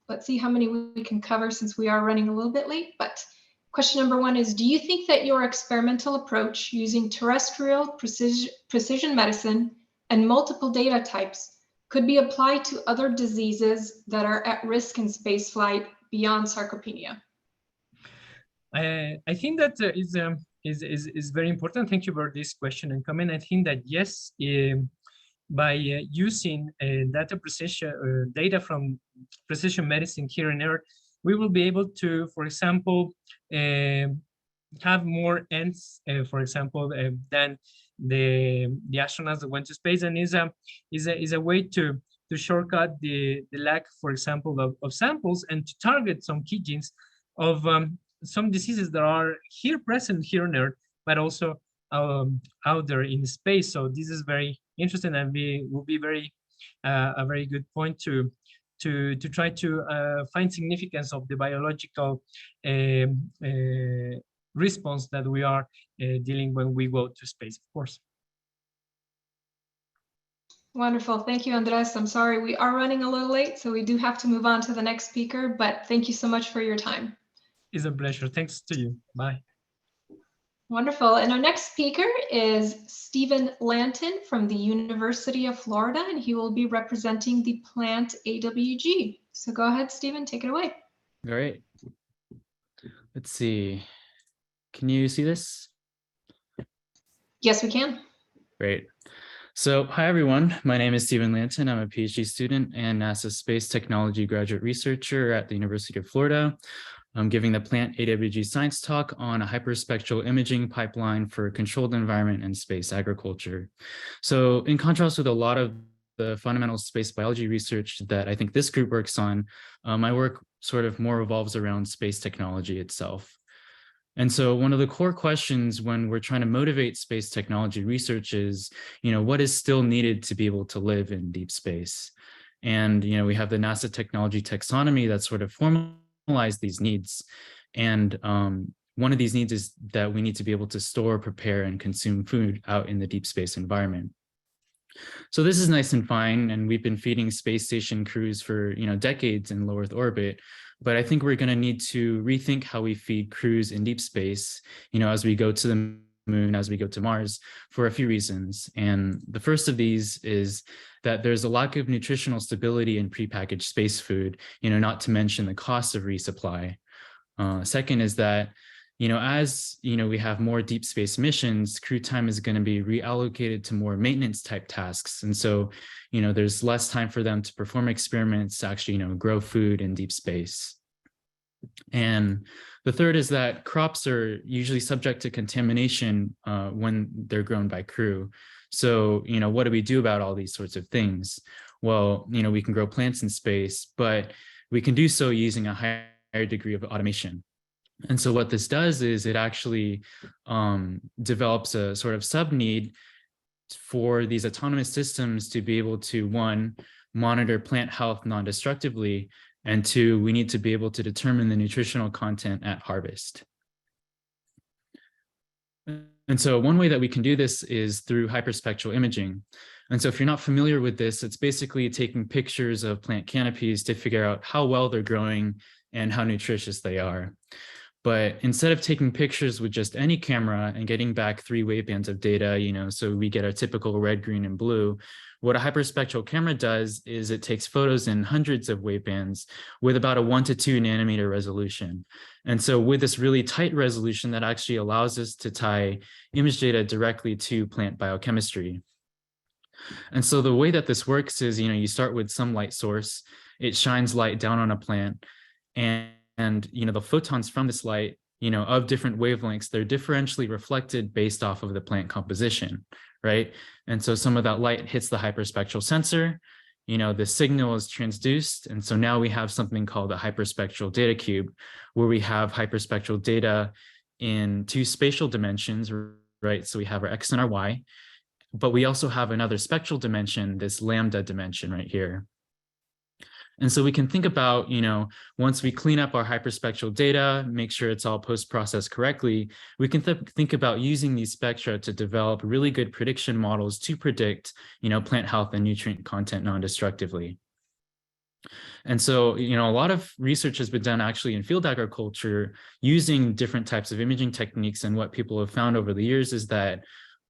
Let's see how many we can cover, since we are running a little bit late. But question number one is, do you think that your experimental approach using terrestrial precision medicine and multiple data types could be applied to other diseases that are at risk in spaceflight beyond sarcopenia? I think that is very important. Thank you for this question and comment. I think that yes, by using data from precision medicine here on Earth, we will be able to, for example, have more ends, for example, than the astronauts that went to space, and is a way to shortcut the lack, for example, of samples, and to target some key genes of some diseases that are present here on Earth, but also out there in space. So this is very interesting, and will be a very good point to try to find significance of the biological response that we are dealing when we go to space, of course. Wonderful. Thank you, Andres. I'm sorry we are running a little late, so we do have to move on to the next speaker, but thank you so much for your time. It's a pleasure. Thanks to you. Bye. Wonderful. And our next speaker is Stephen Lanton from the University of Florida, and he will be representing the plant AWG. So go ahead, Stephen, take it away. Great. Let's see. Can you see this? Yes, we can. Great. So hi, everyone. My name is Stephen Lanton. I'm a PhD student and NASA Space Technology graduate researcher at the University of Florida. I'm giving the plant AWG science talk on a hyperspectral imaging pipeline for controlled environment and space agriculture. So in contrast with a lot of the fundamental space biology research that I think this group works on, my work sort of more revolves around space technology itself. And so one of the core questions when we're trying to motivate space technology research is, what is still needed to be able to live in deep space? And, we have the NASA technology taxonomy that sort of formalized these needs. And one of these needs is that we need to be able to store, prepare, and consume food out in the deep space environment. So this is nice and fine, and we've been feeding space station crews for decades in low Earth orbit. But I think we're going to need to rethink how we feed crews in deep space, as we go to the moon, as we go to Mars, for a few reasons. And the first of these is that there's a lack of nutritional stability in prepackaged space food, not to mention the cost of resupply. Second is that as we have more deep space missions, crew time is going to be reallocated to more maintenance type tasks. And so, there's less time for them to perform experiments, to actually, grow food in deep space. And the third is that crops are usually subject to contamination when they're grown by crew. So, what do we do about all these sorts of things? Well, we can grow plants in space, but we can do so using a higher degree of automation. And so what this does is it actually develops a sort of sub-need for these autonomous systems to be able to, one, monitor plant health non-destructively, and two, we need to be able to determine the nutritional content at harvest. And so one way that we can do this is through hyperspectral imaging. And so if you're not familiar with this, it's basically taking pictures of plant canopies to figure out how well they're growing and how nutritious they are. But instead of taking pictures with just any camera and getting back 3 wavebands of data, so we get our typical red, green, and blue, what a hyperspectral camera does is it takes photos in hundreds of wavebands with about a 1 to 2 nanometer resolution. And so with this really tight resolution, that actually allows us to tie image data directly to plant biochemistry. And so the way that this works is, you start with some light source, it shines light down on a plant, and the photons from this light, of different wavelengths, they're differentially reflected based off of the plant composition, right? And so some of that light hits the hyperspectral sensor, the signal is transduced, and so now we have something called a hyperspectral data cube, where we have hyperspectral data in 2 spatial dimensions, right? So we have our X and our Y, but we also have another spectral dimension, this lambda dimension right here. And so we can think about, once we clean up our hyperspectral data, make sure it's all post-processed correctly, we can think about using these spectra to develop really good prediction models to predict, plant health and nutrient content non-destructively. And so, a lot of research has been done actually in field agriculture using different types of imaging techniques. And what people have found over the years is that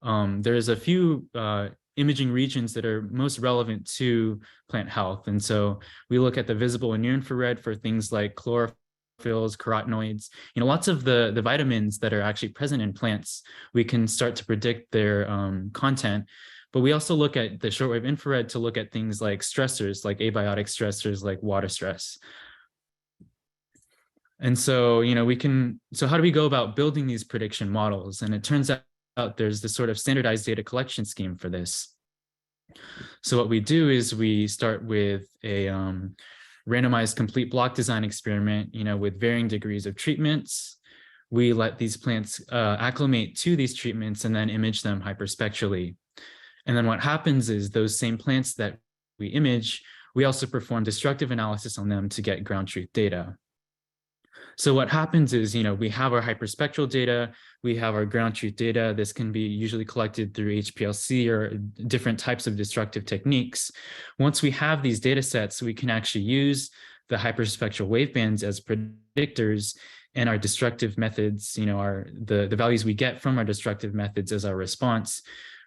there's a few imaging regions that are most relevant to plant health. And so we look at the visible and near infrared for things like chlorophylls, carotenoids, lots of the vitamins that are actually present in plants. We can start to predict their content, but we also look at the shortwave infrared to look at things like stressors, like abiotic stressors, like water stress. And so, so how do we go about building these prediction models? And it turns out there's this sort of standardized data collection scheme for this. So what we do is we start with a randomized complete block design experiment, with varying degrees of treatments. We let these plants acclimate to these treatments and then image them hyperspectrally. And then what happens is those same plants that we image, we also perform destructive analysis on them to get ground truth data. So what happens is, we have our hyperspectral data, we have our ground truth data. This can be usually collected through HPLC or different types of destructive techniques. Once we have these data sets, we can actually use the hyperspectral wavebands as predictors, and our destructive methods, the values we get from our destructive methods as our response.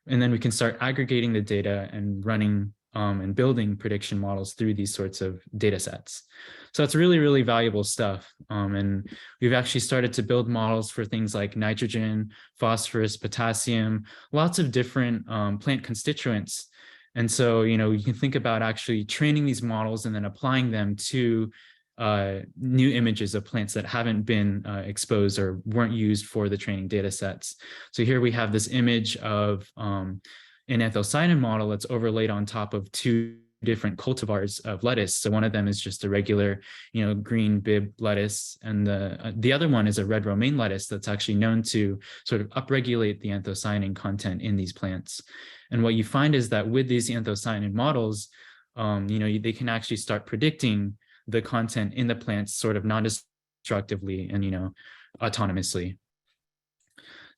And then we can start aggregating the data and running and building prediction models through these sorts of data sets. So it's really, really valuable stuff. And we've actually started to build models for things like nitrogen, phosphorus, potassium, lots of different plant constituents. And so, you can think about actually training these models and then applying them to new images of plants that haven't been exposed or weren't used for the training data sets. So here we have this image of an anthocyanin model that's overlaid on top of two different cultivars of lettuce. So one of them is just a regular, green bib lettuce, and the other one is a red romaine lettuce that's actually known to sort of upregulate the anthocyanin content in these plants. And what you find is that with these anthocyanin models, they can actually start predicting the content in the plants sort of non-destructively and autonomously.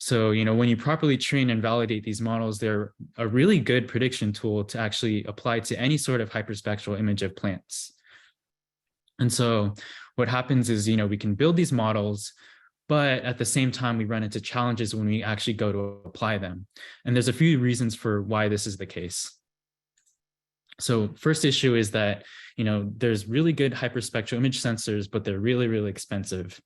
So, when you properly train and validate these models, they're a really good prediction tool to actually apply to any sort of hyperspectral image of plants. And so what happens is, we can build these models, but at the same time, we run into challenges when we actually go to apply them. And there's a few reasons for why this is the case. So first issue is that, there's really good hyperspectral image sensors, but they're really, really expensive.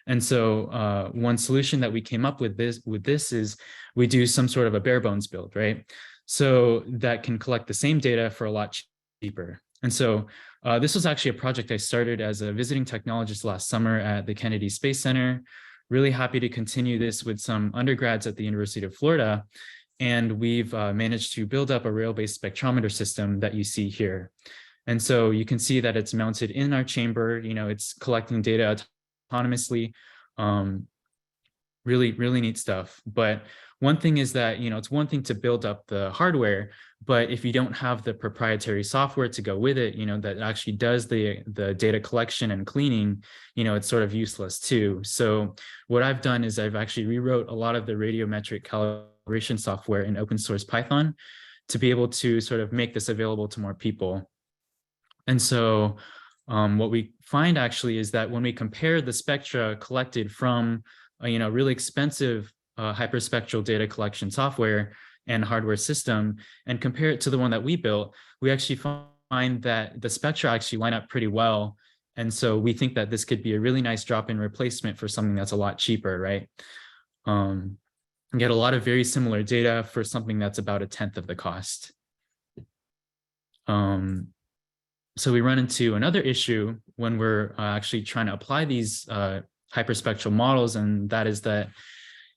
And so one solution that we came up with this is we do some sort of a bare bones build, right? So that can collect the same data for a lot cheaper. And so this was actually a project I started as a visiting technologist last summer at the Kennedy Space Center. Really happy to continue this with some undergrads at the University of Florida. And we've managed to build up a rail-based spectrometer system that you see here. And so you can see that it's mounted in our chamber, it's collecting data autonomously. Really, really neat stuff. But one thing is that, it's one thing to build up the hardware, but if you don't have the proprietary software to go with it, that actually does the data collection and cleaning, it's sort of useless too. So what I've done is I've actually rewrote a lot of the radiometric calibration software in open source Python to be able to sort of make this available to more people. And so what we find actually is that when we compare the spectra collected from really expensive hyperspectral data collection software and hardware system and compare it to the one that we built, we actually find that the spectra actually line up pretty well. And so we think that this could be a really nice drop-in replacement for something that's a lot cheaper, right? Get a lot of very similar data for something that's about 1/10 of the cost. So we run into another issue when we're actually trying to apply these hyperspectral models, and that is that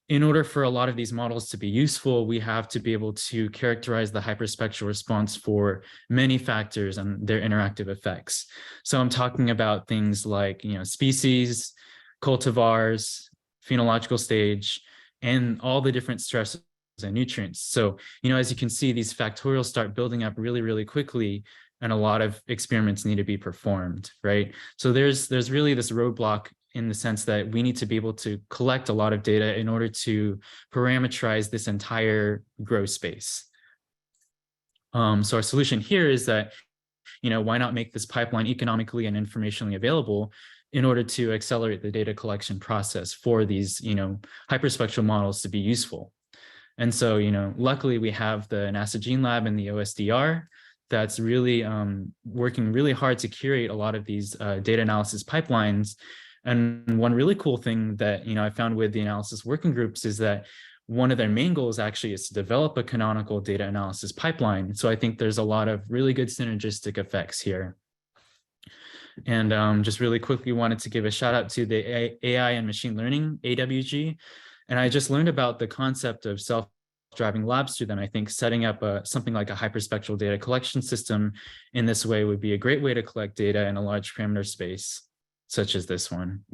in order for a lot of these models to be useful, we have to be able to characterize the hyperspectral response for many factors and their interactive effects. So I'm talking about things like, species, cultivars, phenological stage, and all the different stresses and nutrients. So, as you can see, these factorials start building up really, really quickly, and a lot of experiments need to be performed, right? So there's really this roadblock in the sense that we need to be able to collect a lot of data in order to parameterize this entire grow space. So our solution here is that, why not make this pipeline economically and informationally available in order to accelerate the data collection process for these, hyperspectral models to be useful. And so, luckily we have the NASA GeneLab and the OSDR that's really working really hard to curate a lot of these data analysis pipelines. And one really cool thing that I found with the analysis working groups is that one of their main goals actually is to develop a canonical data analysis pipeline. So I think there's a lot of really good synergistic effects here. And just really quickly wanted to give a shout out to the AI and machine learning, AWG. And I just learned about the concept of self-driving labs through them. I think setting up something like a hyperspectral data collection system in this way would be a great way to collect data in a large parameter space, such as this one.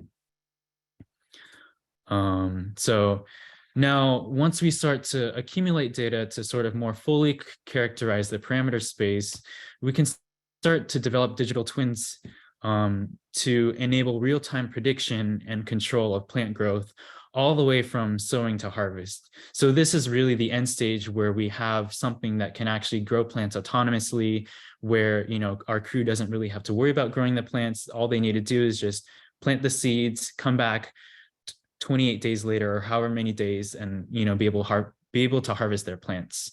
So now, once we start to accumulate data to sort of more fully characterize the parameter space, we can start to develop digital twins to enable real-time prediction and control of plant growth all the way from sowing to harvest. So this is really the end stage where we have something that can actually grow plants autonomously, where our crew doesn't really have to worry about growing the plants. All they need to do is just plant the seeds, come back 28 days later or however many days, and be able to harvest their plants.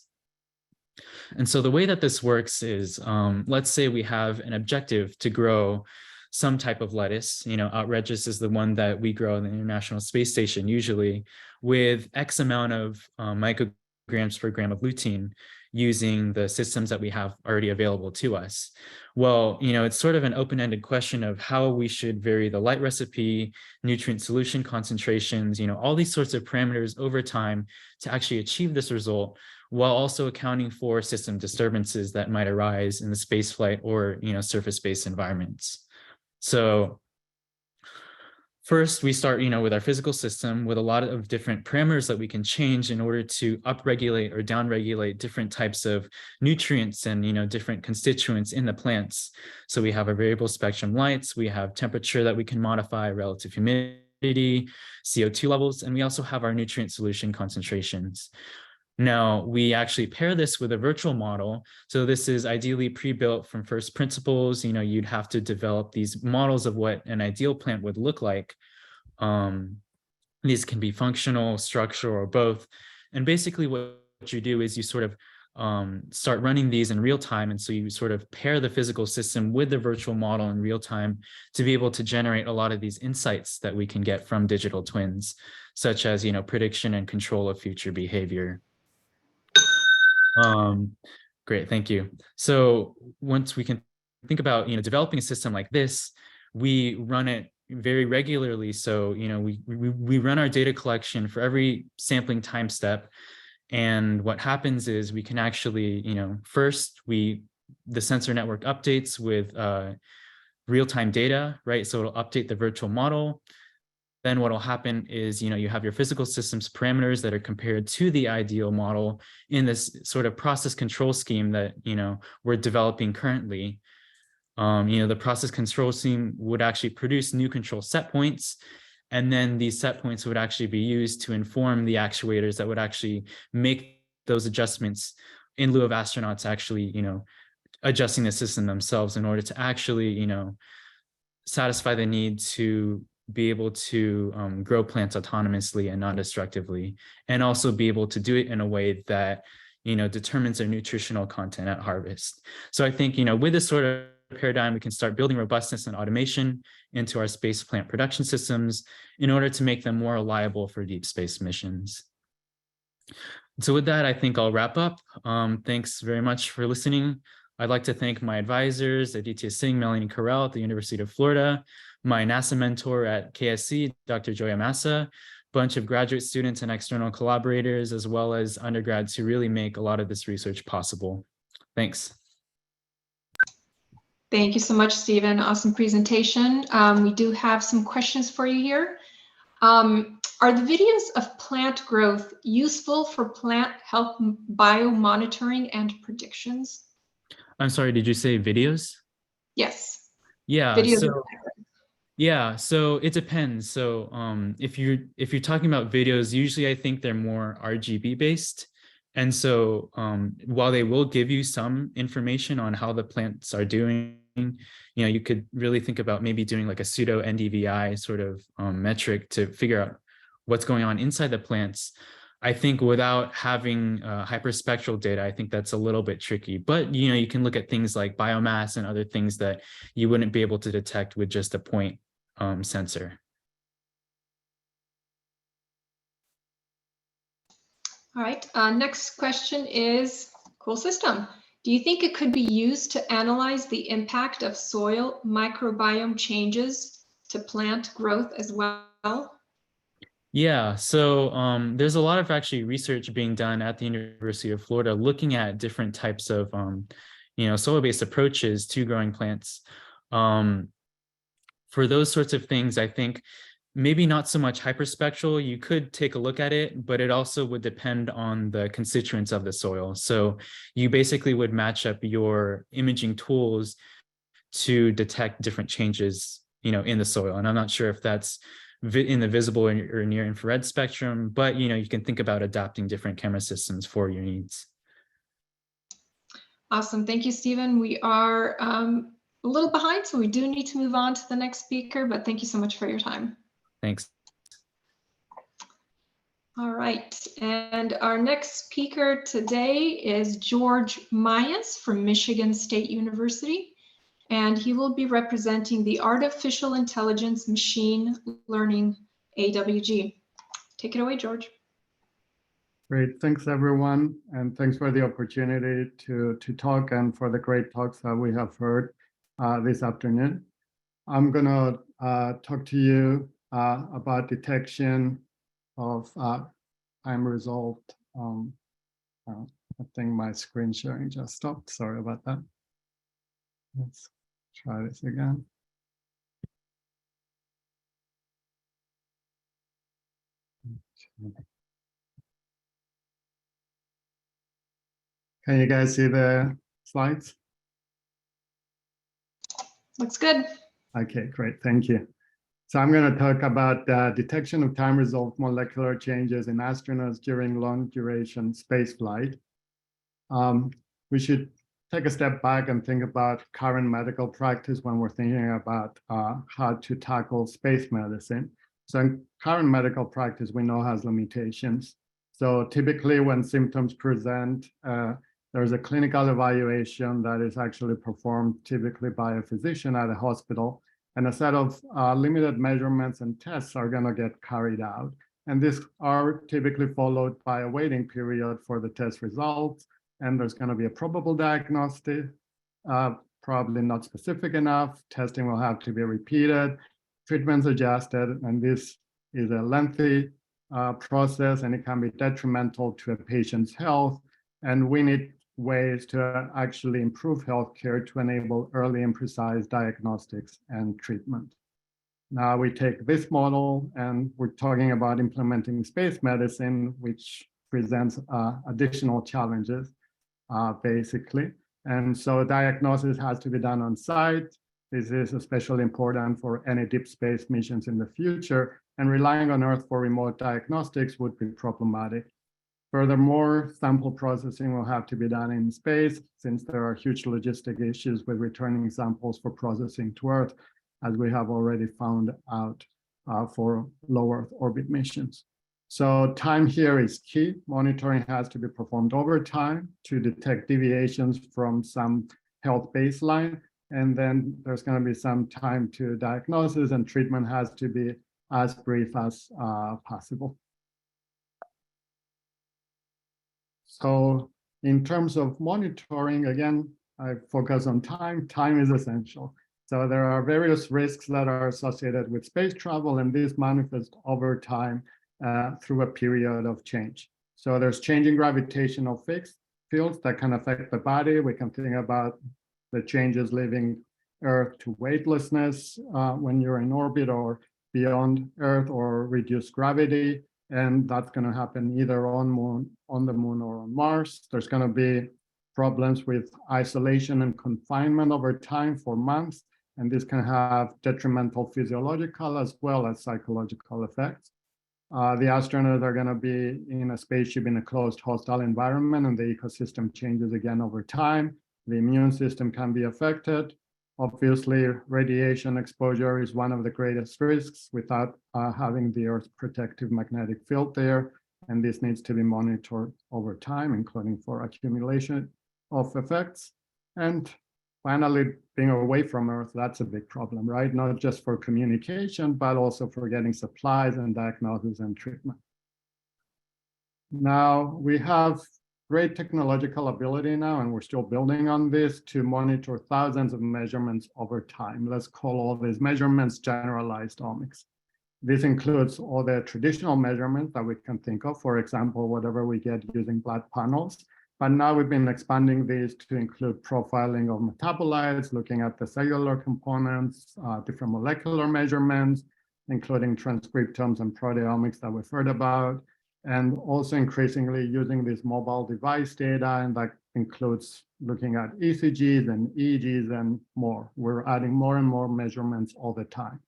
And so the way that this works is, let's say we have an objective to grow some type of lettuce. Outrageous is the one that we grow in the International Space Station usually, with X amount of micrograms per gram of lutein. using the systems that we have already available to us? Well, it's sort of an open-ended question of how we should vary the light recipe, nutrient solution concentrations, all these sorts of parameters over time to actually achieve this result, while also accounting for system disturbances that might arise in the spaceflight or, surface-based environments. So first, we start, with our physical system with a lot of different parameters that we can change in order to upregulate or downregulate different types of nutrients and, different constituents in the plants. So we have our variable spectrum lights, we have temperature that we can modify, relative humidity, CO2 levels, and we also have our nutrient solution concentrations. Now, we actually pair this with a virtual model. So this is ideally pre-built from first principles. You'd have to develop these models of what an ideal plant would look like. These can be functional, structural, or both. And basically what you do is you sort of start running these in real time. And so you sort of pair the physical system with the virtual model in real time to be able to generate a lot of these insights that we can get from digital twins, such as, prediction and control of future behavior. Great, thank you. So once we can think about, developing a system like this, we run it very regularly. So, we run our data collection for every sampling time step. And what happens is we can actually, first the sensor network updates with real-time data, right? So it'll update the virtual model. Then what will happen is, you have your physical systems parameters that are compared to the ideal model in this sort of process control scheme that, we're developing currently. The process control scheme would actually produce new control set points. And then these set points would actually be used to inform the actuators that would actually make those adjustments in lieu of astronauts actually, adjusting the system themselves in order to actually, satisfy the need to be able to grow plants autonomously and non-destructively, and also be able to do it in a way that, determines their nutritional content at harvest. So I think, with this sort of paradigm, we can start building robustness and automation into our space plant production systems in order to make them more reliable for deep space missions. So with that, I think I'll wrap up. Thanks very much for listening. I'd like to thank my advisors, Aditya Singh, Melanie Carell at the University of Florida, my NASA mentor at KSC, Dr. Joya Massa, a bunch of graduate students and external collaborators, as well as undergrads who really make a lot of this research possible. Thanks. Thank you so much, Stephen. Awesome presentation. We do have some questions for you here. Are the videos of plant growth useful for plant health biomonitoring and predictions? I'm sorry, did you say videos? Yes. Yeah. Videos. Yeah, so it depends. So if you're talking about videos, usually I think they're more RGB based. And so while they will give you some information on how the plants are doing, you could really think about maybe doing like a pseudo NDVI sort of metric to figure out what's going on inside the plants. I think without having hyperspectral data, I think that's a little bit tricky. But you can look at things like biomass and other things that you wouldn't be able to detect with just a point sensor. All right. Next question is, cool system. Do you think it could be used to analyze the impact of soil microbiome changes to plant growth as well? Yeah, so there's a lot of actually research being done at the University of Florida looking at different types of, soil-based approaches to growing plants. For those sorts of things, I think maybe not so much hyperspectral. You could take a look at it, but it also would depend on the constituents of the soil. So you basically would match up your imaging tools to detect different changes, in the soil. And I'm not sure if that's in the visible or near infrared spectrum, but you can think about adapting different camera systems for your needs. Awesome, thank you, Stephen. We are a little behind, so we do need to move on to the next speaker, but thank you so much for your time. Thanks. All right, and our next speaker today is George Myers from Michigan State University. And he will be representing the Artificial Intelligence Machine Learning AWG. Take it away, George. Great, thanks everyone, and thanks for the opportunity to talk and for the great talks that we have heard this afternoon. I'm gonna talk to you about detection of time resolved. I think my screen sharing just stopped. Sorry about that. Let's try this again. Can you guys see the slides? Looks good. Okay, great, thank you. So I'm going to talk about detection of time-resolved molecular changes in astronauts during long-duration spaceflight. We should take a step back and think about current medical practice when we're thinking about how to tackle space medicine. So in current medical practice, we know has limitations. So typically when symptoms present, there's a clinical evaluation that is actually performed typically by a physician at a hospital, and a set of limited measurements and tests are going to get carried out. And these are typically followed by a waiting period for the test results, and there's going to be a probable diagnostic, probably not specific enough. Testing will have to be repeated, treatments adjusted, and this is a lengthy process, and it can be detrimental to a patient's health. And we need ways to actually improve healthcare to enable early and precise diagnostics and treatment. Now we take this model and we're talking about implementing space medicine, which presents additional challenges, basically. And so diagnosis has to be done on site. This is especially important for any deep space missions in the future, and relying on Earth for remote diagnostics would be problematic. Furthermore, sample processing will have to be done in space, since there are huge logistic issues with returning samples for processing to Earth, as we have already found out for low Earth orbit missions. So time here is key. Monitoring has to be performed over time to detect deviations from some health baseline. And then there's going to be some time to diagnosis, and treatment has to be as brief as possible. So in terms of monitoring, again, I focus on time. Time is essential. So there are various risks that are associated with space travel, and these manifest over time through a period of change. So there's changing gravitational fields that can affect the body. We can think about the changes leaving Earth to weightlessness when you're in orbit or beyond Earth, or reduced gravity. And that's going to happen either on the moon or on Mars. There's going to be problems with isolation and confinement over time for months, and this can have detrimental physiological as well as psychological effects. The astronauts are going to be in a spaceship in a closed, hostile environment, and the ecosystem changes again over time. The immune system can be affected. Obviously, radiation exposure is one of the greatest risks without having the Earth's protective magnetic field there. And this needs to be monitored over time, including for accumulation of effects. And finally, being away from Earth, that's a big problem, right? Not just for communication, but also for getting supplies and diagnosis and treatment. Now, we have great technological ability now, and we're still building on this to monitor thousands of measurements over time. Let's call all these measurements generalized omics. This includes all the traditional measurements that we can think of, for example, whatever we get using blood panels. But now we've been expanding these to include profiling of metabolites, looking at the cellular components, different molecular measurements, including transcriptomes and proteomics that we've heard about, and also increasingly using this mobile device data, and that includes looking at ECGs and EEGs and more. We're adding more and more measurements all the time.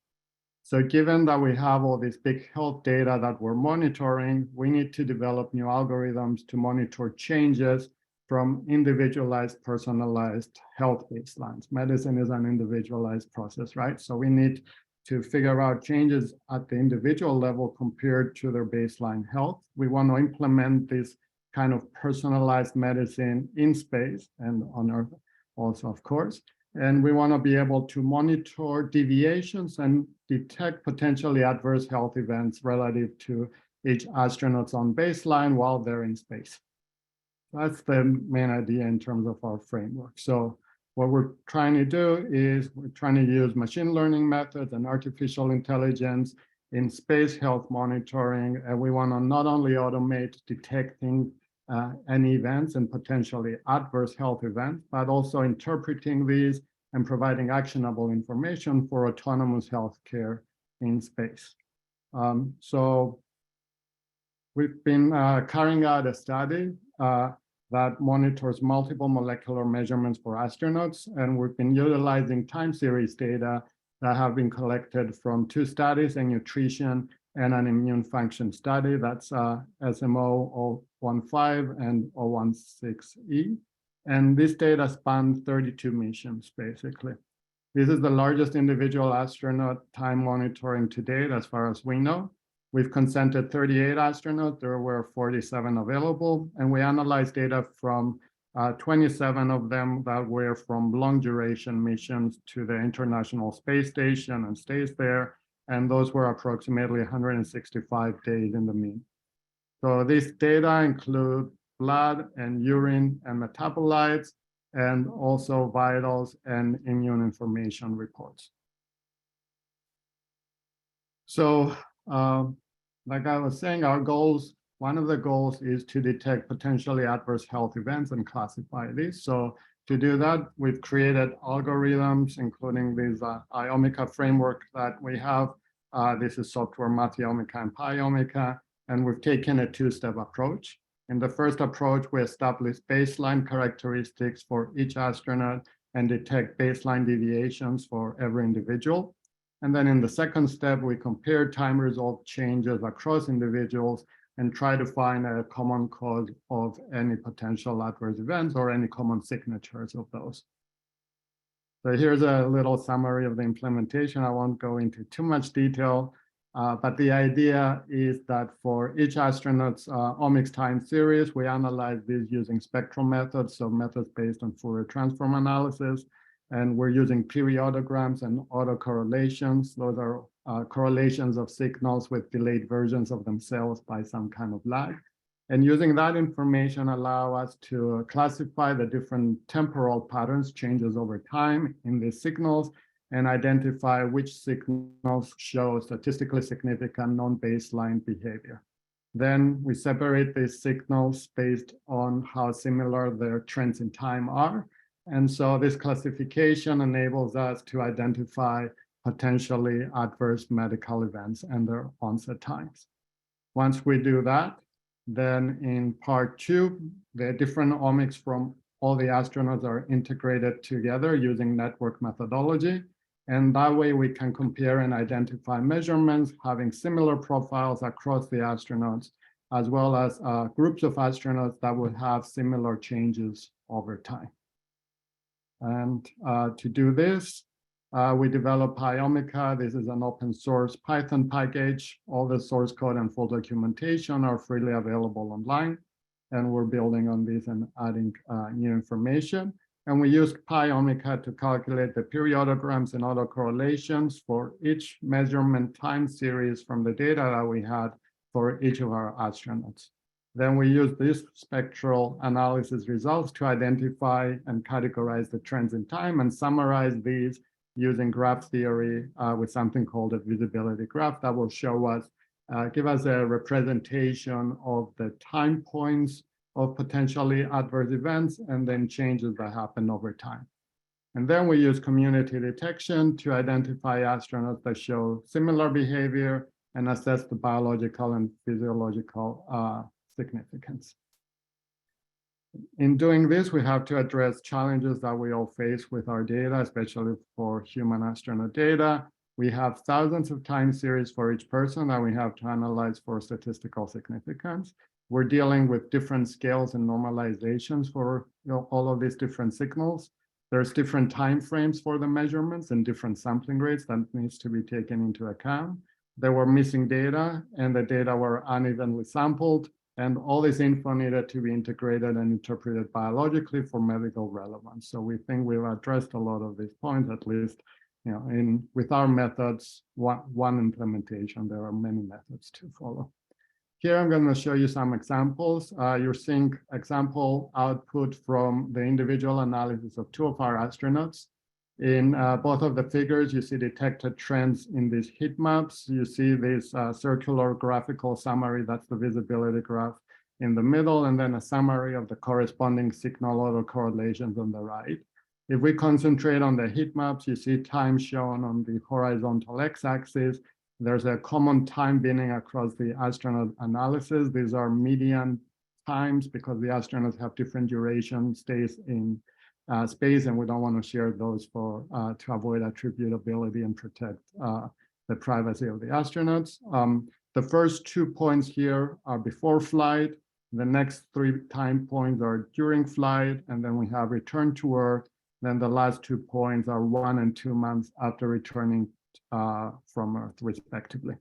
So given that we have all this big health data that we're monitoring, we need to develop new algorithms to monitor changes from individualized, personalized health baselines. Medicine is an individualized process, right? So we need to figure out changes at the individual level compared to their baseline health. We want to implement this kind of personalized medicine in space and on Earth also, of course. And we want to be able to monitor deviations and detect potentially adverse health events relative to each astronaut's on baseline while they're in space. That's the main idea in terms of our framework. So what we're trying to do is we're trying to use machine learning methods and artificial intelligence in space health monitoring. And we want to not only automate detecting any events and potentially adverse health events, but also interpreting these and providing actionable information for autonomous healthcare in space. So we've been carrying out a study that monitors multiple molecular measurements for astronauts, and we've been utilizing time series data that have been collected from 2 studies, a nutrition and an immune function study. That's SMO 015 and 016E. And this data spans 32 missions, basically. This is the largest individual astronaut time monitoring to date, as far as we know. We've consented 38 astronauts. There were 47 available, and we analyzed data from 27 of them that were from long duration missions to the International Space Station and stays there. And those were approximately 165 days in the mean. So this data include blood and urine and metabolites, and also vitals and immune information reports. So like I was saying, our goals, one of the goals is to detect potentially adverse health events and classify these. So to do that, we've created algorithms, including this Iomica framework that we have. This is software Multi-omics and Biomica, and we've taken a 2-step approach. In the first approach, we establish baseline characteristics for each astronaut and detect baseline deviations for every individual. And then in the second step, we compare time result changes across individuals and try to find a common cause of any potential adverse events or any common signatures of those. So here's a little summary of the implementation. I won't go into too much detail, but the idea is that for each astronaut's omics time series, we analyze these using spectral methods, so methods based on Fourier transform analysis. And we're using periodograms and autocorrelations. Those are correlations of signals with delayed versions of themselves by some kind of lag. And using that information allow us to classify the different temporal patterns, changes over time in these signals, and identify which signals show statistically significant non-baseline behavior. Then we separate these signals based on how similar their trends in time are. And so this classification enables us to identify potentially adverse medical events and their onset times. Once we do that, then in part 2, the different omics from all the astronauts are integrated together using network methodology. And that way we can compare and identify measurements having similar profiles across the astronauts, as well as groups of astronauts that would have similar changes over time. And to do this, we developed Iomica. This is an open source Python package. All the source code and full documentation are freely available online. And we're building on this and adding new information. And we used Iomica to calculate the periodograms and autocorrelations for each measurement time series from the data that we had for each of our astronauts. Then we use these spectral analysis results to identify and categorize the trends in time and summarize these using graph theory with something called a visibility graph that will show us, give us a representation of the time points of potentially adverse events and then changes that happen over time. And then we use community detection to identify astronauts that show similar behavior and assess the biological and physiological significance. In doing this, we have to address challenges that we all face with our data, especially for human astronaut data. We have thousands of time series for each person that we have to analyze for statistical significance. We're dealing with different scales and normalizations for all of these different signals. There's different time frames for the measurements and different sampling rates that needs to be taken into account. There were missing data and the data were unevenly sampled, and all this info needed to be integrated and interpreted biologically for medical relevance. So we think we've addressed a lot of these points, at least, with our methods, one implementation. There are many methods to follow. Here, I'm going to show you some examples. You're seeing example output from the individual analysis of 2 of our astronauts. In both of the figures, you see detected trends in these heat maps. You see this circular graphical summary, that's the visibility graph in the middle, and then a summary of the corresponding signal autocorrelations on the right. If we concentrate on the heat maps, you see time shown on the horizontal x-axis. There's a common time binning across the astronaut analysis. These are median times because the astronauts have different duration stays in space, and we don't want to share those for to avoid attributability and protect the privacy of the astronauts. The first 2 points here are before flight. The next 3 time points are during flight, and then we have return to Earth. Then the last 2 points are 1 and 2 months after returning from Earth, respectively.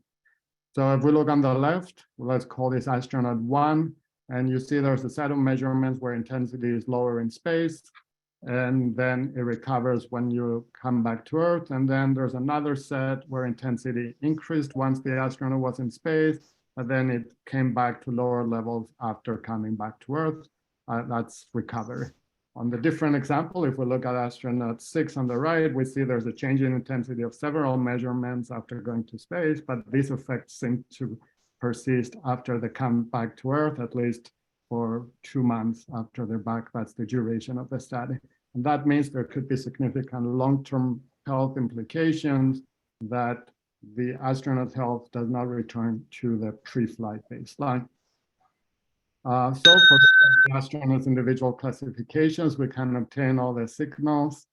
So if we look on the left, let's call this astronaut 1, and you see there's a set of measurements where intensity is lower in space, and then it recovers when you come back to Earth. And then there's another set where intensity increased once the astronaut was in space, but then it came back to lower levels after coming back to Earth. That's recovery. On the different example, if we look at astronaut 6 on the right, we see there's a change in intensity of several measurements after going to space, but these effects seem to persist after they come back to Earth, at least for 2 months after they're back. That's the duration of the study. And that means there could be significant long-term health implications that the astronaut's health does not return to the pre-flight baseline. So for the astronauts' individual classifications, we can obtain all the signals,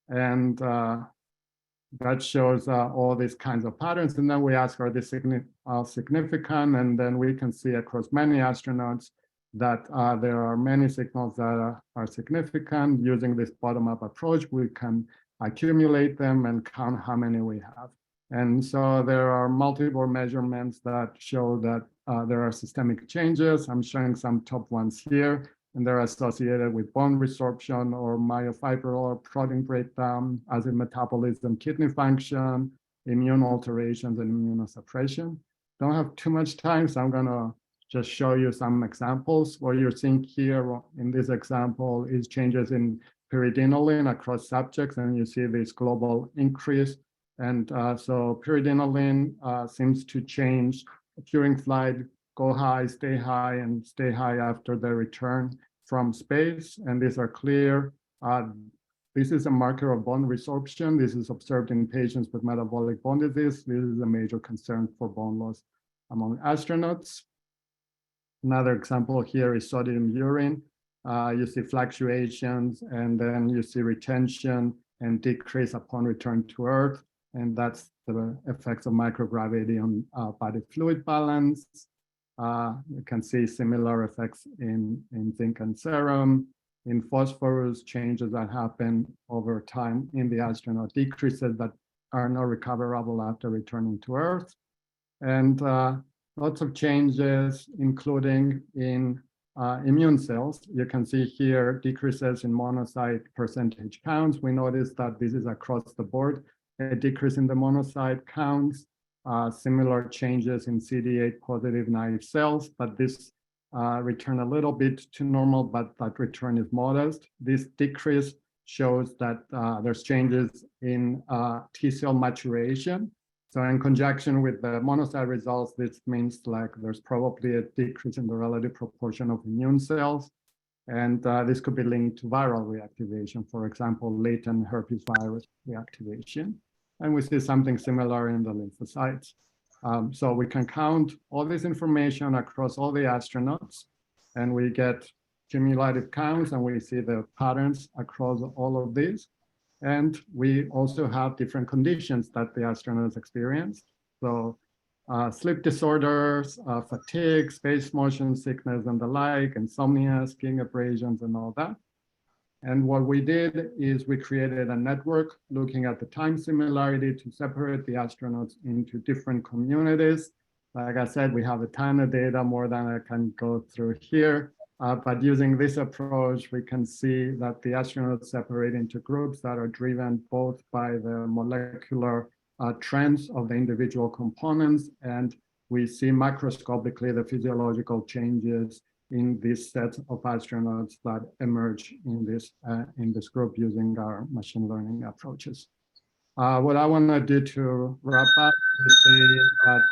and that shows all these kinds of patterns. And then we ask, are they significant? And then we can see across many astronauts that there are many signals that are significant. Using this bottom-up approach, we can accumulate them and count how many we have. And so there are multiple measurements that show that there are systemic changes. I'm showing some top ones here, and they're associated with bone resorption or myofibril protein breakdown, acid metabolism, kidney function, immune alterations, and immunosuppression. Don't have too much time, so I'm gonna just show you some examples. What you're seeing here in this example is changes in pyridinoline across subjects, and you see this global increase. And so pyridinoline seems to change during flight, go high, and stay high after the return from space. And these are clear. This is a marker of bone resorption. This is observed in patients with metabolic bone disease. This is a major concern for bone loss among astronauts. Another example here is sodium urine. You see fluctuations, and then you see retention and decrease upon return to Earth. And that's the effects of microgravity on body fluid balance. You can see similar effects in zinc and serum. In phosphorus, changes that happen over time in the astronaut, decreases that are not recoverable after returning to Earth. And lots of changes, including in immune cells. You can see here decreases in monocyte percentage counts. We notice that this is across the board. A decrease in the monocyte counts, similar changes in CD8 positive naive cells, but this return a little bit to normal, but that return is modest. This decrease shows that there's changes in T cell maturation. So in conjunction with the monocyte results, this means like there's probably a decrease in the relative proportion of immune cells. And this could be linked to viral reactivation, for example, latent herpes virus reactivation. And we see something similar in the lymphocytes. So we can count all this information across all the astronauts, and we get cumulative counts, and we see the patterns across all of these. And we also have different conditions that the astronauts experienced. So sleep disorders, fatigue, space motion sickness, and the like, insomnia, skin abrasions, and all that. And what we did is we created a network looking at the time similarity to separate the astronauts into different communities. Like I said, we have a ton of data, more than I can go through here. But using this approach, we can see that the astronauts separate into groups that are driven both by the molecular trends of the individual components and we see macroscopically the physiological changes in this set of astronauts that emerge in this group using our machine learning approaches. What I want to do to wrap up is say that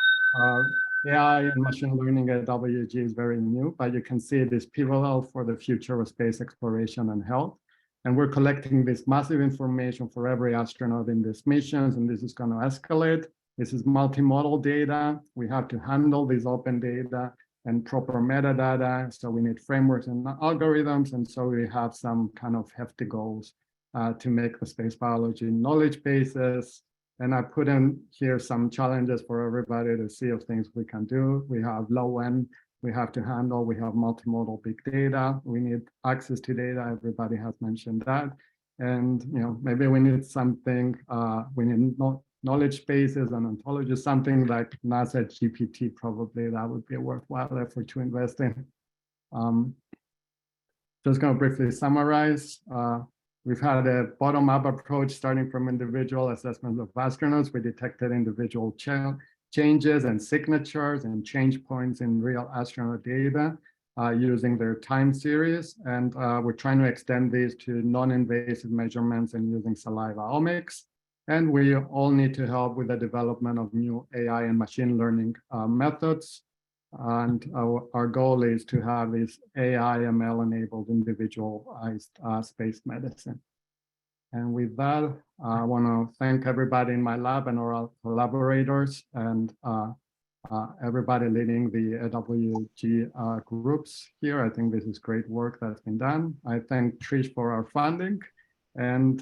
AI and machine learning at AWG is very new, but you can see it is pivotal for the future of space exploration and health. And we're collecting this massive information for every astronaut in these missions, and this is going to escalate. This is multimodal data. We have to handle this open data and proper metadata. So we need frameworks and algorithms. And so we have some kind of hefty goals to make the space biology knowledge bases. And I put in here some challenges for everybody to see of things we can do. We have low end we have to handle. We have multimodal big data. We need access to data. Everybody has mentioned that. And maybe we need something, we need knowledge bases and ontologies, something like NASA GPT, probably that would be a worthwhile effort to invest in. Just going to briefly summarize. We've had a bottom-up approach starting from individual assessments of astronauts. We detected individual changes and signatures and change points in real astronaut data using their time series. And we're trying to extend these to non-invasive measurements and using saliva omics. And we all need to help with the development of new AI and machine learning methods. And our goal is to have this AI ML-enabled individualized space medicine. And with that, I want to thank everybody in my lab and our collaborators and everybody leading the AWG groups here. I think this is great work that's been done. I thank Trish for our funding, and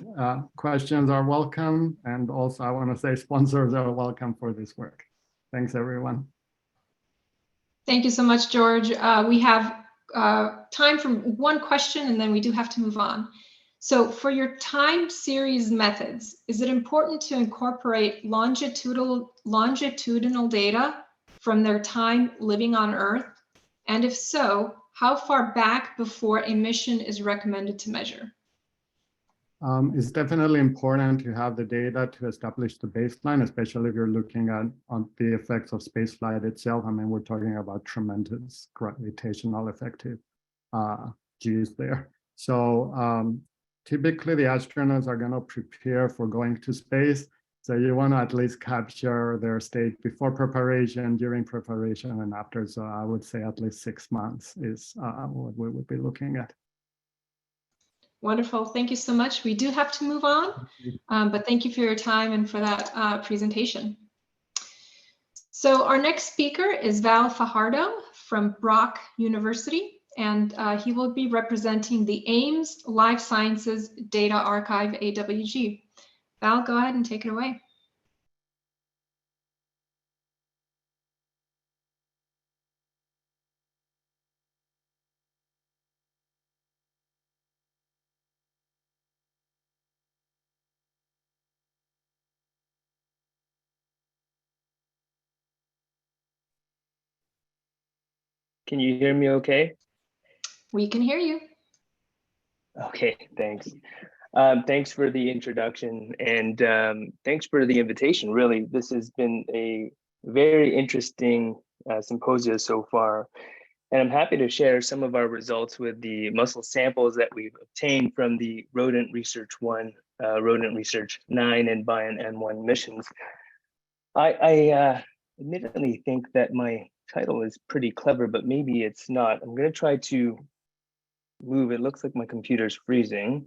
questions are welcome. And also I want to say sponsors are welcome for this work. Thanks, everyone. Thank you so much, George. We have time for one question, and then we do have to move on. So for your time series methods, is it important to incorporate longitudinal data from their time living on Earth? And if so, how far back before a mission is recommended to measure? It's definitely important to have the data to establish the baseline, especially if you're looking at on the effects of spaceflight itself. I mean, we're talking about tremendous gravitational effective Gs there. So typically the astronauts are going to prepare for going to space. So you want to at least capture their state before preparation, during preparation, and after. So I would say at least 6 months is what we would be looking at. Wonderful. Thank you so much. We do have to move on, but thank you for your time and for that presentation. So our next speaker is Val Fajardo from Brock University, and he will be representing the Ames Life Sciences Data Archive, AWG. Val, go ahead and take it away. Can you hear me okay? We can hear you. Okay, thanks. Thanks for the introduction, and thanks for the invitation. Really, this has been a very interesting symposium so far, and I'm happy to share some of our results with the muscle samples that we've obtained from the Rodent Research 1, Rodent Research 9, and Bion N1 missions. I admittedly think that my title is pretty clever, but maybe it's not. I'm going to try to move. It looks like my computer's freezing.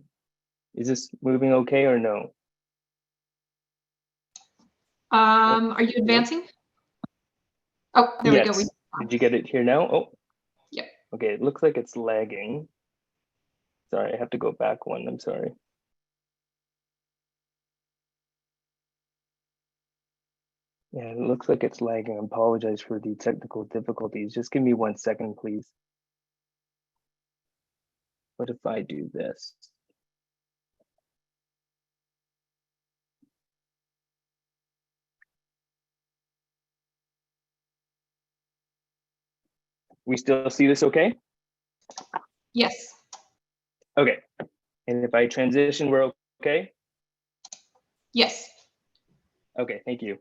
Is this moving okay or no? Are you advancing? Oh, there we go. Did you get it here now? Oh, yeah. Okay, it looks like it's lagging. Sorry, I have to go back one. I'm sorry. Yeah, it looks like it's lagging. I apologize for the technical difficulties. Just give me 1 second, please. What if I do this? We still see this okay? Yes. Okay. And if I transition, we're okay? Yes. Okay, thank you.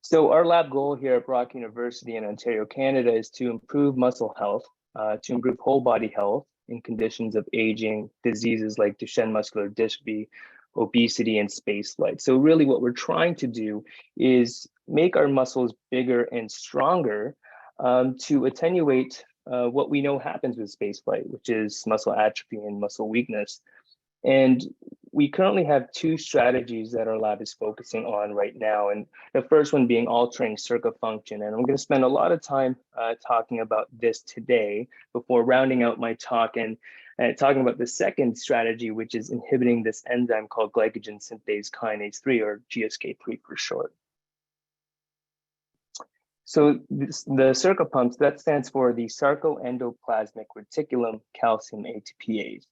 So our lab goal here at Brock University in Ontario, Canada, is to improve muscle health, to improve whole body health in conditions of aging, diseases like Duchenne muscular dystrophy, obesity, and spaceflight. So really what we're trying to do is make our muscles bigger and stronger to attenuate what we know happens with spaceflight, which is muscle atrophy and muscle weakness. And we currently have two strategies that our lab is focusing on right now. And the first one being altering circuit function. And I'm going to spend a lot of time talking about this today before rounding out my talk and talking about the second strategy, which is inhibiting this enzyme called glycogen synthase kinase 3, or GSK3 for short. So the circuit pumps, that stands for the sarcoendoplasmic reticulum calcium ATPase.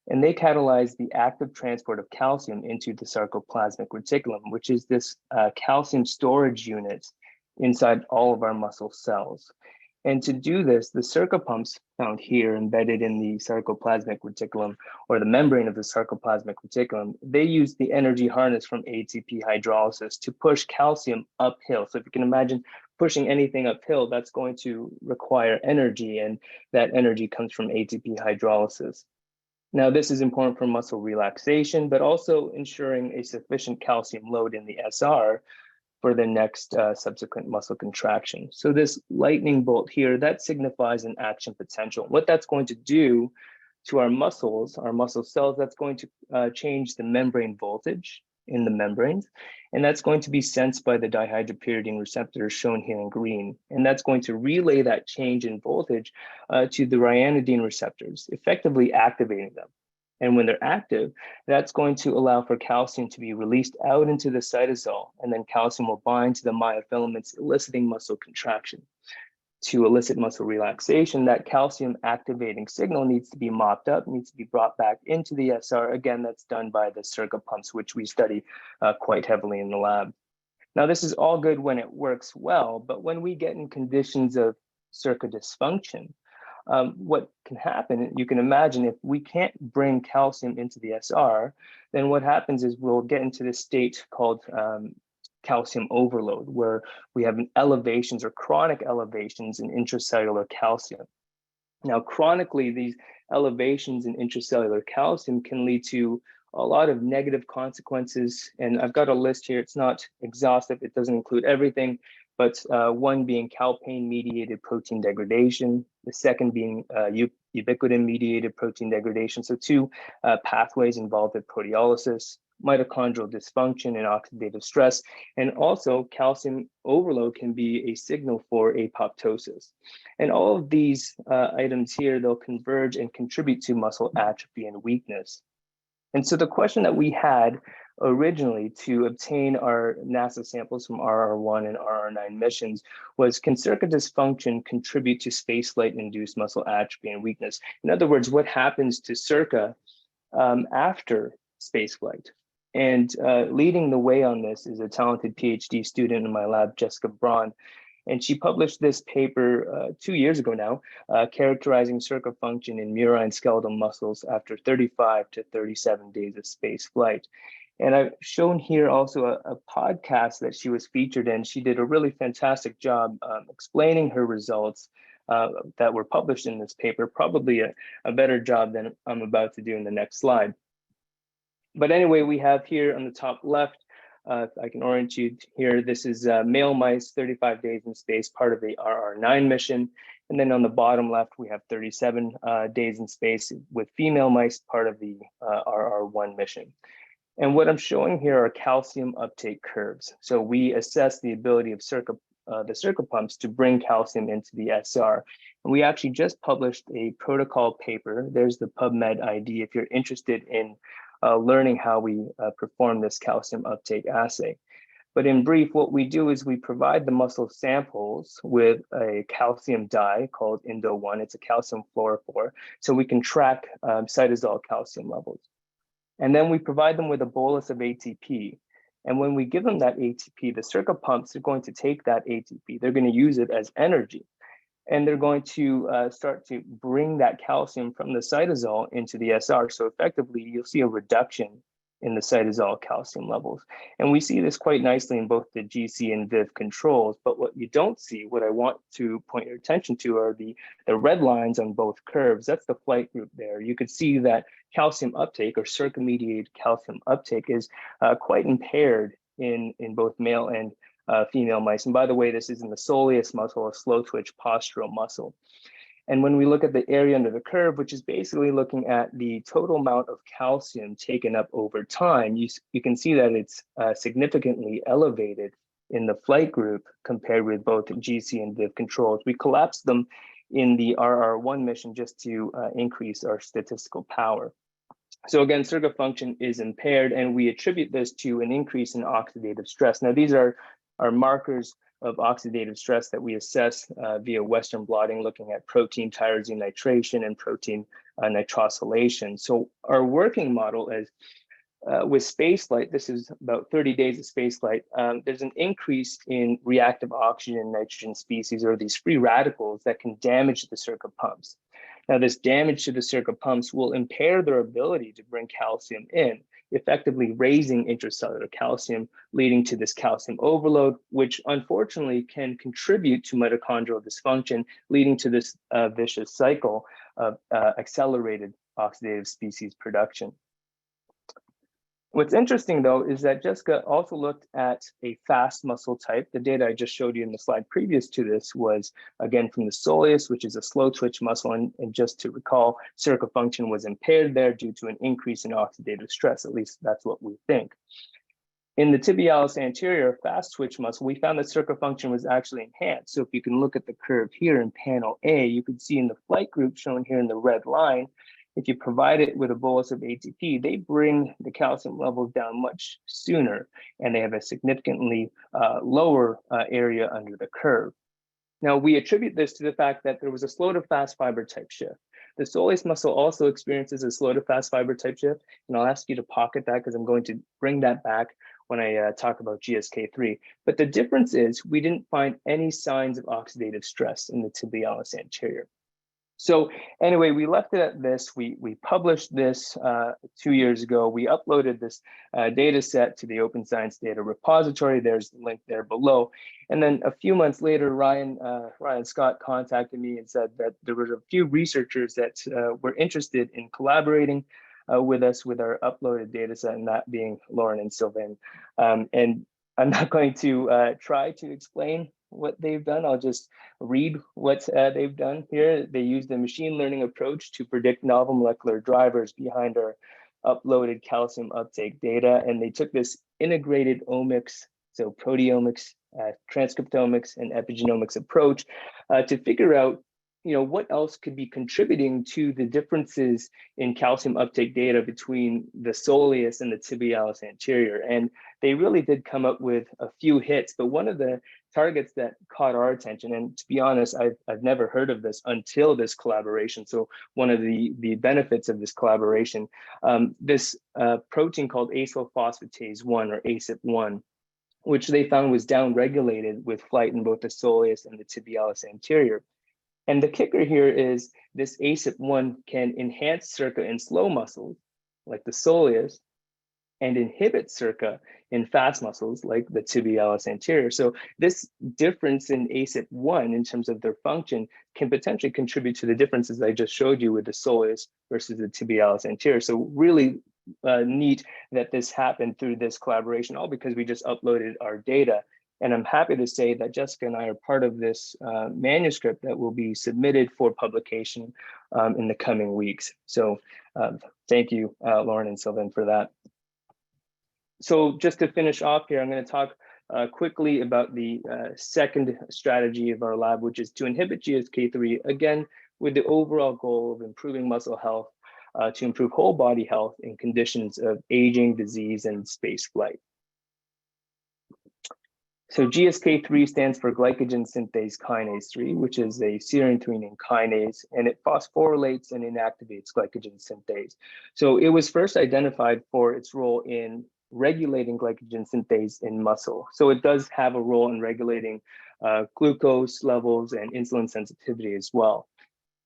And they catalyze the active transport of calcium into the sarcoplasmic reticulum, which is this calcium storage unit inside all of our muscle cells. And to do this, the circuit pumps found here embedded in the sarcoplasmic reticulum, or the membrane of the sarcoplasmic reticulum, they use the energy harness from ATP hydrolysis to push calcium uphill. So if you can imagine pushing anything uphill, that's going to require energy, and that energy comes from ATP hydrolysis. Now, this is important for muscle relaxation, but also ensuring a sufficient calcium load in the SR for the next subsequent muscle contraction. So this lightning bolt here, that signifies an action potential. What that's going to do to our muscle cells, that's going to change the membrane voltage in the membranes, and that's going to be sensed by the dihydropyridine receptors shown here in green. And that's going to relay that change in voltage to the ryanodine receptors, effectively activating them. And when they're active, that's going to allow for calcium to be released out into the cytosol, and then calcium will bind to the myofilaments, eliciting muscle contraction. To elicit muscle relaxation, that calcium activating signal needs to be mopped up, needs to be brought back into the SR. Again, that's done by the circuit pumps, which we study quite heavily in the lab. Now, this is all good when it works well, but when we get in conditions of circuit dysfunction, what can happen, you can imagine, if we can't bring calcium into the SR, then what happens is we'll get into this state called calcium overload, where we have elevations or chronic elevations in intracellular calcium. Now, chronically, these elevations in intracellular calcium can lead to a lot of negative consequences. And I've got a list here. It's not exhaustive. It doesn't include everything, but one being calpain-mediated protein degradation, the second being ubiquitin-mediated protein degradation. So two pathways involved with proteolysis, mitochondrial dysfunction and oxidative stress, and also calcium overload can be a signal for apoptosis. And all of these items here, they'll converge and contribute to muscle atrophy and weakness. And so the question that we had originally to obtain our NASA samples from RR1 and RR9 missions was, can circuit dysfunction contribute to spaceflight-induced muscle atrophy and weakness? In other words, what happens to circa after spaceflight? And leading the way on this is a talented PhD student in my lab, Jessica Braun. And she published this paper 2 years ago now, characterizing circuit function in murine skeletal muscles after 35 to 37 days of space flight. And I've shown here also a podcast that she was featured in. She did a really fantastic job explaining her results that were published in this paper, probably a better job than I'm about to do in the next slide. But anyway, we have here on the top left, I can orient you here. This is male mice, 35 days in space, part of the RR9 mission. And then on the bottom left, we have 37 days in space with female mice, part of the RR1 mission. And what I'm showing here are calcium uptake curves. So we assess the ability of the circuit pumps to bring calcium into the SR. And we actually just published a protocol paper. There's the PubMed ID if you're interested in learning how we perform this calcium uptake assay. But in brief, what we do is we provide the muscle samples with a calcium dye called Indo-1. It's a calcium fluorophore, so we can track cytosol calcium levels. And then we provide them with a bolus of ATP. And when we give them that ATP, the circuit pumps are going to take that ATP. They're going to use it as energy. And they're going to start to bring that calcium from the cytosol into the SR. So effectively, you'll see a reduction in the cytosol calcium levels. And we see this quite nicely in both the GC and VIV controls, but what you don't see, what I want to point your attention to are the red lines on both curves. That's the flight group there. You could see that calcium uptake or circummediated calcium uptake is quite impaired in both male and female mice. And by the way, this is in the soleus muscle, a slow twitch postural muscle. And when we look at the area under the curve, which is basically looking at the total amount of calcium taken up over time, you can see that it's significantly elevated in the flight group compared with both GC and VIV controls. We collapsed them in the RR1 mission just to increase our statistical power. So again, circuit function is impaired, and we attribute this to an increase in oxidative stress. Now, these are markers of oxidative stress that we assess via Western blotting, looking at protein tyrosine nitration and protein nitrosylation. So our working model is with spaceflight, this is about 30 days of spaceflight, there's an increase in reactive oxygen and nitrogen species, or these free radicals that can damage the circuit pumps. Now, this damage to the circuit pumps will impair their ability to bring calcium in, effectively raising intracellular calcium, leading to this calcium overload, which unfortunately can contribute to mitochondrial dysfunction, leading to this vicious cycle of accelerated oxidative species production. What's interesting, though, is that Jessica also looked at a fast muscle type. The data I just showed you in the slide previous to this was, again, from the soleus, which is a slow twitch muscle. And just to recall, circuit function was impaired there due to an increase in oxidative stress. At least that's what we think. In the tibialis anterior fast twitch muscle, we found that circuit function was actually enhanced. So if you can look at the curve here in panel A, you can see in the flight group shown here in the red line, if you provide it with a bolus of ATP, they bring the calcium levels down much sooner, and they have a significantly lower area under the curve. Now, we attribute this to the fact that there was a slow to fast fiber type shift. The soleus muscle also experiences a slow to fast fiber type shift, and I'll ask you to pocket that because I'm going to bring that back when I talk about GSK3. But the difference is we didn't find any signs of oxidative stress in the tibialis anterior. So anyway, we left it at this. We published this 2 years ago. We uploaded this data set to the Open Science Data Repository. There's the link there below. And then a few months later, Ryan Scott contacted me and said that there were a few researchers that were interested in collaborating with us with our uploaded data set, and that being Lauren and Sylvain. And I'm not going to try to explain what they've done. I'll just read what they've done here. They used a machine learning approach to predict novel molecular drivers behind our uploaded calcium uptake data. And they took this integrated omics, so proteomics, transcriptomics, and epigenomics approach to figure out what else could be contributing to the differences in calcium uptake data between the soleus and the tibialis anterior. And they really did come up with a few hits, but one of the targets that caught our attention, and to be honest, I've never heard of this until this collaboration. So one of the benefits of this collaboration, this protein called acylphosphatase 1 or ACYP1, which they found was downregulated with flight in both the soleus and the tibialis anterior. And the kicker here is this ACYP1 can enhance circa in slow muscles, like the soleus, and inhibit circa in fast muscles, like the tibialis anterior. So this difference in ACYP1 in terms of their function can potentially contribute to the differences I just showed you with the soleus versus the tibialis anterior. So really neat that this happened through this collaboration, all because we just uploaded our data. And I'm happy to say that Jessica and I are part of this manuscript that will be submitted for publication in the coming weeks. So thank you, Lauren and Sylvain, for that. So just to finish off here, I'm going to talk quickly about the second strategy of our lab, which is to inhibit GSK3, again, with the overall goal of improving muscle health, to improve whole body health in conditions of aging, disease, and space flight. So GSK3 stands for glycogen synthase kinase 3, which is a serine-threonine kinase, and it phosphorylates and inactivates glycogen synthase. So it was first identified for its role in regulating glycogen synthase in muscle. So it does have a role in regulating glucose levels and insulin sensitivity as well.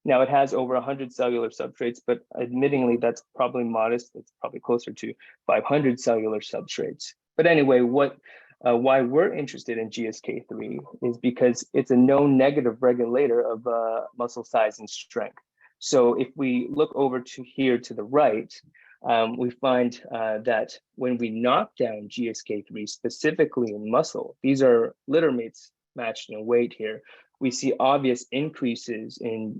Now it has over 100 cellular substrates, but admittingly, that's probably modest. It's probably closer to 500 cellular substrates. But anyway, why we're interested in GSK3 is because it's a known negative regulator of muscle size and strength. So if we look over to here to the right, we find that when we knock down GSK3 specifically in muscle, these are litter mates matched in weight here, we see obvious increases in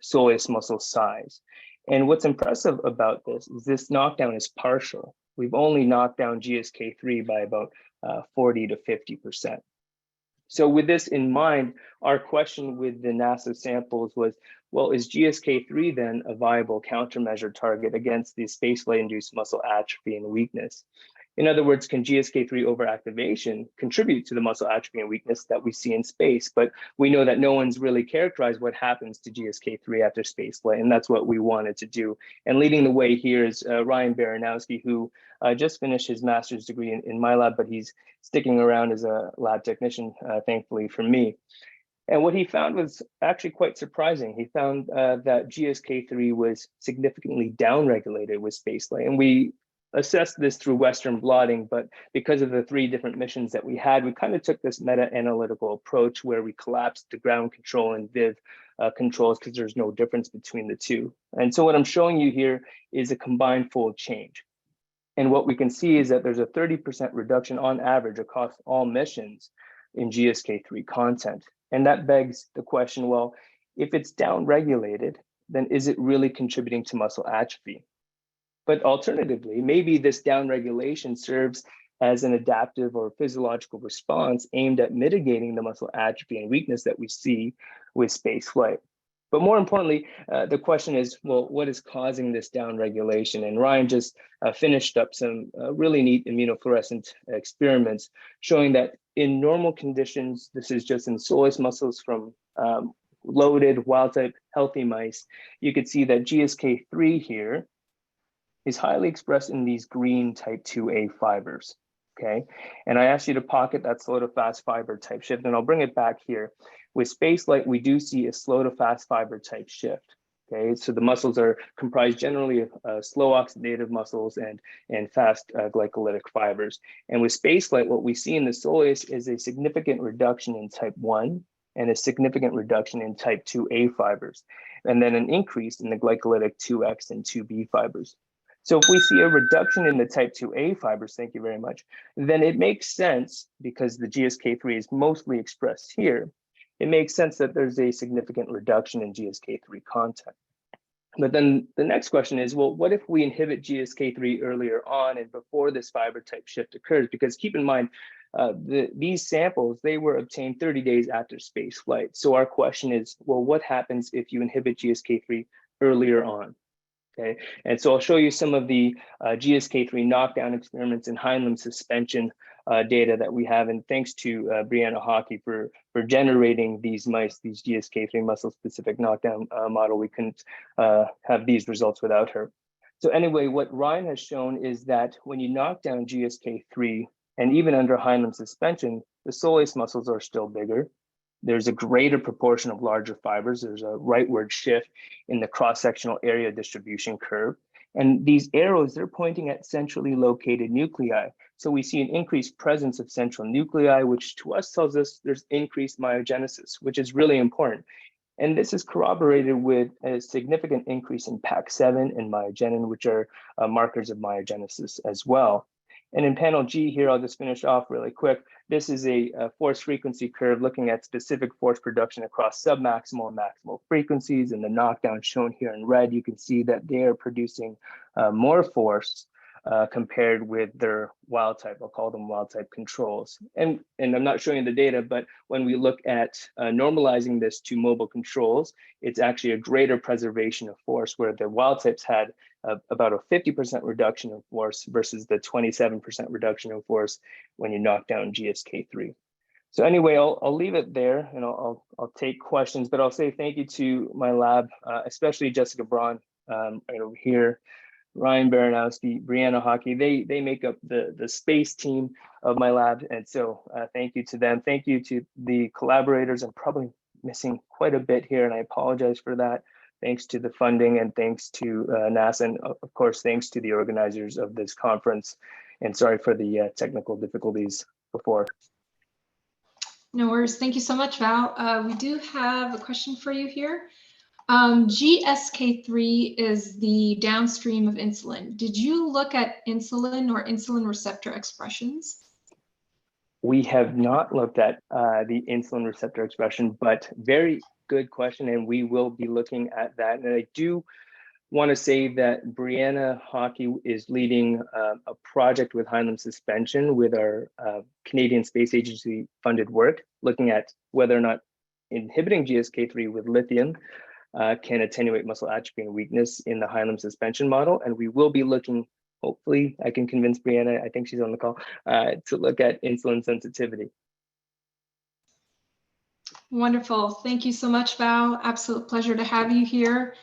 soleus muscle size. And what's impressive about this is this knockdown is partial. We've only knocked down GSK3 by about 40 to 50%. So with this in mind, our question with the NASA samples was, well, is GSK3 then a viable countermeasure target against the spaceflight-induced muscle atrophy and weakness? In other words, can GSK3 overactivation contribute to the muscle atrophy and weakness that we see in space? But we know that no one's really characterized what happens to GSK3 after spaceflight, and that's what we wanted to do. And leading the way here is Ryan Baranowski, who just finished his master's degree in my lab, but he's sticking around as a lab technician, thankfully for me. And what he found was actually quite surprising. He found that GSK3 was significantly downregulated with spaceflight, and we assessed this through Western blotting, but because of the 3 different missions that we had, we kind of took this meta-analytical approach where we collapsed the ground control and Viv controls because there's no difference between the two. And so what I'm showing you here is a combined fold change. And what we can see is that there's a 30% reduction on average across all missions in GSK3 content. And that begs the question, well, if it's downregulated, then is it really contributing to muscle atrophy? But alternatively, maybe this downregulation serves as an adaptive or physiological response aimed at mitigating the muscle atrophy and weakness that we see with spaceflight. But more importantly, the question is, well, what is causing this downregulation? And Ryan just finished up some really neat immunofluorescent experiments showing that in normal conditions, this is just in soleus muscles from loaded wild-type healthy mice, you could see that GSK3 here is highly expressed in these green type 2A fibers, okay? And I asked you to pocket that slow to fast fiber type shift, and I'll bring it back here. With spaceflight, we do see a slow to fast fiber type shift, okay? So the muscles are comprised generally of slow oxidative muscles and fast glycolytic fibers. And with spaceflight, what we see in the soleus is a significant reduction in type 1 and a significant reduction in type 2A fibers, and then an increase in the glycolytic 2X and 2B fibers. So if we see a reduction in the type 2A fibers, thank you very much, then it makes sense, because the GSK3 is mostly expressed here, it makes sense that there's a significant reduction in GSK3 content. But then the next question is, well, what if we inhibit GSK3 earlier on and before this fiber type shift occurs? Because keep in mind, these samples, they were obtained 30 days after space flight. So our question is, well, what happens if you inhibit GSK3 earlier on? Okay, and so I'll show you some of the GSK3 knockdown experiments and hind limb suspension data that we have, and thanks to Brianna Hockey for generating these mice, these GSK3 muscle-specific knockdown model. We couldn't have these results without her. So anyway, what Ryan has shown is that when you knock down GSK3, and even under hind limb suspension, the soleus muscles are still bigger. There's a greater proportion of larger fibers. There's a rightward shift in the cross-sectional area distribution curve. And these arrows, they're pointing at centrally located nuclei. So we see an increased presence of central nuclei, which to us tells us there's increased myogenesis, which is really important. And this is corroborated with a significant increase in PAX7 and myogenin, which are markers of myogenesis as well. And in panel G here, I'll just finish off really quick. This is a force frequency curve looking at specific force production across submaximal and maximal frequencies. And the knockdown shown here in red, you can see that they are producing more force compared with their wild type. I'll call them wild type controls. And I'm not showing you the data, but when we look at normalizing this to mobile controls, it's actually a greater preservation of force, where the wild types had about a 50% reduction in force versus the 27% reduction in force when you knock down GSK3. So anyway, I'll leave it there, and I'll take questions, but I'll say thank you to my lab, especially Jessica Braun right over here, Ryan Baranowski, Brianna Hockey. They make up the space team of my lab, and so thank you to them. Thank you to the collaborators. I'm probably missing quite a bit here, and I apologize for that. Thanks to the funding and thanks to NASA, and of course, thanks to the organizers of this conference. And sorry for the technical difficulties before. No worries. Thank you so much, Val. We do have a question for you here. GSK3 is the downstream of insulin. Did you look at insulin or insulin receptor expressions? We have not looked at the insulin receptor expression, but very good question, and we will be looking at that. And I do want to say that Brianna Hockey is leading a project with hindlimb suspension with our Canadian Space Agency funded work, looking at whether or not inhibiting GSK3 with lithium can attenuate muscle atrophy and weakness in the hindlimb suspension model. And we will be looking, hopefully I can convince Brianna, I think she's on the call, to look at insulin sensitivity. Wonderful. Thank you so much, Val. Absolute pleasure to have you here.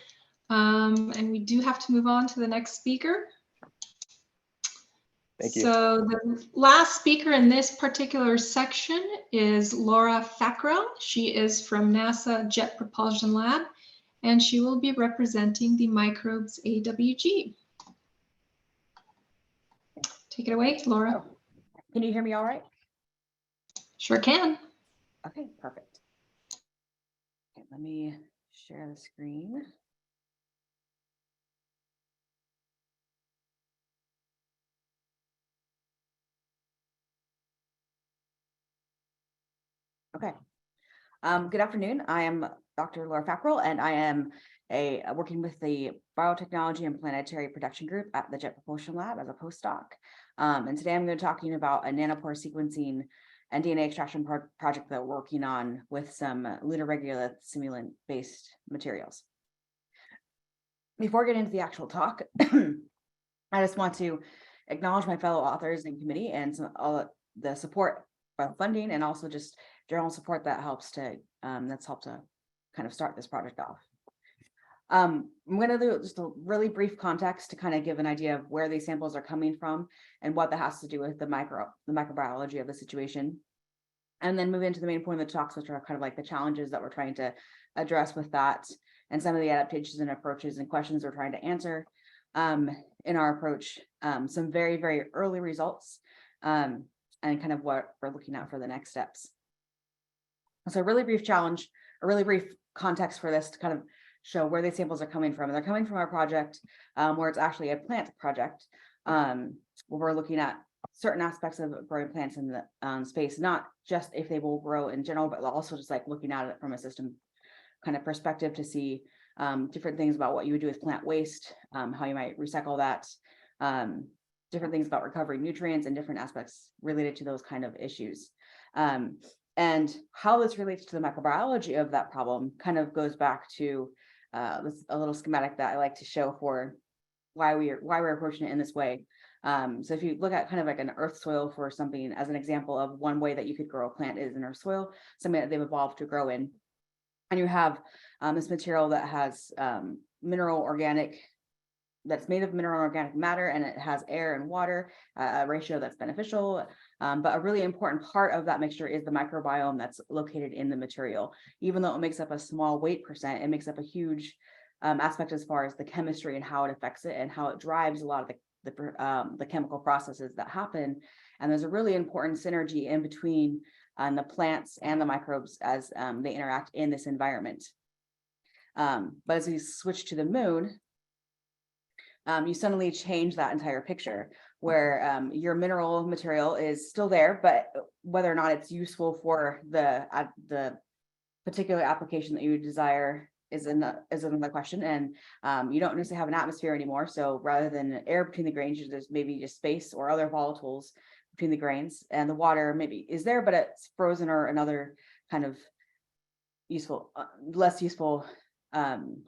And we do have to move on to the next speaker. Thank you. So the last speaker in this particular section is Laura Fackrell. She is from NASA Jet Propulsion Lab, and she will be representing the Microbes AWG. Take it away, Laura. Can you hear me all right? Sure can. Okay, perfect. Okay, let me share the screen. Okay. Good afternoon. I am Dr. Laura Fackrell, and I am working with the Biotechnology and Planetary Production Group at the Jet Propulsion Lab as a postdoc. And today I'm going to be talking about a nanopore sequencing and DNA extraction project that we're working on with some lunar regolith simulant-based materials. Before getting into the actual talk, I just want to acknowledge my fellow authors and committee and all the support by funding and also just general support that helps to that's helped to kind of start this project off. I'm going to do just a really brief context to kind of give an idea of where these samples are coming from and what that has to do with the microbiology of the situation, and then move into the main point of the talks, which are kind of like the challenges that we're trying to address with that, and some of the adaptations and approaches and questions we're trying to answer in our approach, some very, very early results, and kind of what we're looking at for the next steps. So a really brief challenge, a really brief context for this to kind of show where these samples are coming from. And they're coming from our project where it's actually a plant project, where we're looking at certain aspects of growing plants in the space, not just if they will grow in general, but also just like looking at it from a system kind of perspective to see different things about what you would do with plant waste, how you might recycle that, different things about recovering nutrients and different aspects related to those kind of issues. And how this relates to the microbiology of that problem kind of goes back to a little schematic that I like to show for why we're approaching it in this way. So if you look at kind of like an earth soil for something as an example of one way that you could grow a plant is in earth soil, something that they've evolved to grow in. And you have this material that has that's made of mineral organic matter, and it has air and water, a ratio that's beneficial. But a really important part of that mixture is the microbiome that's located in the material. Even though it makes up a small weight percent, it makes up a huge aspect as far as the chemistry and how it affects it and how it drives a lot of the chemical processes that happen. And there's a really important synergy in between the plants and the microbes as they interact in this environment. But as we switch to the moon, you suddenly change that entire picture where your mineral material is still there, but whether or not it's useful for the particular application that you desire is another question. And you don't necessarily have an atmosphere anymore. So rather than air between the grains, there's maybe just space or other volatiles between the grains, and the water maybe is there, but it's frozen or another kind of less useful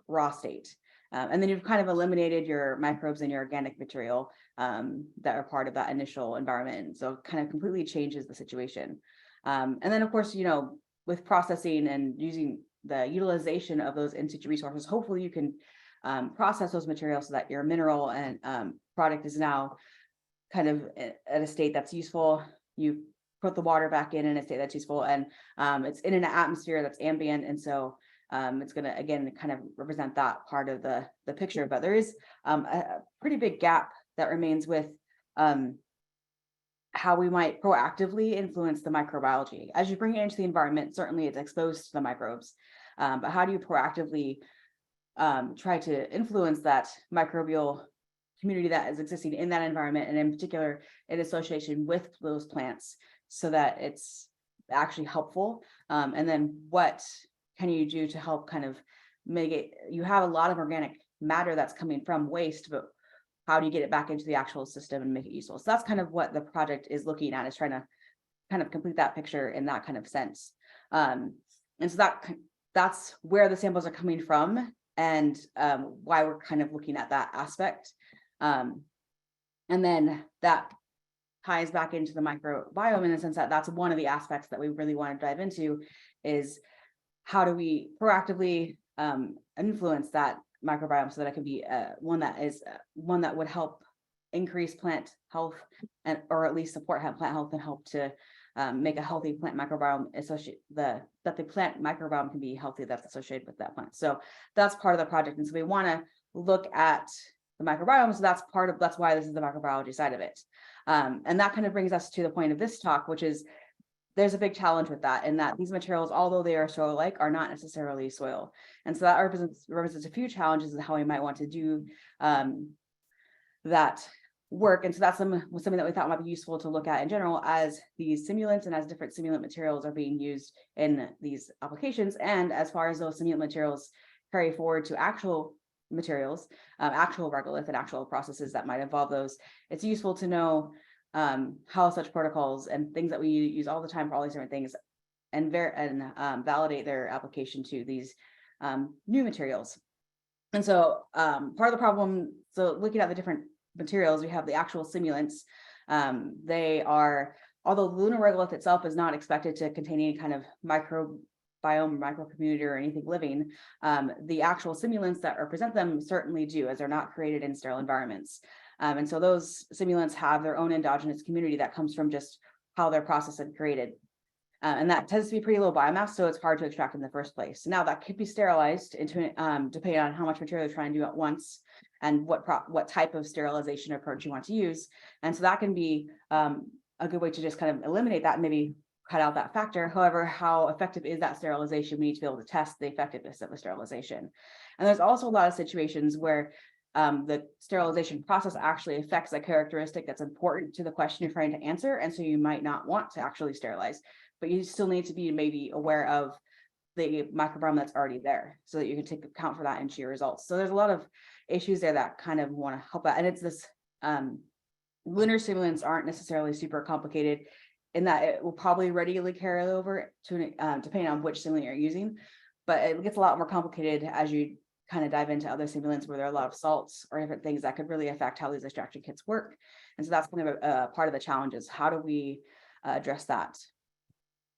raw state. And then you've kind of eliminated your microbes and your organic material that are part of that initial environment. And so it kind of completely changes the situation. And then, of course, with processing and using the utilization of those in situ resources, hopefully you can process those materials so that your mineral and product is now kind of at a state that's useful. You put the water back in a state that's useful, and it's in an atmosphere that's ambient. And so it's going to, again, kind of represent that part of the picture. But there is a pretty big gap that remains with how we might proactively influence the microbiology. As you bring it into the environment, certainly it's exposed to the microbes, but how do you proactively try to influence that microbial community that is existing in that environment, and in particular in association with those plants, so that it's actually helpful? And then what can you do to help kind of mitigate? You have a lot of organic matter that's coming from waste, but how do you get it back into the actual system and make it useful? So that's kind of what the project is looking at, is trying to kind of complete that picture in that kind of sense. And so that's where the samples are coming from, and why we're kind of looking at that aspect. And then that ties back into the microbiome in the sense that that's one of the aspects that we really want to dive into, is how do we proactively influence that microbiome so that it can be one that would help increase plant health, and or at least support plant health, and help to make a healthy plant microbiome that the plant microbiome can be healthy, that's associated with that plant. So that's part of the project. And so we want to look at the microbiome. So that's why this is the microbiology side of it. And that kind of brings us to the point of this talk, which is there's a big challenge with that, in that these materials, although they are soil-like, are not necessarily soil. And so that represents a few challenges in how we might want to do that work. And so that's something that we thought might be useful to look at in general, as these simulants and as different simulant materials are being used in these applications. And as far as those simulant materials carry forward to actual materials, actual regolith and actual processes that might involve those, it's useful to know how such protocols and things that we use all the time for all these different things, and validate their application to these new materials. And so part of the problem, so looking at the different materials, we have the actual simulants. They are, although lunar regolith itself is not expected to contain any kind of microbiome, microcommunity, or anything living, the actual simulants that represent them certainly do, as they're not created in sterile environments. And so those simulants have their own endogenous community that comes from just how they're processed and created. And that tends to be pretty low biomass, so it's hard to extract in the first place. Now that could be sterilized into, depending on how much material you're trying to do at once, and what type of sterilization approach you want to use. And so that can be a good way to just kind of eliminate that and maybe cut out that factor. However, how effective is that sterilization? We need to be able to test the effectiveness of the sterilization. And there's also a lot of situations where the sterilization process actually affects a characteristic that's important to the question you're trying to answer. And so you might not want to actually sterilize, but you still need to be maybe aware of the microbiome that's already there, so that you can take account for that into your results. So there's a lot of issues there that kind of want to help out. And it's this, lunar simulants aren't necessarily super complicated, in that it will probably readily carry over to, depending on which simulant you're using, but it gets a lot more complicated as you kind of dive into other simulants where there are a lot of salts or different things that could really affect how these extraction kits work. And so that's kind of a part of the challenge, is how do we address that?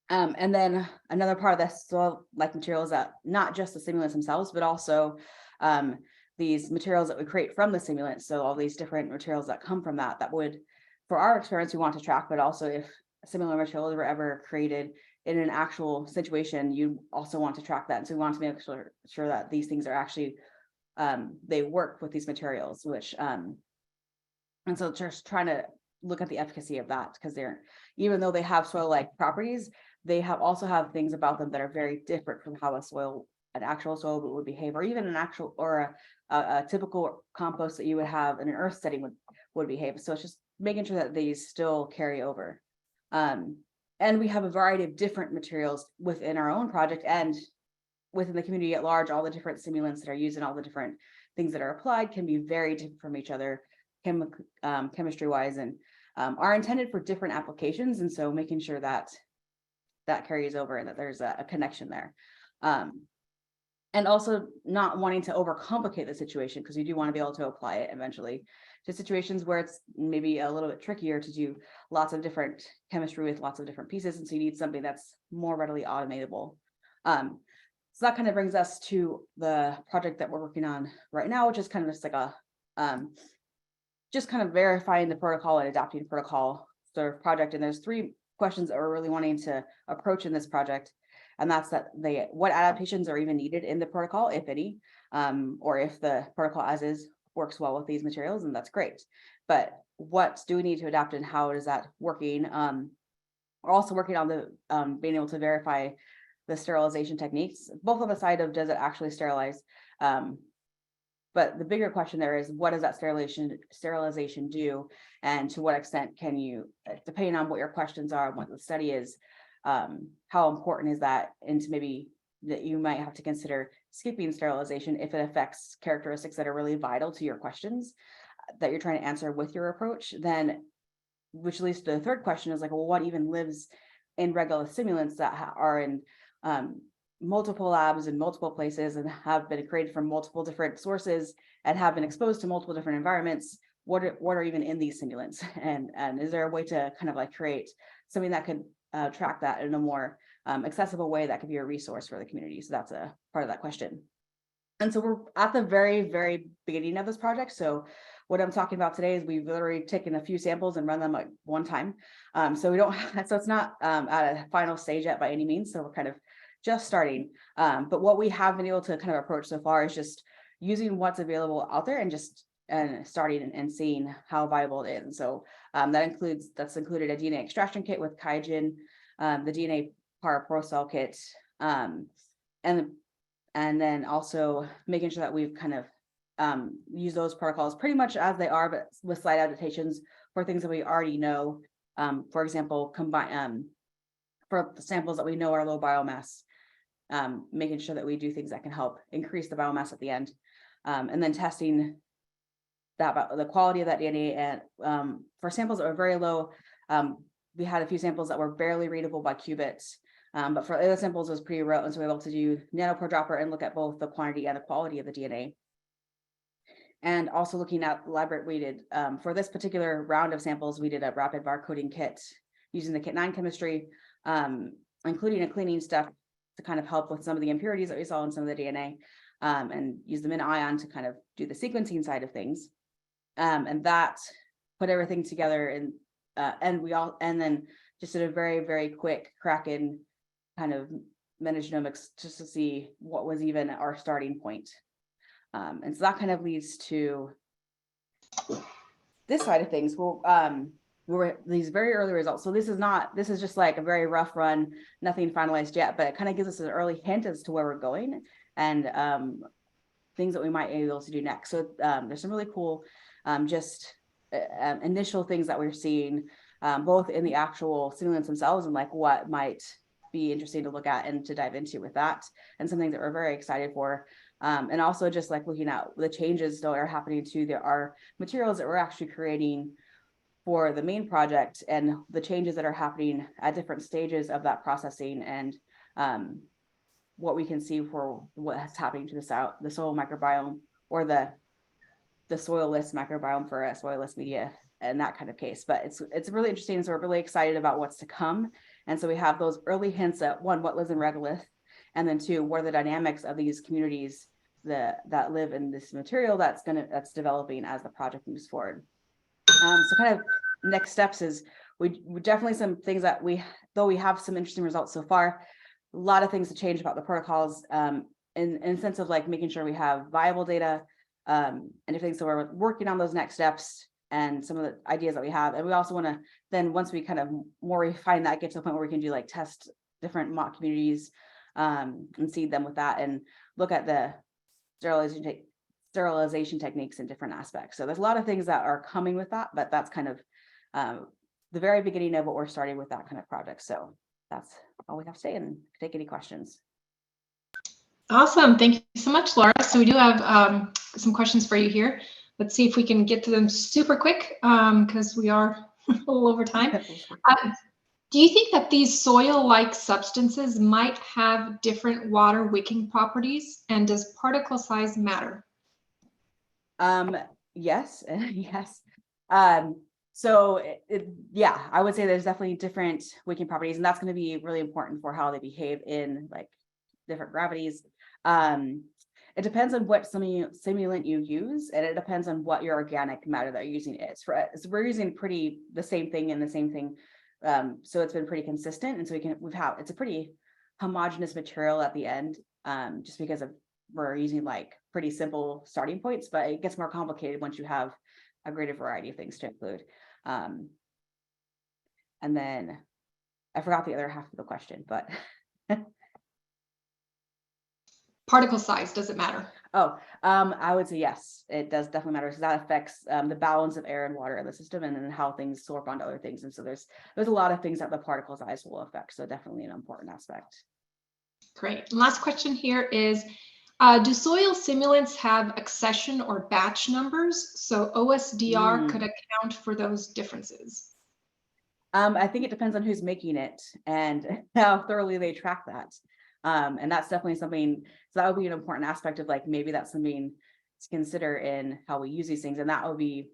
And then another part of this soil-like materials, that not just the simulants themselves, but also these materials that we create from the simulants. So all these different materials that come from that would, for our experiments, we want to track, but also if similar materials were ever created in an actual situation, you also want to track that. And so we want to make sure that these things are actually, they work with these materials, which, and so just trying to look at the efficacy of that, because even though they have soil-like properties, they also have things about them that are very different from how an actual soil would behave, or even an actual, or a typical compost that you would have in an earth setting would behave. So it's just making sure that these still carry over. And we have a variety of different materials within our own project and within the community at large. All the different simulants that are used and all the different things that are applied can be very different from each other, chemistry wise, and are intended for different applications. And so making sure that that carries over and that there's a connection there. And also not wanting to overcomplicate the situation, because you do want to be able to apply it eventually to situations where it's maybe a little bit trickier to do lots of different chemistry with lots of different pieces. And so you need something that's more readily automatable. So that kind of brings us to the project that we're working on right now, which is kind of just like just kind of verifying the protocol and adapting the protocol sort of project. And there's 3 questions that we're really wanting to approach in this project. And that's that what adaptations are even needed in the protocol, if any, or if the protocol as is works well with these materials, and that's great. But what do we need to adapt and how is that working? We're also working on the being able to verify the sterilization techniques, both on the side of does it actually sterilize? But the bigger question there is, what does that sterilization do? And to what extent can you, depending on what your questions are and what the study is, how important is that? And maybe that you might have to consider skipping sterilization if it affects characteristics that are really vital to your questions that you're trying to answer with your approach. Then, which leads to the third question is like, well, what even lives in regolith simulants that are in multiple labs in multiple places and have been created from multiple different sources and have been exposed to multiple different environments? What are even in these simulants? And is there a way to kind of like create something that could track that in a more accessible way that could be a resource for the community? So that's a part of that question. And so we're at the very, very beginning of this project. So what I'm talking about today is we've literally taken a few samples and run them like one time. So we don't have, so it's not at a final stage yet by any means. So we're kind of just starting. But what we have been able to kind of approach so far is just using what's available out there and just starting and seeing how viable it is. And so that's included a DNA extraction kit with QIAGEN, the DNA Pro-cell kit, and then also making sure that we've kind of use those protocols pretty much as they are, but with slight adaptations for things that we already know. For example, for the samples that we know are low biomass, making sure that we do things that can help increase the biomass at the end, and then testing the quality of that DNA. And for samples that were very low, we had a few samples that were barely readable by qubits. But for other samples, it was pretty rote, and so we were able to do nano per dropper and look at both the quantity and the quality of the DNA. And also looking at library, we did, for this particular round of samples, we did a rapid barcoding kit using the Kit9 chemistry, including a cleaning step to kind of help with some of the impurities that we saw in some of the DNA, and use the MinION to kind of do the sequencing side of things. And that put everything together, and then just did a very, very quick crack-in kind of metagenomics just to see what was even our starting point. And so that kind of leads to this side of things. Well, we're these very early results. So this is just like a very rough run, nothing finalized yet, but it kind of gives us an early hint as to where we're going and things that we might be able to do next. So there's some really cool initial things that we're seeing, both in the actual simulants themselves and like what might be interesting to look at and to dive into with that, and some things that we're very excited for. And also just like looking at the changes that are happening to our materials that we're actually creating for the main project, and the changes that are happening at different stages of that processing, and what we can see for what's happening to the soil microbiome, or the soilless microbiome for a soilless media and that kind of case. But it's really interesting. So we're really excited about what's to come. And so we have those early hints at one, what lives in regolith, and then two, what are the dynamics of these communities that live in this material that's developing as the project moves forward. So kind of next steps is we definitely some things that though we have some interesting results so far, a lot of things to change about the protocols, in the sense of like making sure we have viable data, and everything. So we're working on those next steps and some of the ideas that we have. And we also want to then, once we kind of more refine that, get to the point where we can do like test different mock communities, and seed them with that, and look at the sterilization techniques in different aspects. So there's a lot of things that are coming with that, but that's kind of the very beginning of what we're starting with that kind of project. So that's all we have to say, and take any questions. Awesome. Thank you so much, Laura. So we do have some questions for you here. Let's see if we can get to them super quick, because we are a little over time. Do you think that these soil-like substances might have different water wicking properties, and does particle size matter? Yes, yes. So yeah, I would say there's definitely different wicking properties, and that's going to be really important for how they behave in like different gravities. It depends on what simulant you use, and it depends on what your organic matter that you're using is. So we're using the same thing and the same thing. So it's been pretty consistent, and so it's a pretty homogeneous material at the end, just because we're using like pretty simple starting points, but it gets more complicated once you have a greater variety of things to include. And then I forgot the other half of the question, but particle size, does it matter? Oh, I would say yes, it does definitely matter, because that affects the balance of air and water in the system, and then how things sorp onto other things. And so there's a lot of things that the particle size will affect. So definitely an important aspect. Great. Last question here is, do soil simulants have accession or batch numbers? So OSDR could account for those differences. I think it depends on who's making it and how thoroughly they track that. And that's definitely something, so that would be an important aspect of like, maybe that's something to consider in how we use these things. And that would be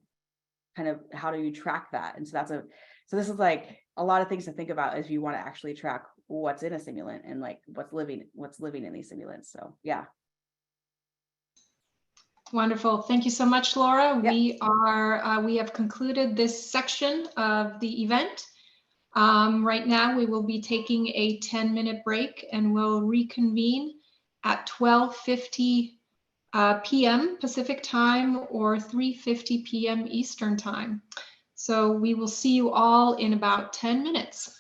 kind of, how do you track that? And so so this is like a lot of things to think about if you want to actually track what's in a simulant and like what's living in these simulants. So yeah. Wonderful. Thank you so much, Laura. Yep. We have concluded this section of the event. Right now, we will be taking a 10-minute break, and we'll reconvene at 12:50 p.m. Pacific time or 3:50 p.m. Eastern time. So we will see you all in about 10 minutes.